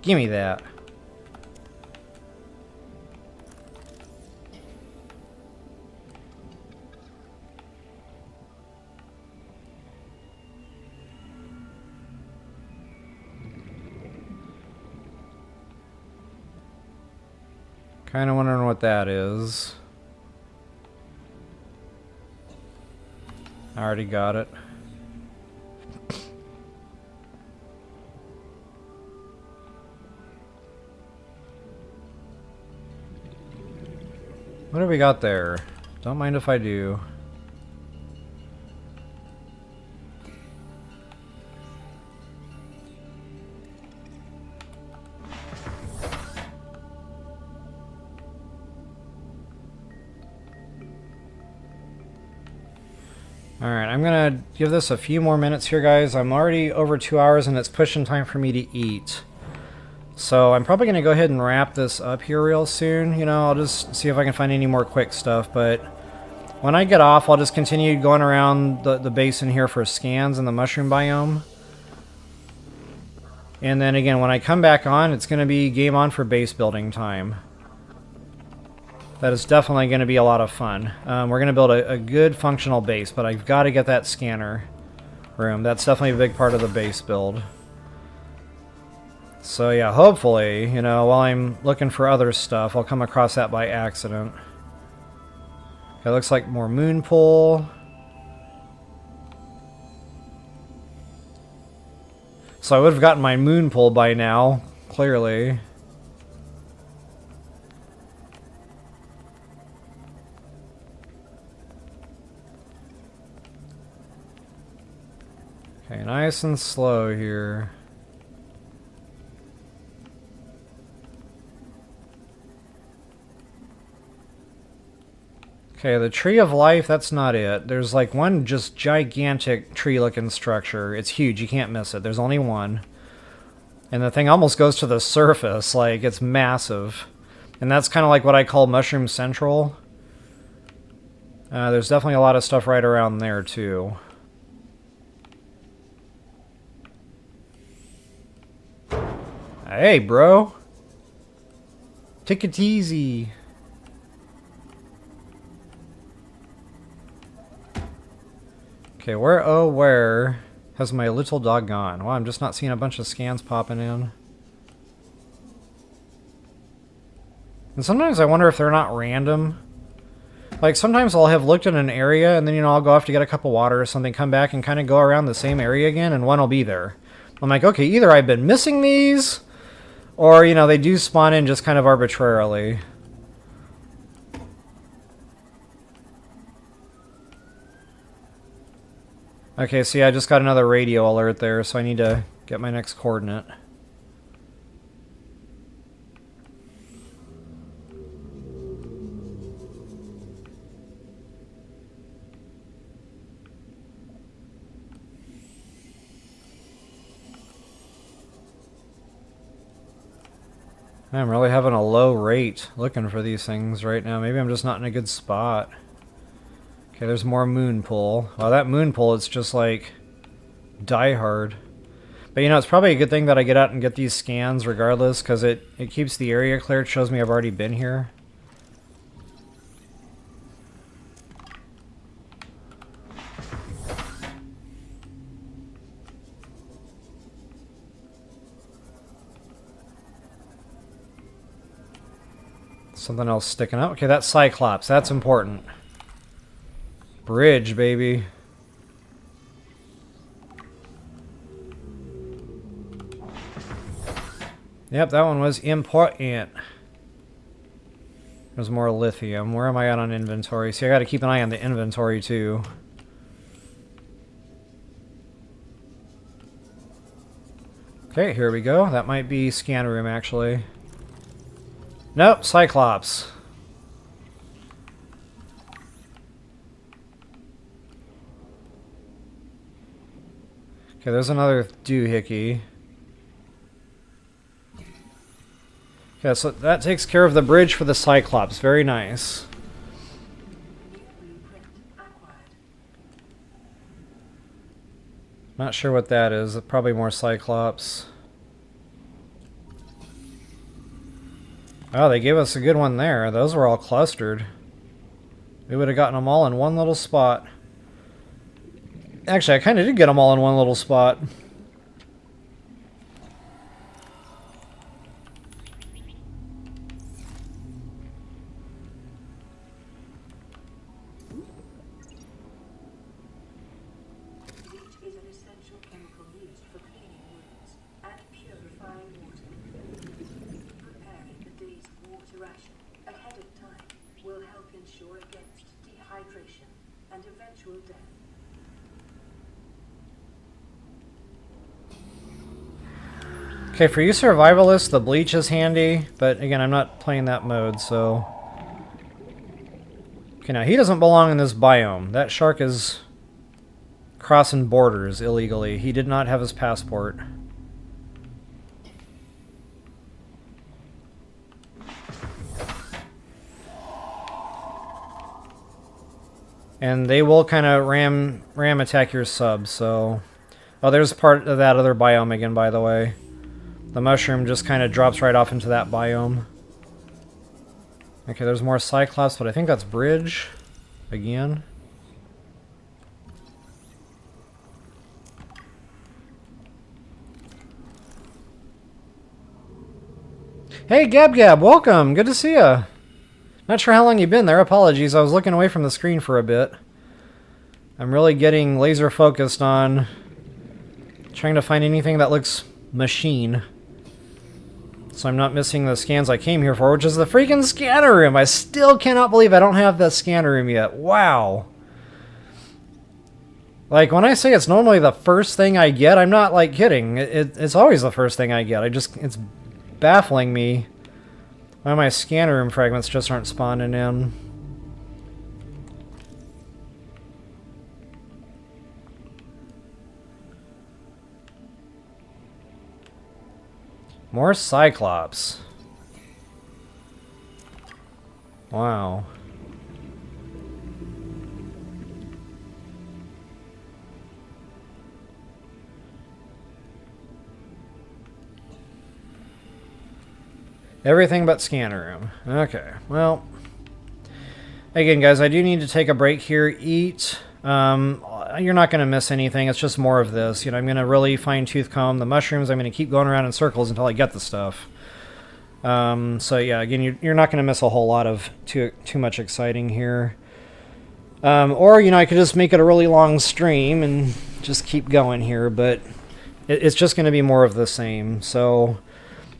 Give me that. Kind of wondering what that is. I already got it. What do we got there? Don't mind if I do. Alright, I'm gonna give this a few more minutes here, guys. I'm already over 2 hours and it's pushing time for me to eat. So I'm probably going to go ahead and wrap this up here real soon. You know, I'll just see if I can find any more quick stuff. But When I get off, I'll just continue going around the basin here for scans in the mushroom biome. And then again, when I come back on, it's going to be game on for base building time. That is definitely going to be a lot of fun. We're going to build a good functional base, but I've got to get that scanner room. That's definitely a big part of the base build. So yeah, hopefully, you know, while I'm looking for other stuff, I'll come across that by accident. It looks like more Moonpool. So I would have gotten my Moonpool by now, clearly. Okay, nice and slow here. Okay, the Tree of Life, that's not it. There's like one just gigantic tree-looking structure. It's huge, you can't miss it. There's only one. And the thing almost goes to the surface, like it's massive. And that's kind of like what I call Mushroom Central. There's definitely a lot of stuff right around there too. Hey, bro. Take it easy. Okay, where has my little dog gone? Well, I'm just not seeing a bunch of scans popping in. And sometimes I wonder if they're not random. Like, sometimes I'll have looked at an area, and then, you know, I'll go off to get a cup of water or something, come back and kind of go around the same area again, and one will be there. I'm like, okay, either I've been missing these, or, you know, they do spawn in just kind of arbitrarily. Okay, see, I just got another radio alert there, so I need to get my next coordinate. I'm really having a low rate looking for these things right now. Maybe I'm just not in a good spot. Okay, there's more Moonpool. Wow, that Moonpool, it's just like die hard. But you know, it's probably a good thing that I get out and get these scans regardless, because it keeps the area clear. It shows me I've already been here. Something else sticking out. Okay, that's Cyclops. That's important. Bridge, baby. Yep, that one was important. There's more lithium. Where am I at on inventory? See, I gotta keep an eye on the inventory, too. Okay, here we go. That might be scan room, actually. Nope, Cyclops. Okay, there's another doohickey. Okay, so that takes care of the bridge for the Cyclops. Very nice. Not sure what that is. Probably more Cyclops. Oh, they gave us a good one there. Those were all clustered. We would have gotten them all in one little spot. Actually, I kind of did get them all in one little spot. Bleach is an essential chemical used for cleaning wounds and purifying water. Preparing the day's water ration ahead of time will help ensure against dehydration and eventual death. Okay, for you survivalists, the bleach is handy, but again, I'm not playing that mode, so... Okay, now he doesn't belong in this biome. That shark is crossing borders illegally. He did not have his passport. And they will kind of ram attack your sub, so... Oh, there's part of that other biome again, by the way. The mushroom just kind of drops right off into that biome. Okay, there's more Cyclops, but I think that's Bridge. Again. Hey, Gab Gab, welcome! Good to see ya! Not sure how long you've been there, apologies, I was looking away from the screen for a bit. I'm really getting laser focused on trying to find anything that looks machine. So I'm not missing the scans I came here for, which is the freaking scanner room! I still cannot believe I don't have the scanner room yet. Wow! Like, when I say it's normally the first thing I get, I'm not, like, kidding. It's always the first thing I get. It's baffling me why my scanner room fragments just aren't spawning in. More Cyclops. Wow. Everything but scanner room. Okay, well. Again, guys, I do need to take a break here, eat. You're not going to miss anything. It's just more of this. You know, I'm going to really fine-tooth comb the mushrooms. I'm going to keep going around in circles until I get the stuff. So, yeah, again, you're not going to miss a whole lot of too much exciting here. Or, you know, I could just make it a really long stream and just keep going here. But it's just going to be more of the same. So...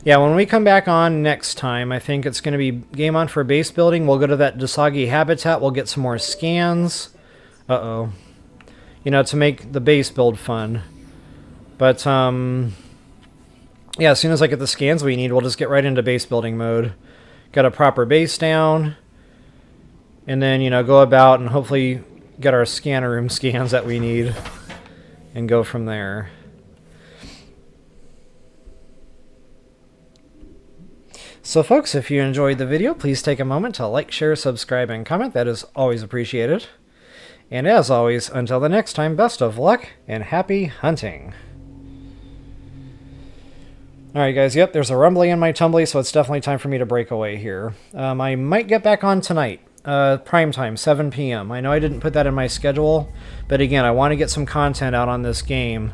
yeah, when we come back on next time, I think it's going to be game on for base building. We'll go to that Dasagi habitat. We'll get some more scans. Uh-oh. You know, to make the base build fun. But, yeah, as soon as I get the scans we need, we'll just get right into base building mode. Got a proper base down. And then, you know, go about and hopefully get our scanner room scans that we need. And go from there. So folks, if you enjoyed the video, please take a moment to like, share, subscribe, and comment. That is always appreciated. And as always, until the next time, best of luck and happy hunting. Alright guys, yep, there's a rumbly in my tumbly, so it's definitely time for me to break away here. I might get back on tonight. Prime time, 7 p.m. I know I didn't put that in my schedule, but again, I want to get some content out on this game.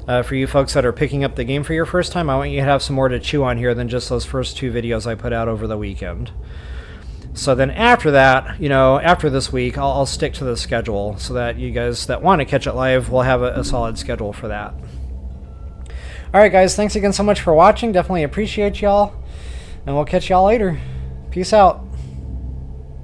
For you folks that are picking up the game for your first time, I want you to have some more to chew on here than just those first 2 videos I put out over the weekend. So then after that, you know, after this week, I'll stick to the schedule so that you guys that want to catch it live will have a solid schedule for that. Alright guys, thanks again so much for watching. Definitely appreciate y'all. And we'll catch y'all later. Peace out.